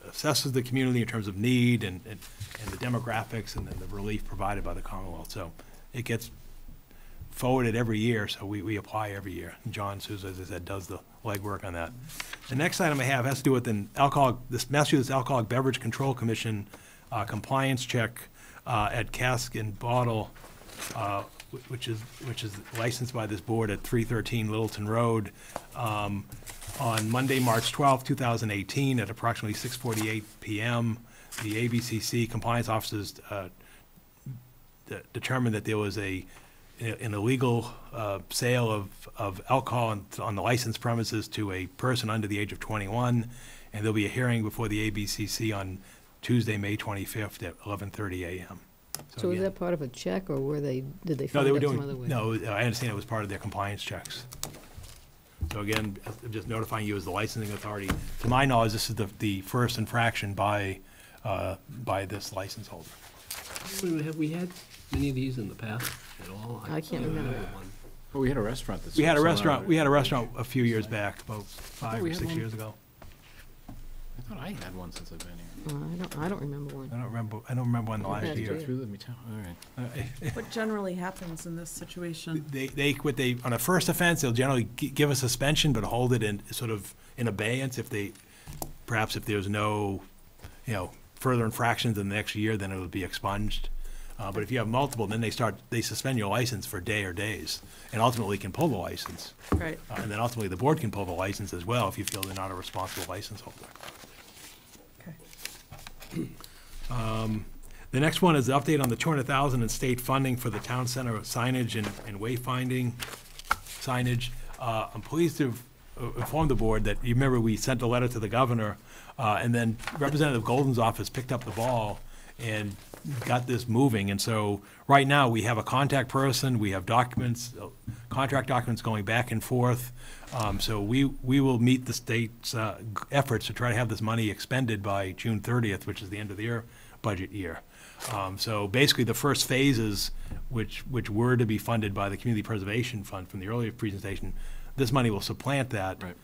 [SPEAKER 1] assesses the community in terms of need and the demographics and then the relief provided by the Commonwealth. So it gets forwarded every year, so we apply every year. And John Souza, as I said, does the legwork on that. The next item I have has to do with this Massachusetts Alcoholic Beverage Control Commission compliance check at Cask and Bottle, which is licensed by this board at 313 Littleton Road, on Monday, March 12th, 2018, at approximately 6:48 p.m. The ABCC compliance officers determined that there was an illegal sale of alcohol on the licensed premises to a person under the age of 21, and there'll be a hearing before the ABCC on Tuesday, May 25th at 11:30 a.m.
[SPEAKER 11] So was
[SPEAKER 1] again,
[SPEAKER 11] that part of a check, or did they
[SPEAKER 1] no,
[SPEAKER 11] find
[SPEAKER 1] they were
[SPEAKER 11] out some other
[SPEAKER 1] doing,
[SPEAKER 11] way?
[SPEAKER 1] no, I understand it was part of their compliance checks. So again, I'm just notifying you as the licensing authority. To my knowledge, this is the first infraction by this license holder.
[SPEAKER 2] Have we had many of these in the past at all?
[SPEAKER 11] I can't remember.
[SPEAKER 2] one.
[SPEAKER 5] Well, we had a restaurant that's.
[SPEAKER 1] We had a
[SPEAKER 5] sold
[SPEAKER 1] restaurant,
[SPEAKER 5] out.
[SPEAKER 1] we had a restaurant a few years back, about 5
[SPEAKER 5] we
[SPEAKER 1] or
[SPEAKER 5] had
[SPEAKER 1] 6
[SPEAKER 5] one.
[SPEAKER 1] years ago.
[SPEAKER 5] I thought I had one since I've been here.
[SPEAKER 11] I don't remember one.
[SPEAKER 1] I don't remember when the
[SPEAKER 11] Okay,
[SPEAKER 1] last
[SPEAKER 11] that's
[SPEAKER 1] year.
[SPEAKER 11] great.
[SPEAKER 5] Through the town, all right.
[SPEAKER 10] What generally happens in this situation?
[SPEAKER 1] On a first offense, they'll generally give a suspension, but hold it in sort of in abeyance if there's no, further infractions in the next year, then it would be expunged. But if you have multiple, then they suspend your license for a day or days, and ultimately can pull the license.
[SPEAKER 10] Right.
[SPEAKER 1] And then ultimately, the board can pull the license as well if you feel they're not a responsible license holder.
[SPEAKER 10] Okay.
[SPEAKER 1] The next one is the update on the $200,000 in state funding for the town center signage and wayfinding signage. I'm pleased to inform the board that, you remember we sent a letter to the governor, and then Representative Golden's office picked up the ball and got this moving. And so right now, we have a contact person, we have documents, contract documents going back and forth. So we will meet the state's efforts to try to have this money expended by June 30th, which is the end of the year, budget year. So basically, the first phases, which were to be funded by the Community Preservation Fund from the earlier presentation, this money will supplant that.
[SPEAKER 5] Right.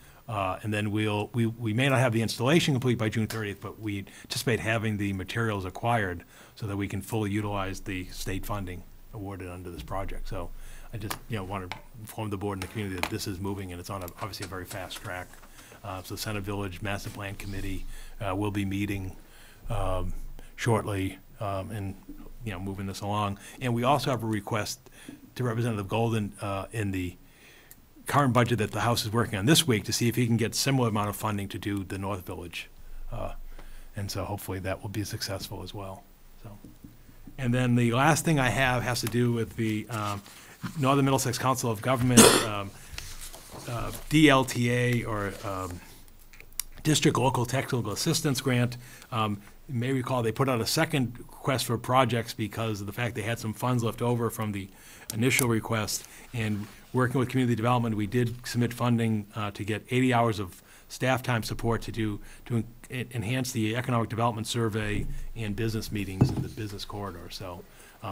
[SPEAKER 1] And then we may not have the installation complete by June 30th, but we anticipate having the materials acquired so that we can fully utilize the state funding awarded under this project. So I just, want to inform the board and the community that this is moving, and it's on obviously a very fast track. So Center Village Master Plan Committee will be meeting shortly and, moving this along. And we also have a request to Representative Golden in the current budget that the House is working on this week to see if he can get similar amount of funding to do the North Village. And so hopefully that will be successful as well. So, and then the last thing I have has to do with the Northern Middlesex Council of Government, DLTA, or District Local Technical Assistance Grant. You may recall they put out a second request for projects because of the fact they had some funds left over from the initial request. And working with community development, we did submit funding to get 80 hours of staff time support to enhance the economic development survey and business meetings in the business corridor. So,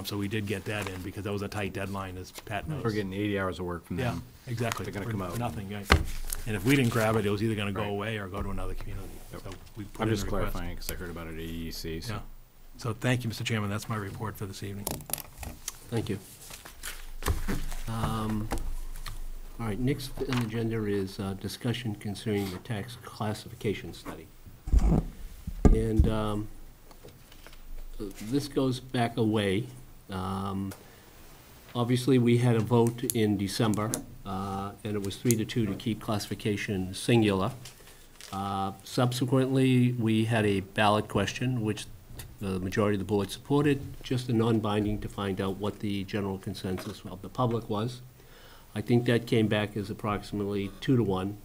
[SPEAKER 1] so we did get that in because that was a tight deadline, as Pat knows.
[SPEAKER 13] We're getting 80 hours of work from them.
[SPEAKER 1] Yeah, exactly.
[SPEAKER 13] They're gonna
[SPEAKER 1] For
[SPEAKER 13] come out.
[SPEAKER 1] nothing, right. And if we didn't grab it, it was either gonna go
[SPEAKER 13] Right.
[SPEAKER 1] away or go to another community.
[SPEAKER 13] Yep.
[SPEAKER 1] So we put
[SPEAKER 13] I'm
[SPEAKER 1] in
[SPEAKER 13] just
[SPEAKER 1] a request.
[SPEAKER 13] clarifying because I heard about it at AEC. So.
[SPEAKER 1] Yeah. So thank you, Mr. Chairman. That's my report for this evening.
[SPEAKER 2] Thank you. All right, next on the agenda is discussion concerning the tax classification study. And this goes back a way. Obviously, we had a vote in December, and it was 3-2 to keep classification singular. Subsequently, we had a ballot question, which the majority of the board supported, just a non-binding to find out what the general consensus of the public was. I think that came back as approximately 2-1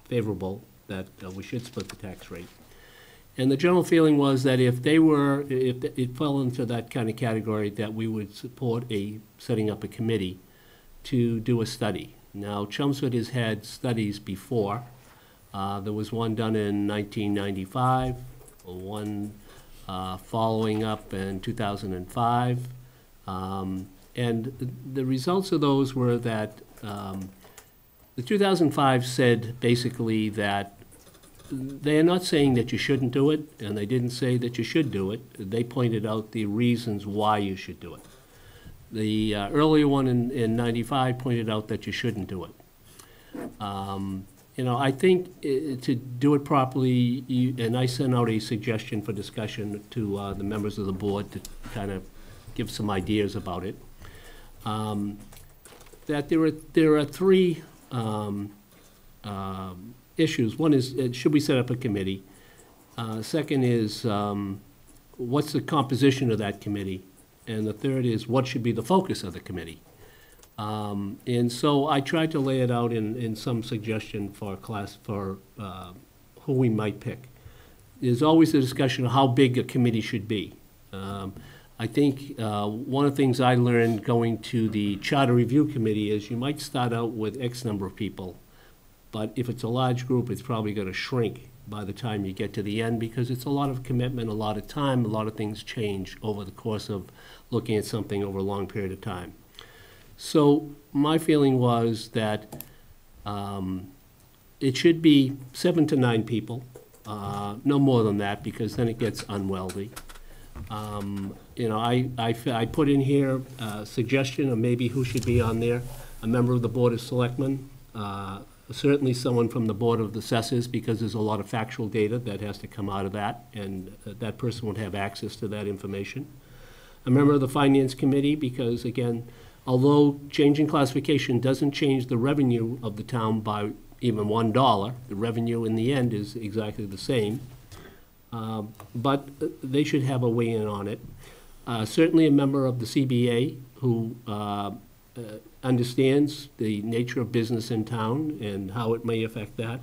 [SPEAKER 2] favorable, that we should split the tax rate. And the general feeling was that if it fell into that kind of category, that we would support setting up a committee to do a study. Now, Chelmsford has had studies before. There was one done in 1995, one following up in 2005. And the results of those were that the 2005 said basically that they are not saying that you shouldn't do it, and they didn't say that you should do it. They pointed out the reasons why you should do it. The earlier one in 95 pointed out that you shouldn't do it. I think to do it properly, and I sent out a suggestion for discussion to the members of the board to kind of give some ideas about it. That there are three issues. One is, should we set up a committee? Second is, what's the composition of that committee? And the third is, what should be the focus of the committee? And so I tried to lay it out in some suggestion for who we might pick. There's always a discussion of how big a committee should be. I think one of the things I learned going to the Charter Review Committee is you might start out with X number of people, but if it's a large group, it's probably going to shrink by the time you get to the end because it's a lot of commitment, a lot of time, a lot of things change over the course of looking at something over a long period of time. So my feeling was that it should be 7 to 9 people, no more than that, because then it gets unwieldy. I put in here a suggestion of maybe who should be on there. A member of the Board of Selectmen, certainly someone from the Board of Assessors, because there's a lot of factual data that has to come out of that, and that person would have access to that information. A member of the Finance Committee, because again, although changing classification doesn't change the revenue of the town by even $1, the revenue in the end is exactly the same. But they should have a weigh-in on it. Certainly a member of the CBA who understands the nature of business in town and how it may affect that.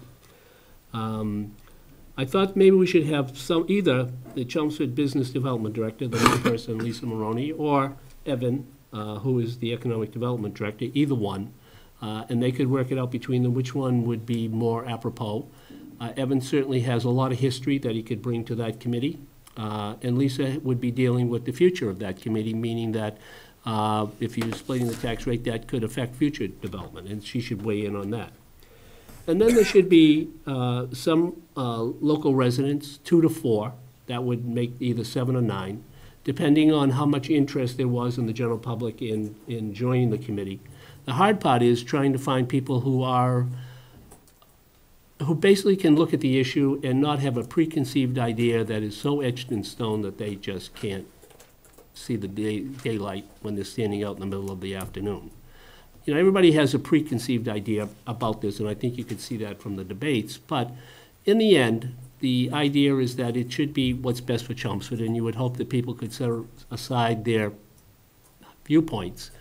[SPEAKER 2] I thought maybe we should have either the Chelmsford Business Development Director, the one person, Lisa Maroney, or Evan, who is the Economic Development Director, either one, and they could work it out between them which one would be more apropos. Evan certainly has a lot of history that he could bring to that committee, and Lisa would be dealing with the future of that committee, meaning that if you're splitting the tax rate, that could affect future development, and she should weigh in on that. And then there should be some local residents, 2 to 4, that would make either 7 or 9, depending on how much interest there was in the general public in joining the committee. The hard part is trying to find people who basically can look at the issue and not have a preconceived idea that is so etched in stone that they just can't see the daylight when they're standing out in the middle of the afternoon. You know, everybody has a preconceived idea about this, and I think you could see that from the debates. But in the end, the idea is that it should be what's best for Chelmsford, and you would hope that people could set aside their viewpoints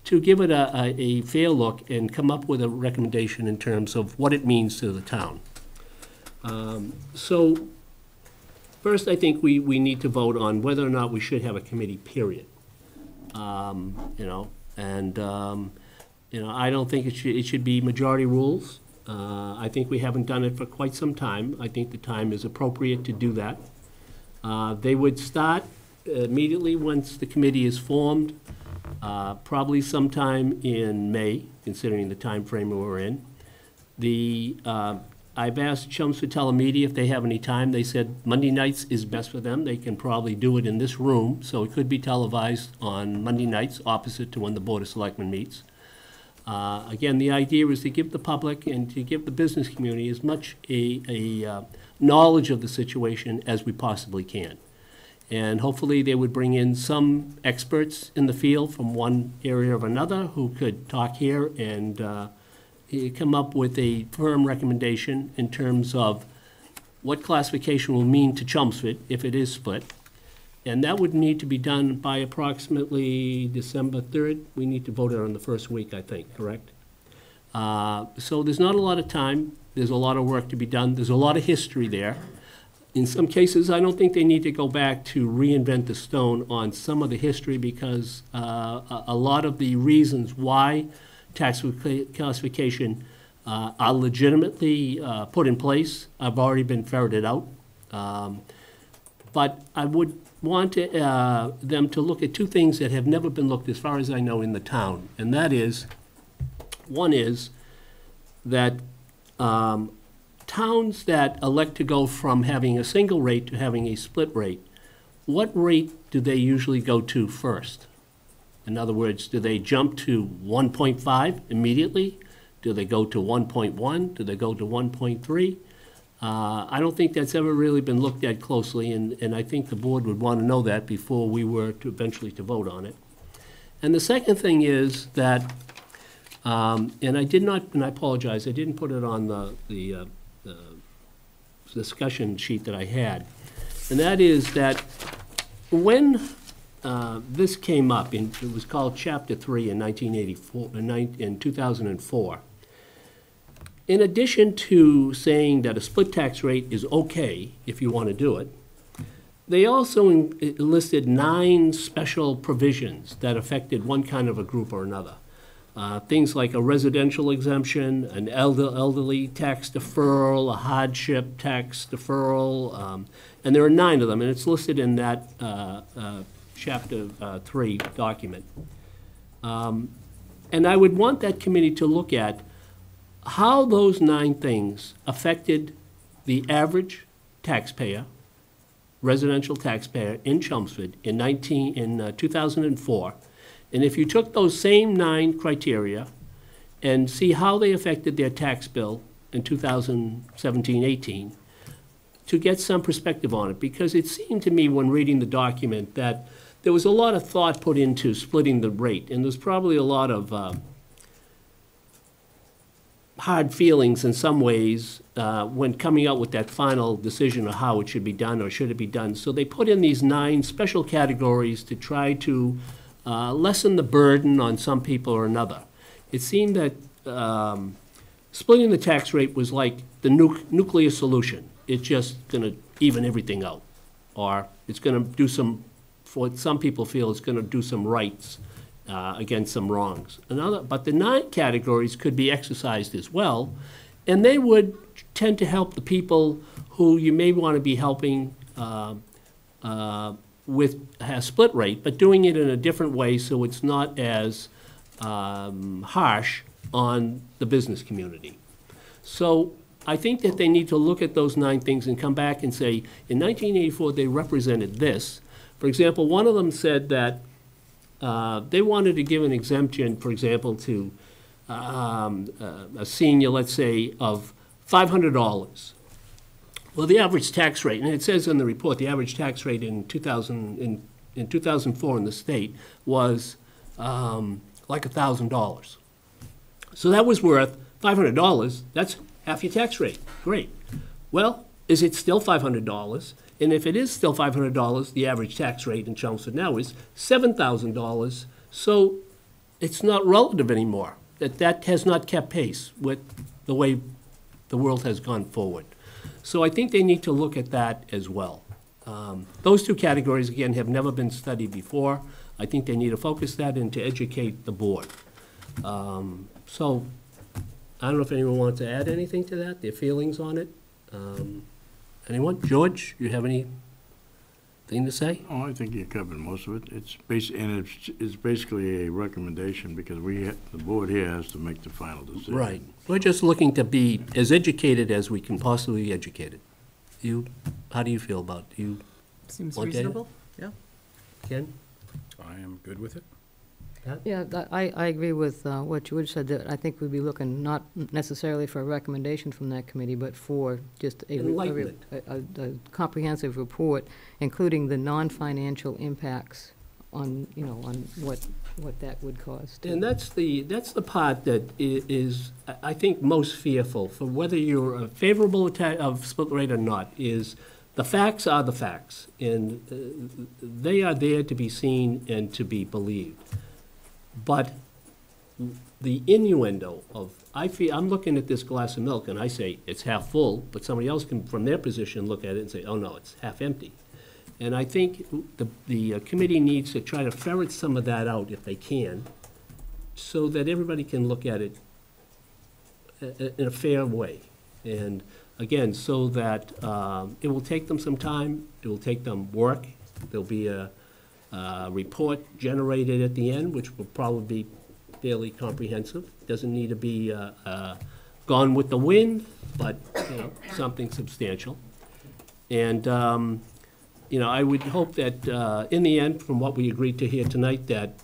[SPEAKER 2] to give it a fair look and come up with a recommendation in terms of what it means to the town. So first, I think we need to vote on whether or not we should have a committee, period. I don't think it should be majority rules. I think we haven't done it for quite some time. I think the time is appropriate to do that. They would start immediately once the committee is formed, probably sometime in May, considering the time frame we're in. I've asked Chelmsford Telemedia if they have any time. They said Monday nights is best for them. They can probably do it in this room, so it could be televised on Monday nights opposite to when the Board of Selectmen meets. Again, the idea is to give the public and to give the business community as much a knowledge of the situation as we possibly can. And hopefully they would bring in some experts in the field from one area or another who could talk here and come up with a firm recommendation in terms of what classification will mean to Chelmsford if it is split. And that would need to be done by approximately December 3rd. We need to vote it on the first week, I think, correct? So there's not a lot of time. There's a lot of work to be done. There's a lot of history there. In some cases, I don't think they need to go back to reinvent the stone on some of the history because a lot of the reasons why tax classification are legitimately put in place have already been ferreted out. But I would want them to look at two things that have never been looked, as far as I know, in the town. And that is, one is that towns that elect to go from having a single rate to having a split rate, what rate do they usually go to first? In other words, do they jump to 1.5 immediately? Do they go to 1.1? Do they go to 1.3? I don't think that's ever really been looked at closely, and I think the board would want to know that before we were to eventually to vote on it. And the second thing is that, and I did not, and I apologize, I didn't put it on the discussion sheet that I had, and that is that when this came up, it was called Chapter 3 in 2004, in addition to saying that a split tax rate is okay if you want to do it, they also listed 9 special provisions that affected one kind of a group or another. Things like a residential exemption, an elderly tax deferral, a hardship tax deferral, and there are 9 of them, and it's listed in that Chapter 3 document. And I would want that committee to look at how those 9 things affected the average taxpayer, residential taxpayer in Chelmsford in 2004. And if you took those same 9 criteria and see how they affected their tax bill in 2017-18, to get some perspective on it, because it seemed to me when reading the document that there was a lot of thought put into splitting the rate, and there's probably a lot of hard feelings in some ways when coming out with that final decision of how it should be done or should it be done. So they put in these 9 special categories to try to lessen the burden on some people or another. it seemed that splitting the tax rate was like the nuclear solution. It's just going to even everything out. Or it's going to do some, for what some people feel, it's going to do some rights against some wrongs. But the 9 categories could be exercised as well, and they would tend to help the people who you may want to be helping with a split rate, but doing it in a different way so it's not as harsh on the business community. So I think that they need to look at those 9 things and come back and say, in 1984, they represented this. For example, one of them said that they wanted to give an exemption, for example, to a senior, let's say, of $500. Well, the average tax rate, and it says in the report, the average tax rate in 2004 in the state was like $1,000. So that was worth $500. That's half your tax rate. Great. Well, is it still $500? And if it is still $500, the average tax rate in Chelmsford now is $7,000. So it's not relative anymore. That has not kept pace with the way the world has gone forward. So I think they need to look at that as well. Those 2 categories, again, have never been studied before. I think they need to focus that and to educate the board. So I don't know if anyone wants to add anything to that, their feelings on it. Anyone? George, you have anything to say?
[SPEAKER 8] Oh, I think you covered most of it. It's basically a recommendation because the board here has to make the final decision.
[SPEAKER 2] Right. We're just looking to be as educated as we can possibly be educated. How do you feel about it?
[SPEAKER 10] Seems
[SPEAKER 2] want to add?
[SPEAKER 10] reasonable, yeah.
[SPEAKER 2] Ken?
[SPEAKER 13] I am good with it.
[SPEAKER 11] Yeah, I agree with what George said, that I think we'd be looking not necessarily for a recommendation from that committee, but for just a comprehensive report, including the non-financial impacts on, on what that would cost.
[SPEAKER 2] And that's the part that is, I think, most fearful for whether you're favorable of split rate or not, is the facts are the facts, and they are there to be seen and to be believed. But the innuendo of, I'm looking at this glass of milk and I say it's half full, but somebody else can, from their position, look at it and say, oh no, it's half empty. And I think the committee needs to try to ferret some of that out if they can, so that everybody can look at it in a fair way. And again, so that it will take them some time, it will take them work, there'll be a report generated at the end, which will probably be fairly comprehensive. Doesn't need to be gone with the wind, but something substantial. And I would hope that in the end, from what we agreed to here tonight, that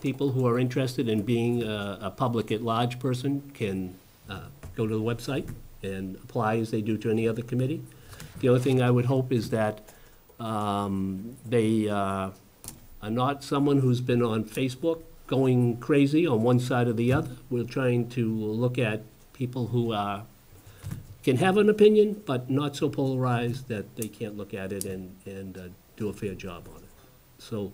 [SPEAKER 2] people who are interested in being a public at large person can go to the website and apply as they do to any other committee. The other thing I would hope is that they are not someone who's been on Facebook going crazy on one side or the other. We're trying to look at people who can have an opinion, but not so polarized that they can't look at it and do a fair job on it. So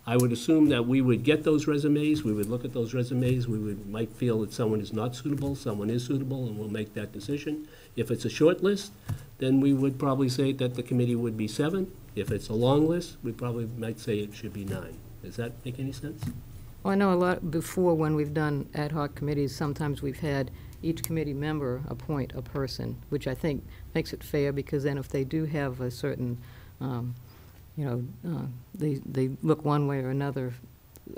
[SPEAKER 2] I would assume that we would get those resumes, we would look at those resumes, might feel that someone is not suitable, someone is suitable, and we'll make that decision. If it's a short list, then we would probably say that the committee would be 7. If it's a long list, we probably might say it should be 9. Does that make any sense?
[SPEAKER 11] Well, I know a lot before, when we've done ad hoc committees, sometimes we've had each committee member appoint a person, which I think makes it fair, because then if they do have a certain, they look one way or another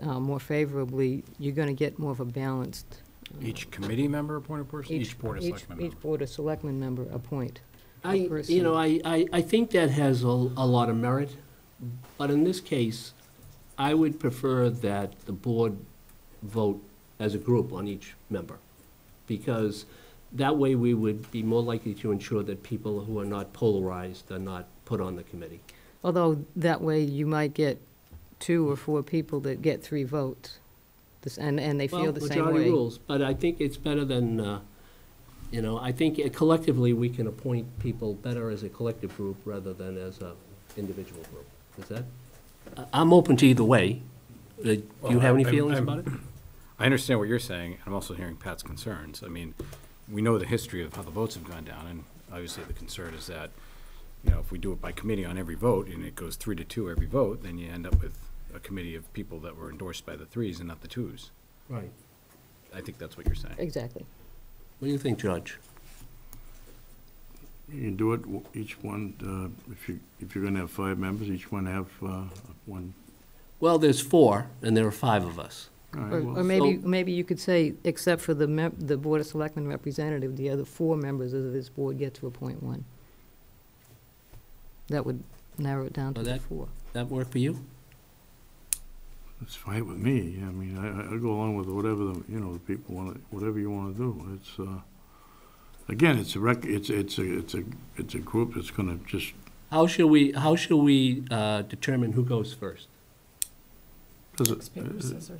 [SPEAKER 11] more favorably, you're going to get more of a balanced.
[SPEAKER 13] Each committee member appoint a person? Each Board of Selectmen member?
[SPEAKER 11] Each Board of Selectmen member appoint
[SPEAKER 2] I think that has a lot of merit, but in this case, I would prefer that the board vote as a group on each member, because that way we would be more likely to ensure that people who are not polarized are not put on the committee.
[SPEAKER 11] Although that way you might get 2 or 4 people that get 3 votes, and they feel the same way.
[SPEAKER 2] Majority rules, but I think it's better than, I think collectively we can appoint people better as a collective group rather than as an individual group. Is that? I'm open to either way. Do you have any feelings about it?
[SPEAKER 13] I understand what you're saying, and I'm also hearing Pat's concerns. I mean, we know the history of how the votes have gone down, and obviously the concern is that, you know, if we do it by committee on every vote, and it goes 3-2 every vote, then you end up with a committee of people that were endorsed by the 3s and not the 2s.
[SPEAKER 2] Right.
[SPEAKER 13] I think that's what you're saying.
[SPEAKER 11] Exactly.
[SPEAKER 2] What do you think, Judge?
[SPEAKER 8] You can do it, each one, if you're gonna have 5 members, each one have one.
[SPEAKER 2] Well, there's 4, and there are 5 of us.
[SPEAKER 8] All right,
[SPEAKER 11] Or
[SPEAKER 8] well,
[SPEAKER 11] maybe you could say, except for the Board of Selectmen representative, the other 4 members of this board get to appoint one. That would narrow it down to the 4.
[SPEAKER 2] That work for you?
[SPEAKER 8] it's fine with me. I mean, I go along with whatever the, you know, the people want, whatever you want to do. It's, again, it's a group that's gonna just.
[SPEAKER 2] How shall we determine who goes first?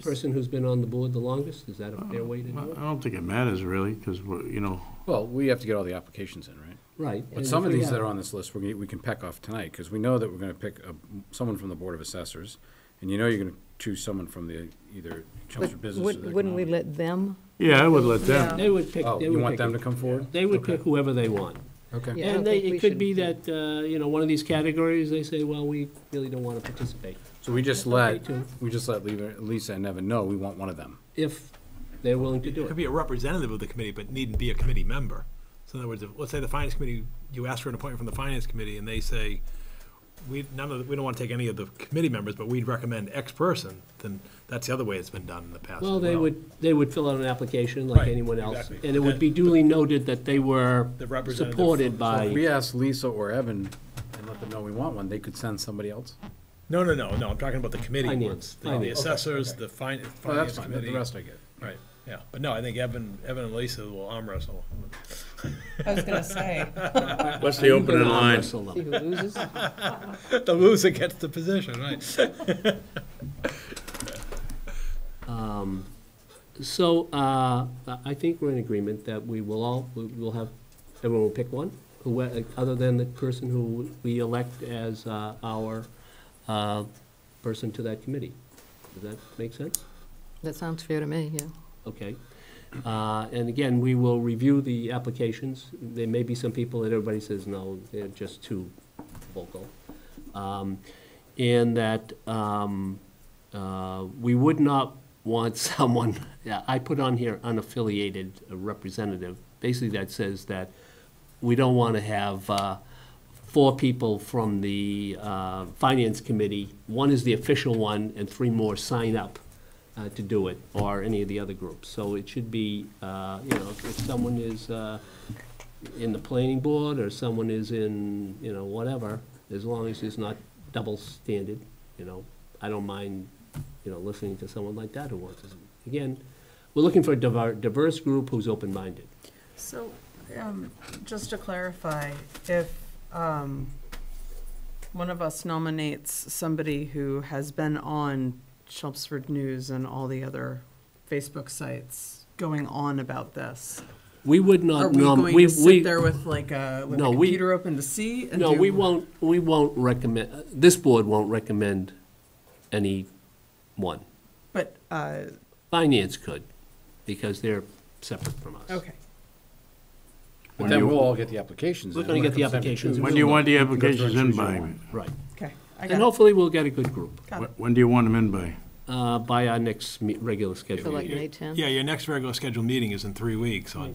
[SPEAKER 2] Person who's been on the board the longest, is that a fair way to do it?
[SPEAKER 8] I don't think it matters really, because we're, you know.
[SPEAKER 13] Well, we have to get all the applications in, right?
[SPEAKER 2] Right.
[SPEAKER 13] But some of these that are on this list, we can peck off tonight, because we know that we're gonna pick someone from the Board of Assessors, and you know you're gonna choose someone from the, either Chelmsford Business or the
[SPEAKER 11] Wouldn't we
[SPEAKER 13] Economic.
[SPEAKER 11] let them?
[SPEAKER 8] Yeah, I would let them.
[SPEAKER 2] They would pick.
[SPEAKER 13] Oh,
[SPEAKER 2] they
[SPEAKER 13] you
[SPEAKER 2] would
[SPEAKER 13] want
[SPEAKER 2] pick
[SPEAKER 13] them
[SPEAKER 2] it.
[SPEAKER 13] to come forward?
[SPEAKER 2] They would
[SPEAKER 13] Okay.
[SPEAKER 2] pick whoever they want.
[SPEAKER 13] Okay.
[SPEAKER 11] Yeah, I don't
[SPEAKER 2] And
[SPEAKER 11] think we
[SPEAKER 2] it could be
[SPEAKER 11] should-
[SPEAKER 2] that, you know, one of these categories, they say, well, we really don't want to participate.
[SPEAKER 13] So we just
[SPEAKER 2] That's okay,
[SPEAKER 13] let, Lisa and Evan know we want one of them.
[SPEAKER 2] If they're willing to do
[SPEAKER 9] It could
[SPEAKER 2] it.
[SPEAKER 9] be a representative of the committee, but needn't be a committee member. So in other words, let's say the finance committee, you ask for an appointment from the finance committee, and they say, we don't want to take any of the committee members, but we'd recommend X person, then that's the other way it's been done in the past.
[SPEAKER 2] Well,
[SPEAKER 9] as
[SPEAKER 2] they would fill out an application like
[SPEAKER 9] Right,
[SPEAKER 2] anyone else.
[SPEAKER 9] exactly.
[SPEAKER 2] And it would be duly noted that they were
[SPEAKER 9] The representative
[SPEAKER 2] supported
[SPEAKER 9] from-
[SPEAKER 13] So if
[SPEAKER 2] by,
[SPEAKER 13] we ask Lisa or Evan and let them know we want one, they could send somebody else?
[SPEAKER 9] No, I'm talking about the committee
[SPEAKER 2] Finance,
[SPEAKER 9] ones. The
[SPEAKER 2] finance.
[SPEAKER 9] assessors,
[SPEAKER 13] Okay.
[SPEAKER 9] the finance
[SPEAKER 13] Oh, that's fine,
[SPEAKER 9] committee.
[SPEAKER 13] the rest I get.
[SPEAKER 9] Right, yeah. But no, I think Evan and Lisa will arm wrestle.
[SPEAKER 3] I was gonna say.
[SPEAKER 8] What's the opening line?
[SPEAKER 2] wrestle them.
[SPEAKER 11] See who loses?
[SPEAKER 9] The loser gets the position, right?
[SPEAKER 2] So, I think we're in agreement that we'll have, everyone will pick one, other than the person who we elect as our person to that committee. Does that make sense?
[SPEAKER 11] That sounds fair to me, yeah.
[SPEAKER 2] Okay. And again, we will review the applications. There may be some people that everybody says, no, they're just too vocal. And that we would not want someone, I put on here unaffiliated representative, basically that says that we don't want to have 4 people from the Finance Committee. One is the official one, and 3 more sign up to do it, or any of the other groups. So it should be, you know, if someone is in the planning board, or someone is in, you know, whatever, as long as it's not double standard, you know, I don't mind, you know, listening to someone like that who wants to. Again, we're looking for a diverse group who's open-minded.
[SPEAKER 10] So, just to clarify, if one of us nominates somebody who has been on Chelmsford News and all the other Facebook sites going on about this,
[SPEAKER 2] We would
[SPEAKER 10] are
[SPEAKER 2] not,
[SPEAKER 10] we going to sit there with like a
[SPEAKER 2] No,
[SPEAKER 10] computer open to see? And
[SPEAKER 2] No,
[SPEAKER 10] do-
[SPEAKER 2] we won't recommend, this board won't recommend any one.
[SPEAKER 10] But,
[SPEAKER 2] Finance could, because they're separate from us.
[SPEAKER 10] okay.
[SPEAKER 13] But then we'll all get the applications in.
[SPEAKER 2] We're gonna get the
[SPEAKER 13] Let them send it
[SPEAKER 2] applications.
[SPEAKER 13] to-
[SPEAKER 8] When do you want the
[SPEAKER 13] Go through
[SPEAKER 8] applications
[SPEAKER 13] and
[SPEAKER 8] in
[SPEAKER 13] choose your
[SPEAKER 8] by?
[SPEAKER 13] one.
[SPEAKER 2] Right.
[SPEAKER 10] Okay, I
[SPEAKER 2] And
[SPEAKER 10] got it.
[SPEAKER 2] hopefully we'll get a good group
[SPEAKER 10] Got it.
[SPEAKER 8] When do you want them in by?
[SPEAKER 2] by our next regular
[SPEAKER 11] So
[SPEAKER 2] schedule.
[SPEAKER 11] like
[SPEAKER 2] meeting.
[SPEAKER 11] May 10th?
[SPEAKER 9] Yeah, your next regular scheduled meeting is in 3 weeks on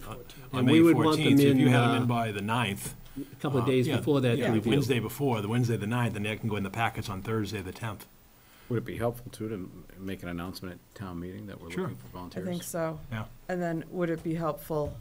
[SPEAKER 2] And
[SPEAKER 9] May
[SPEAKER 2] we would want
[SPEAKER 9] 14th.
[SPEAKER 2] them
[SPEAKER 9] So if you
[SPEAKER 2] in,
[SPEAKER 9] had them in by the 9th.
[SPEAKER 2] A couple of days
[SPEAKER 9] yeah,
[SPEAKER 2] before that
[SPEAKER 9] yeah,
[SPEAKER 2] review.
[SPEAKER 9] Wednesday before, the Wednesday the 9th, and they can go in the packets on Thursday the 10th.
[SPEAKER 13] Would it be helpful too to make an announcement at town meeting that we're
[SPEAKER 9] Sure.
[SPEAKER 13] looking for
[SPEAKER 10] I
[SPEAKER 13] volunteers?
[SPEAKER 10] think so.
[SPEAKER 9] Yeah.
[SPEAKER 10] And then would it be helpful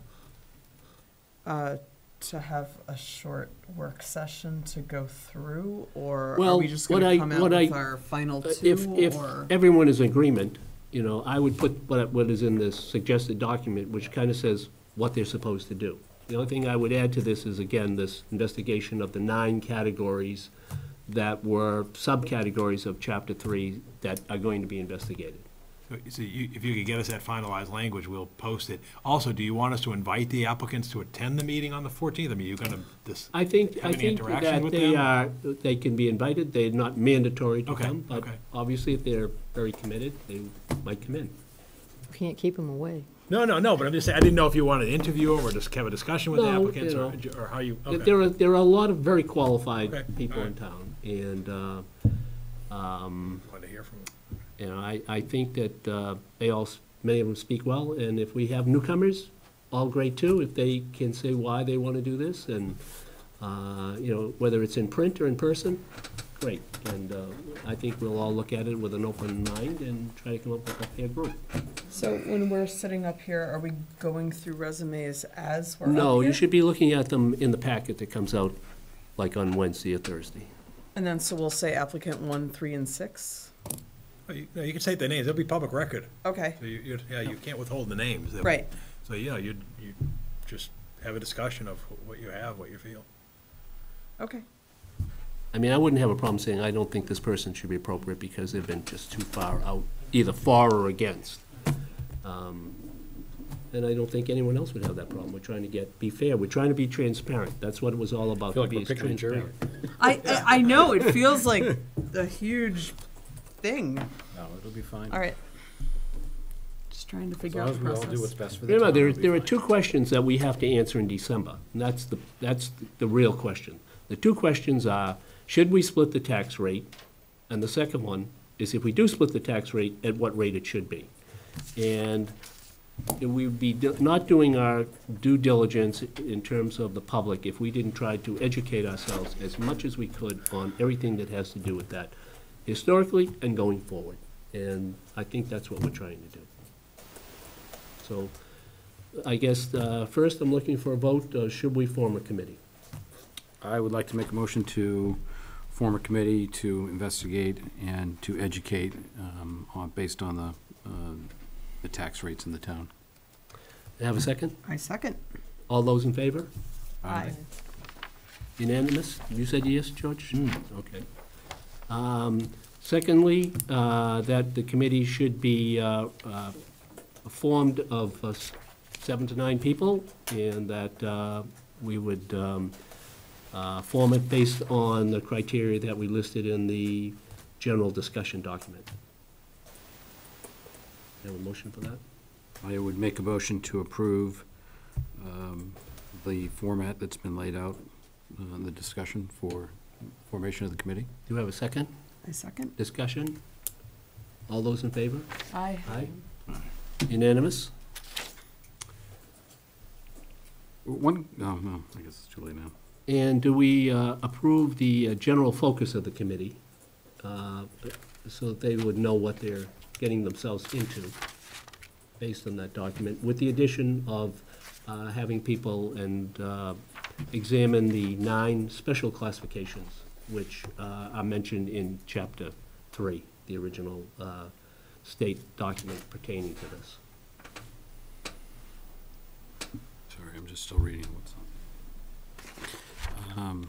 [SPEAKER 10] to have a short work session to go through? Or are
[SPEAKER 2] Well,
[SPEAKER 10] we just
[SPEAKER 2] what
[SPEAKER 10] gonna
[SPEAKER 2] I-
[SPEAKER 10] come out
[SPEAKER 2] what
[SPEAKER 10] with
[SPEAKER 2] I-
[SPEAKER 10] our final two?
[SPEAKER 2] If
[SPEAKER 10] Or
[SPEAKER 2] everyone is in agreement, you know, I would put what is in this suggested document, which kind of says what they're supposed to do. The only thing I would add to this is, again, this investigation of the 9 categories that were subcategories of Chapter 3 that are going to be investigated.
[SPEAKER 9] So if you could get us that finalized language, we'll post it. Also, do you want us to invite the applicants to attend the meeting on the 14th? I mean, you're gonna,
[SPEAKER 2] I think
[SPEAKER 9] Have any interaction
[SPEAKER 2] that
[SPEAKER 9] with
[SPEAKER 2] they
[SPEAKER 9] them?
[SPEAKER 2] are, they can be invited, they're not mandatory to
[SPEAKER 9] Okay,
[SPEAKER 2] come, but
[SPEAKER 9] okay.
[SPEAKER 2] obviously if they're very committed, they might come in.
[SPEAKER 11] can't keep them away.
[SPEAKER 9] No, but I'm just saying, I didn't know if you wanted to interview them or just have a discussion with the
[SPEAKER 2] No,
[SPEAKER 9] applicants,
[SPEAKER 2] you
[SPEAKER 9] or how you, okay.
[SPEAKER 2] There are a lot of very qualified
[SPEAKER 9] Okay,
[SPEAKER 2] people
[SPEAKER 9] all
[SPEAKER 2] in town, and,
[SPEAKER 9] Wanted to hear from them.
[SPEAKER 2] you know, I think that many of them speak well, and if we have newcomers, all great too, if they can say why they want to do this, and, you know, whether it's in print or in person, great. And I think we'll all look at it with an open mind and try to come up with a fair group.
[SPEAKER 10] So when we're sitting up here, are we going through resumes as we're up
[SPEAKER 2] No, you
[SPEAKER 10] here?
[SPEAKER 2] should be looking at them in the packet that comes out, like on Wednesday or Thursday.
[SPEAKER 10] And then, so we'll say applicant 1, 3, and 6?
[SPEAKER 9] No, you can say the names, it'll be public record.
[SPEAKER 10] Okay,
[SPEAKER 9] So you can't withhold the names.
[SPEAKER 10] right.
[SPEAKER 9] So, yeah, you just have a discussion of what you have, what you feel.
[SPEAKER 10] Okay.
[SPEAKER 2] I mean, I wouldn't have a problem saying, I don't think this person should be appropriate because they've been just too far out, either for or against. And I don't think anyone else would have that problem. We're trying to be fair. We're trying to be transparent. That's what it was all about.
[SPEAKER 13] I feel like
[SPEAKER 2] to be
[SPEAKER 13] we're
[SPEAKER 2] as
[SPEAKER 13] picking a jury.
[SPEAKER 2] transparent.
[SPEAKER 10] I know, it feels like a huge thing.
[SPEAKER 5] No, it'll be fine.
[SPEAKER 10] All right. Just trying to
[SPEAKER 5] As
[SPEAKER 10] figure
[SPEAKER 5] long
[SPEAKER 10] out
[SPEAKER 5] as
[SPEAKER 10] the
[SPEAKER 5] we all do
[SPEAKER 10] process.
[SPEAKER 5] what's best for the
[SPEAKER 2] Remember,
[SPEAKER 5] town. it'll be
[SPEAKER 2] there are
[SPEAKER 5] fine.
[SPEAKER 2] two questions that we have to answer in December, and that's the real question. The two questions are, should we split the tax rate? And the second one is, if we do split the tax rate, at what rate it should be. And we'd be not doing our due diligence in terms of the public if we didn't try to educate ourselves as much as we could on everything that has to do with that, historically and going forward. And I think that's what we're trying to do. So I guess first I'm looking for a vote, should we form a committee?
[SPEAKER 5] I would like to make a motion to form a committee to investigate and to educate based on the tax rates in the town.
[SPEAKER 2] Have a second?
[SPEAKER 10] I second.
[SPEAKER 2] All those in favor?
[SPEAKER 10] Aye.
[SPEAKER 2] Unanimous? You said yes, George? Okay. Secondly, that the committee should be formed of 7 to 9 people, and that we would form it based on the criteria that we listed in the general discussion document. Have a motion for that?
[SPEAKER 5] I would make a motion to approve the format that's been laid out in the discussion for formation of the committee.
[SPEAKER 2] Do you have a second?
[SPEAKER 10] I second.
[SPEAKER 2] Discussion? All those in favor?
[SPEAKER 10] Aye.
[SPEAKER 2] Aye. Unanimous?
[SPEAKER 5] No, I guess it's too late now.
[SPEAKER 2] And do we approve the general focus of the committee, so that they would know what they're getting themselves into based on that document, with the addition of having people examine the 9 special classifications, which are mentioned in Chapter 3, the original state document pertaining to this.
[SPEAKER 5] Sorry, I'm just still reading what's on.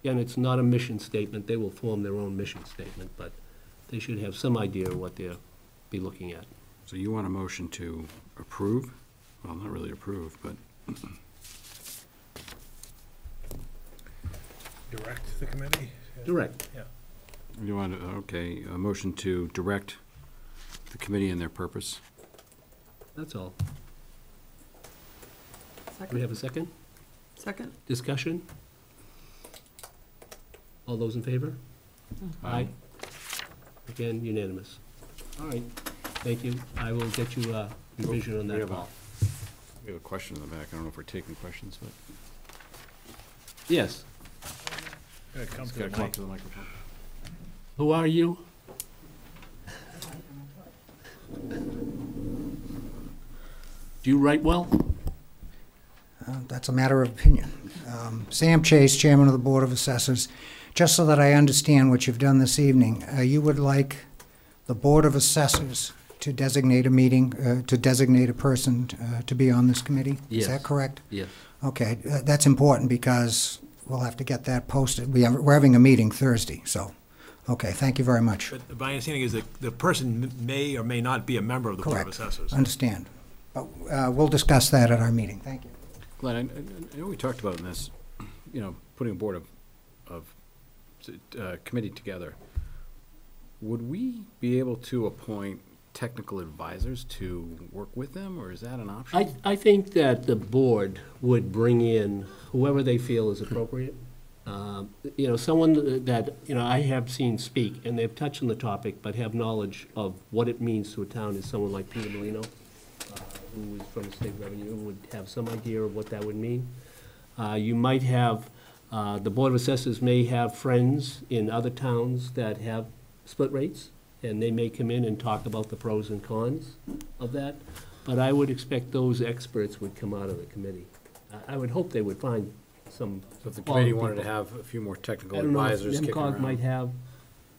[SPEAKER 2] Again, it's not a mission statement. They will form their own mission statement, but they should have some idea of what they'll be looking at.
[SPEAKER 5] So you want a motion to approve? Well, not really approve, but
[SPEAKER 9] Direct the committee?
[SPEAKER 2] Direct.
[SPEAKER 9] Yeah.
[SPEAKER 5] you want, okay, a motion to direct the committee and their purpose.
[SPEAKER 2] That's all. Do we have a second?
[SPEAKER 10] Second.
[SPEAKER 2] Discussion? All those in favor? Aye. Again, unanimous. All right, thank you. I will get you a revision on
[SPEAKER 5] We
[SPEAKER 2] that
[SPEAKER 5] have a-
[SPEAKER 2] call.
[SPEAKER 5] We have a question in the back. I don't know if we're taking questions, but.
[SPEAKER 2] Yes,
[SPEAKER 9] Gotta come
[SPEAKER 5] Just
[SPEAKER 9] to
[SPEAKER 5] gotta
[SPEAKER 9] the
[SPEAKER 5] come up
[SPEAKER 9] mic.
[SPEAKER 5] to the microphone.
[SPEAKER 2] who are you? Do you write well?
[SPEAKER 14] That's a matter of opinion. Sam Chase, Chairman of the Board of Assessors. Just so that I understand what you've done this evening, you would like the Board of Assessors to designate a meeting, to designate a person to be on this committee?
[SPEAKER 2] Yes.
[SPEAKER 14] Is that correct?
[SPEAKER 2] Yes.
[SPEAKER 14] Okay, that's important because we'll have to get that posted. We're having a meeting Thursday, so, okay, thank you very much.
[SPEAKER 9] But my understanding is that the person may or may not be a member of the Board of
[SPEAKER 14] Correct.
[SPEAKER 9] Assessors.
[SPEAKER 14] Understand. But we'll discuss that at our meeting. Thank you.
[SPEAKER 5] Glenn, I know we talked about in this, putting a board of committee together.
[SPEAKER 13] would we be able to appoint technical advisors to work with them, or is that an option?
[SPEAKER 2] I think that the board would bring in whoever they feel is appropriate. You know, someone that, you know, I have seen speak, and they've touched on the topic, but have knowledge of what it means to a town, is someone like Peter Molino, who is from state revenue, would have some idea of what that would mean. You might have, the Board of Assessors may have friends in other towns that have split rates, and they may come in and talk about the pros and cons of that. But I would expect those experts would come out of the committee. I would hope they would find some.
[SPEAKER 13] So if the committee wanted to have a few more technical advisors kicking
[SPEAKER 2] MCOG might
[SPEAKER 13] around.
[SPEAKER 2] have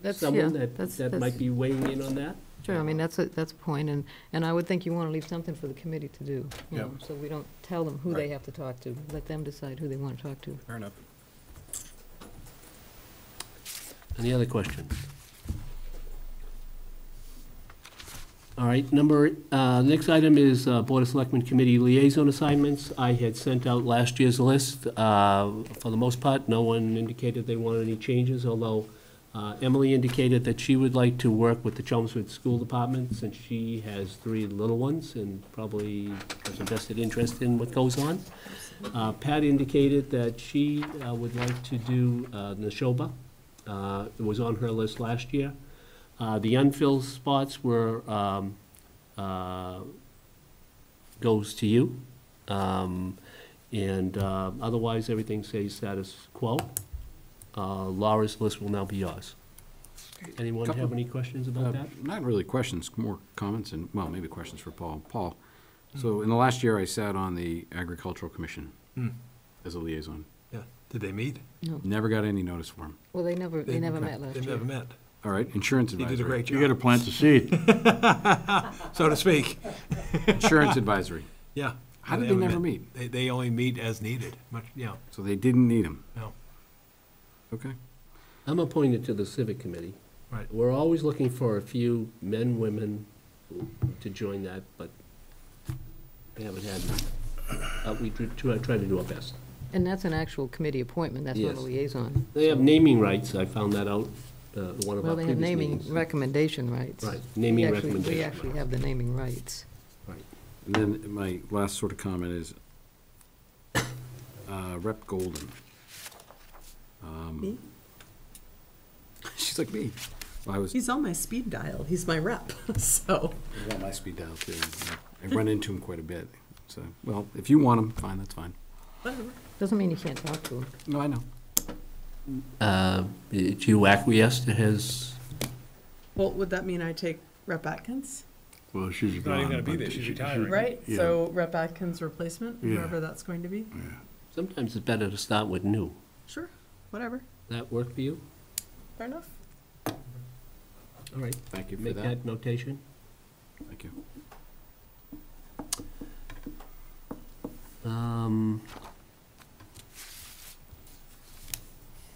[SPEAKER 11] That's,
[SPEAKER 2] someone
[SPEAKER 11] yeah,
[SPEAKER 2] that
[SPEAKER 11] that's-
[SPEAKER 2] might be weighing in on that.
[SPEAKER 11] Sure, I mean, that's a point, and I would think you want to leave something for the committee to do, you
[SPEAKER 13] Yep.
[SPEAKER 11] know, so we don't tell them who they
[SPEAKER 13] Right.
[SPEAKER 11] have to talk to. Let them decide who they want to talk to.
[SPEAKER 13] Fair enough.
[SPEAKER 2] Any other questions? All right, next item is Board of Selectmen Committee Liaison Assignments. I had sent out last year's list. For the most part, no one indicated they wanted any changes, although Emily indicated that she would like to work with the Chelmsford School Department, since she has 3 little ones and probably has a vested interest in what goes on. Pat indicated that she would like to do Neshoba. It was on her list last year. The unfilled spots were, goes to you. And otherwise, everything stays status quo. Laura's list will now be yours. Anyone
[SPEAKER 13] Couple-
[SPEAKER 2] have any questions about that?
[SPEAKER 13] Not really questions, more comments, and, well, maybe questions for Paul. Paul, so in the last year, I sat on the Agricultural Commission
[SPEAKER 9] Hmm.
[SPEAKER 13] as a liaison.
[SPEAKER 9] Yeah. Did they meet?
[SPEAKER 11] No.
[SPEAKER 13] Never got any notice for him.
[SPEAKER 11] Well, they never met last
[SPEAKER 9] They
[SPEAKER 11] year.
[SPEAKER 9] never met.
[SPEAKER 13] All right, Insurance
[SPEAKER 9] He did a
[SPEAKER 13] Advisory.
[SPEAKER 9] great
[SPEAKER 8] You gotta
[SPEAKER 9] job,
[SPEAKER 8] plant the seed.
[SPEAKER 9] so to speak.
[SPEAKER 13] Insurance Advisory.
[SPEAKER 9] Yeah.
[SPEAKER 13] How did they never meet?
[SPEAKER 9] They only meet as needed, much, yeah.
[SPEAKER 13] So they didn't need him.
[SPEAKER 9] No.
[SPEAKER 13] Okay.
[SPEAKER 2] I'm appointed to the Civic Committee.
[SPEAKER 9] Right.
[SPEAKER 2] We're always looking for a few men, women to join that, but we haven't had them. We try to do our best.
[SPEAKER 11] And that's an actual committee appointment, that's not a
[SPEAKER 2] Yes.
[SPEAKER 11] liaison.
[SPEAKER 2] They have naming rights, I found that out, one of
[SPEAKER 11] Well,
[SPEAKER 2] our
[SPEAKER 11] they
[SPEAKER 2] previous
[SPEAKER 11] have naming
[SPEAKER 2] meetings.
[SPEAKER 11] recommendation rights.
[SPEAKER 2] Right, naming
[SPEAKER 11] We
[SPEAKER 2] recommendation.
[SPEAKER 11] actually have the naming rights.
[SPEAKER 13] And then my last sort of comment is Rep. Golden.
[SPEAKER 3] Me?
[SPEAKER 13] She's like me. Well, I was
[SPEAKER 3] He's on my speed dial. He's my rep, so.
[SPEAKER 13] on my speed dial too. I run into him quite a bit. So, well, if you want him, fine, that's fine.
[SPEAKER 3] Whatever.
[SPEAKER 11] Doesn't mean you can't talk to him.
[SPEAKER 13] No, I know.
[SPEAKER 2] Did you acquiesce to his,
[SPEAKER 3] Well, would that mean I take Rep Atkins?
[SPEAKER 8] Well, she's
[SPEAKER 9] Not even
[SPEAKER 8] gone,
[SPEAKER 9] gonna be
[SPEAKER 8] but
[SPEAKER 9] there, she's
[SPEAKER 8] she-
[SPEAKER 9] retiring.
[SPEAKER 3] Right,
[SPEAKER 8] yeah.
[SPEAKER 3] so Rep Atkins' replacement,
[SPEAKER 8] Yeah.
[SPEAKER 3] whoever that's going to be?
[SPEAKER 8] Yeah.
[SPEAKER 2] sometimes it's better to start with new.
[SPEAKER 3] Sure, whatever,
[SPEAKER 2] That work for you?
[SPEAKER 3] fair enough.
[SPEAKER 2] All right,
[SPEAKER 13] Thank you for
[SPEAKER 2] make
[SPEAKER 13] that.
[SPEAKER 2] that notation.
[SPEAKER 13] Thank you.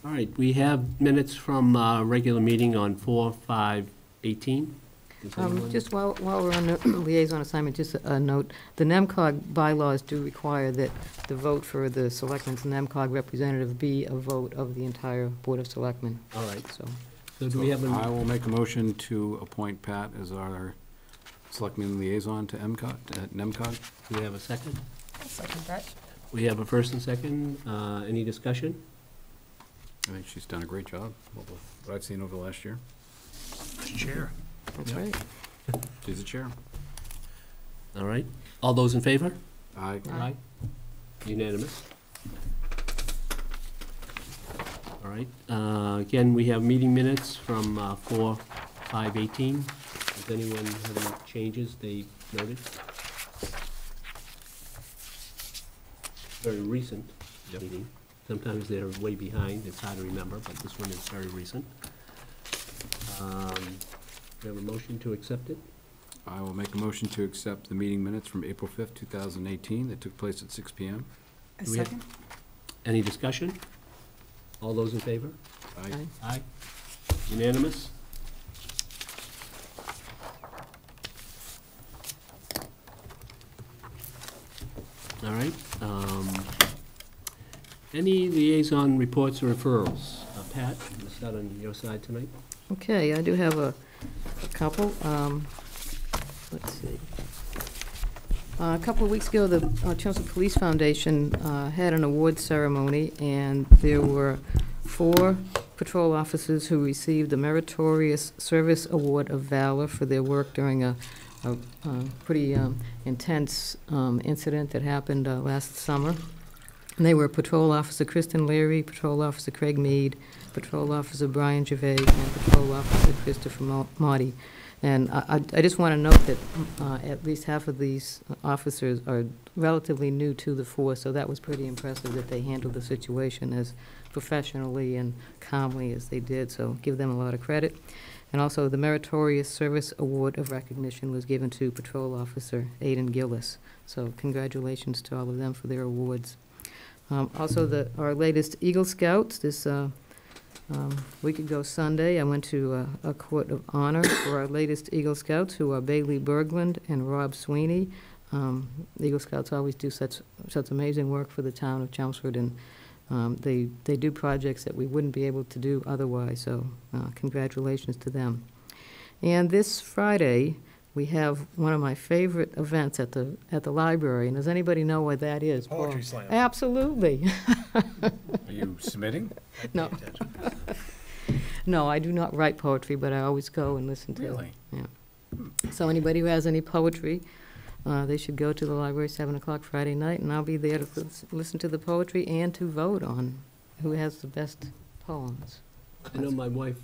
[SPEAKER 2] All right, we have minutes from regular meeting on 4/5/18. Does anyone-
[SPEAKER 11] Just while we're on the liaison assignment, just a note, the NEMCOG bylaws do require that the vote for the selectmen's NEMCOG representative be a vote of the entire Board of Selectmen,
[SPEAKER 2] All right,
[SPEAKER 11] so.
[SPEAKER 2] so do we have
[SPEAKER 13] I
[SPEAKER 2] a,
[SPEAKER 13] will make a motion to appoint Pat as our selectman liaison to NEMCOG.
[SPEAKER 2] do we have a second?
[SPEAKER 3] I'll second that.
[SPEAKER 2] We have a first and second. Any discussion?
[SPEAKER 13] I think she's done a great job, what I've seen over the last year.
[SPEAKER 9] Chair.
[SPEAKER 11] That's right.
[SPEAKER 13] She's the chair.
[SPEAKER 2] All right, all those in favor?
[SPEAKER 13] Aye.
[SPEAKER 11] Aye.
[SPEAKER 2] Unanimous. All right, again, we have meeting minutes from 4/5/18. Does anyone have any changes they noted? Very recent
[SPEAKER 13] Yep.
[SPEAKER 2] meeting. Sometimes they're way behind, it's hard to remember, but this one is very recent. We have a motion to accept it?
[SPEAKER 13] I will make a motion to accept the meeting minutes from April 5th, 2018, that took place at 6 PM.
[SPEAKER 3] A
[SPEAKER 2] Do we have-
[SPEAKER 3] second?
[SPEAKER 2] Any discussion? All those in favor?
[SPEAKER 11] Aye.
[SPEAKER 2] Aye. Unanimous? All right. Any liaison reports or referrals? Pat, is that on your side tonight?
[SPEAKER 11] Okay, I do have a couple. Let's see. A couple of weeks ago, the Chelmsford Police Foundation had an award ceremony, and there were 4 patrol officers who received the Meritorious Service Award of Valor for their work during a pretty intense incident that happened last summer. And they were Patrol Officer Kristen Leary, Patrol Officer Craig Mead, Patrol Officer Brian Gervais, and Patrol Officer Christopher Marty. And I just want to note that at least half of these officers are relatively new to the force, so that was pretty impressive that they handled the situation as professionally and calmly as they did, so give them a lot of credit. And also, the Meritorious Service Award of Recognition was given to Patrol Officer Aidan Gillis. So congratulations to all of them for their awards. Also, our latest Eagle Scouts, this week ago Sunday, I went to a court of honor for our latest Eagle Scouts, who are Bailey Berglund and Rob Sweeney. The Eagle Scouts always do such amazing work for the town of Chelmsford, and they do projects that we wouldn't be able to do otherwise, so congratulations to them. And this Friday, we have one of my favorite events at the library, and does anybody know what that is?
[SPEAKER 9] Poetry slam.
[SPEAKER 11] Absolutely.
[SPEAKER 13] Are you submitting?
[SPEAKER 11] No. No, I do not write poetry, but I always go and listen to it.
[SPEAKER 13] Really?
[SPEAKER 11] Yeah. So anybody who has any poetry, they should go to the library 7 o'clock Friday night, and I'll be there to listen to the poetry and to vote on who has the best poems.
[SPEAKER 2] I know my wife,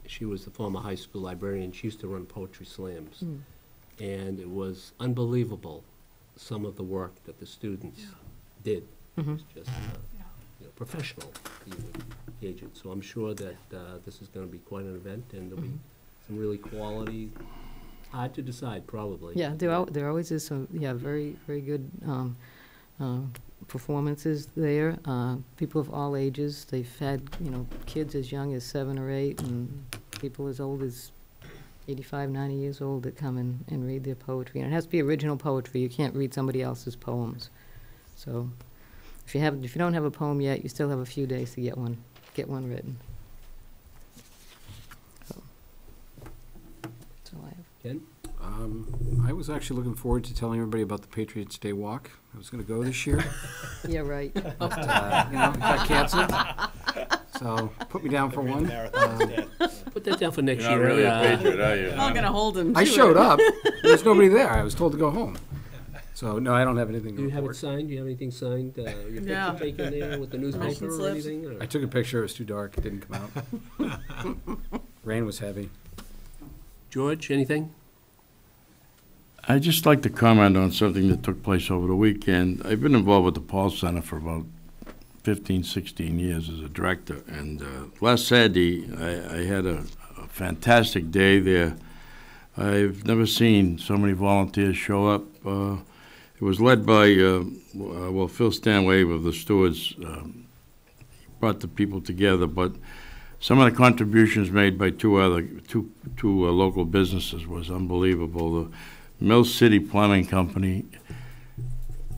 [SPEAKER 2] she was the former high school librarian. She used to run poetry slams. And it was unbelievable, some of the work that the students did. It was just professional, you would gauge it. So I'm sure that this is going to be quite an event, and there'll be some really quality, hard to decide, probably.
[SPEAKER 11] Yeah, there always is some, very, very good performances there. People of all ages. They've had, kids as young as 7 or 8, and people as old as 85, 90 years old that come and read their poetry. And it has to be original poetry. You can't read somebody else's poems. So if you don't have a poem yet, you still have a few days to get one written. So that's all I have.
[SPEAKER 2] Ken?
[SPEAKER 5] I was actually looking forward to telling everybody about the Patriots Day Walk. I was going to go this year.
[SPEAKER 11] Yeah, right.
[SPEAKER 5] But, it got canceled. So put me down for one.
[SPEAKER 2] Put that down for next
[SPEAKER 8] You're not
[SPEAKER 2] year.
[SPEAKER 8] really a patriot, are you?
[SPEAKER 10] I'm not gonna hold him to
[SPEAKER 5] I
[SPEAKER 10] it.
[SPEAKER 5] showed up. There was nobody there. I was told to go home. So, no, I don't have anything
[SPEAKER 2] Do
[SPEAKER 5] to
[SPEAKER 2] you have it
[SPEAKER 5] report.
[SPEAKER 2] signed? Do you have anything signed? Your
[SPEAKER 10] Yeah.
[SPEAKER 2] picture taken there with the newspaper
[SPEAKER 10] License
[SPEAKER 2] or
[SPEAKER 10] slips?
[SPEAKER 2] anything? Or?
[SPEAKER 5] I took a picture. It was too dark. It didn't come out. Rain was heavy.
[SPEAKER 2] George, anything?
[SPEAKER 8] I'd just like to comment on something that took place over the weekend. I've been involved with the Paul Center for about 15, 16 years as a director, and last Saturday I had a fantastic day there. I've never seen so many volunteers show up. It was led by, Phil Stanway of the stewards brought the people together, but some of the contributions made by two local businesses was unbelievable. The Mill City Plumbing Company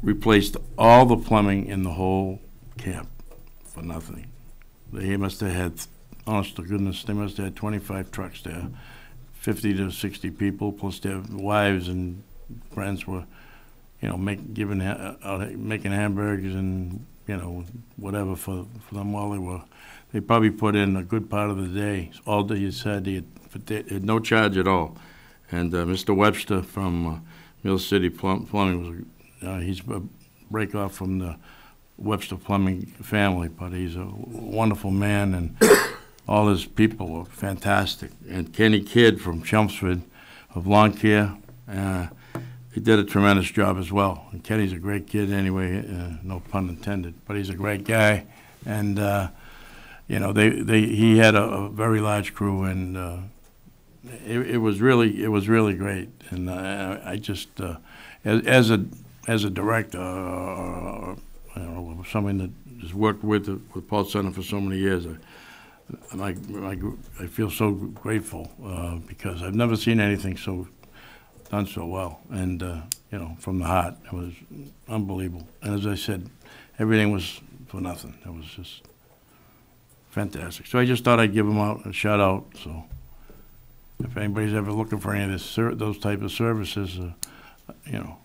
[SPEAKER 8] replaced all the plumbing in the whole camp for nothing. They must have had, honest to goodness, they must have had 25 trucks there, 50 to 60 people, plus their wives and friends were, making hamburgers and, whatever for them while they probably put in a good part of the day. All day, you said, they had no charge at all. And Mr. Webster from Mill City Plumbing he's a break off from the Webster Plumbing family, but he's a wonderful man, and all his people were fantastic. And Kenny Kidd from Chelmsford of Lawn Care, he did a tremendous job as well. And Kenny's a great kid anyway, no pun intended, but he's a great guy. And he had a very large crew, and it was really great. And I just as a director, someone that has worked with Paul Center for so many years, I feel so grateful because I've never seen anything done so well, and from the heart. It was unbelievable. And as I said, everything was for nothing. It was just fantastic. So I just thought I'd give them out a shout out, so if anybody's ever looking for any of this, those type of services, you know,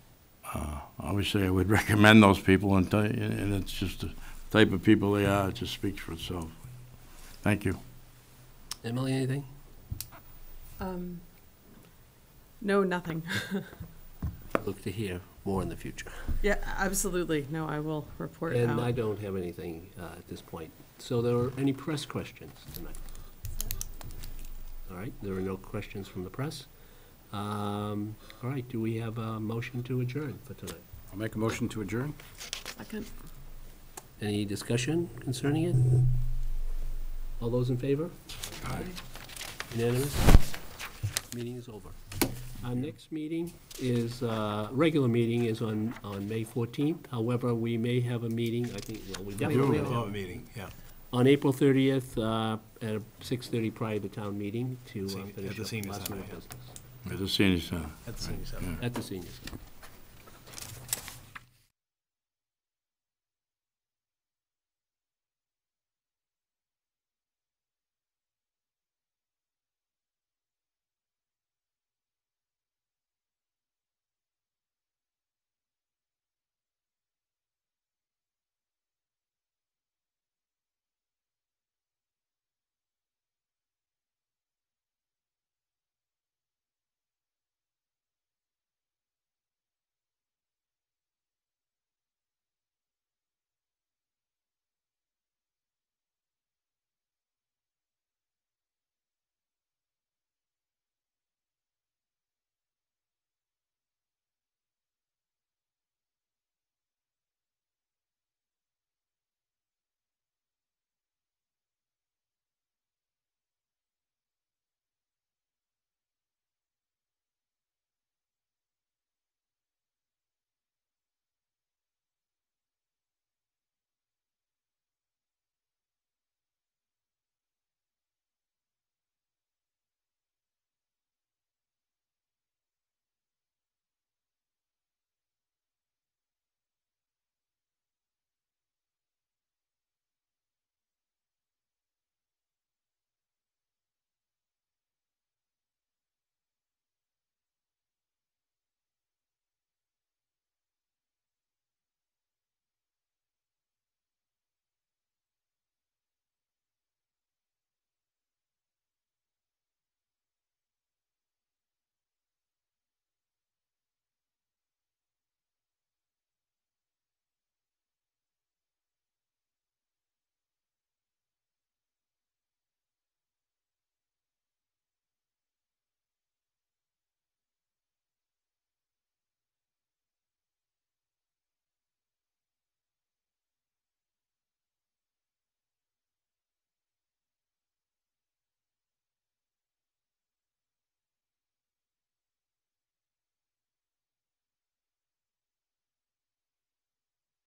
[SPEAKER 8] obviously I would recommend those people, and it's just the type of people they are, it just speaks for itself. Thank you.
[SPEAKER 2] Emily, anything?
[SPEAKER 10] No, nothing.
[SPEAKER 2] Look to hear more in the future.
[SPEAKER 10] Yeah, absolutely. No, I will report
[SPEAKER 2] And
[SPEAKER 10] out.
[SPEAKER 2] I don't have anything at this point. So there are any press questions tonight? All right, there are no questions from the press. All right, do we have a motion to adjourn for tonight?
[SPEAKER 5] I'll make a motion to adjourn.
[SPEAKER 10] Second.
[SPEAKER 2] Any discussion concerning it? All those in favor?
[SPEAKER 8] Aye.
[SPEAKER 2] Unanimous? Meeting is over. Our next meeting is, regular meeting is on May 14th. However, we may have a meeting, I think, well, we definitely will
[SPEAKER 9] Oh,
[SPEAKER 2] have
[SPEAKER 9] a meeting, yeah.
[SPEAKER 2] on April 30th, at 6:30 prior to town meeting to
[SPEAKER 9] At
[SPEAKER 2] finish
[SPEAKER 9] the
[SPEAKER 2] up
[SPEAKER 9] senior
[SPEAKER 2] last
[SPEAKER 9] center,
[SPEAKER 2] minute
[SPEAKER 9] yeah.
[SPEAKER 2] business.
[SPEAKER 8] At the senior center.
[SPEAKER 9] At the senior center.
[SPEAKER 2] At the senior center.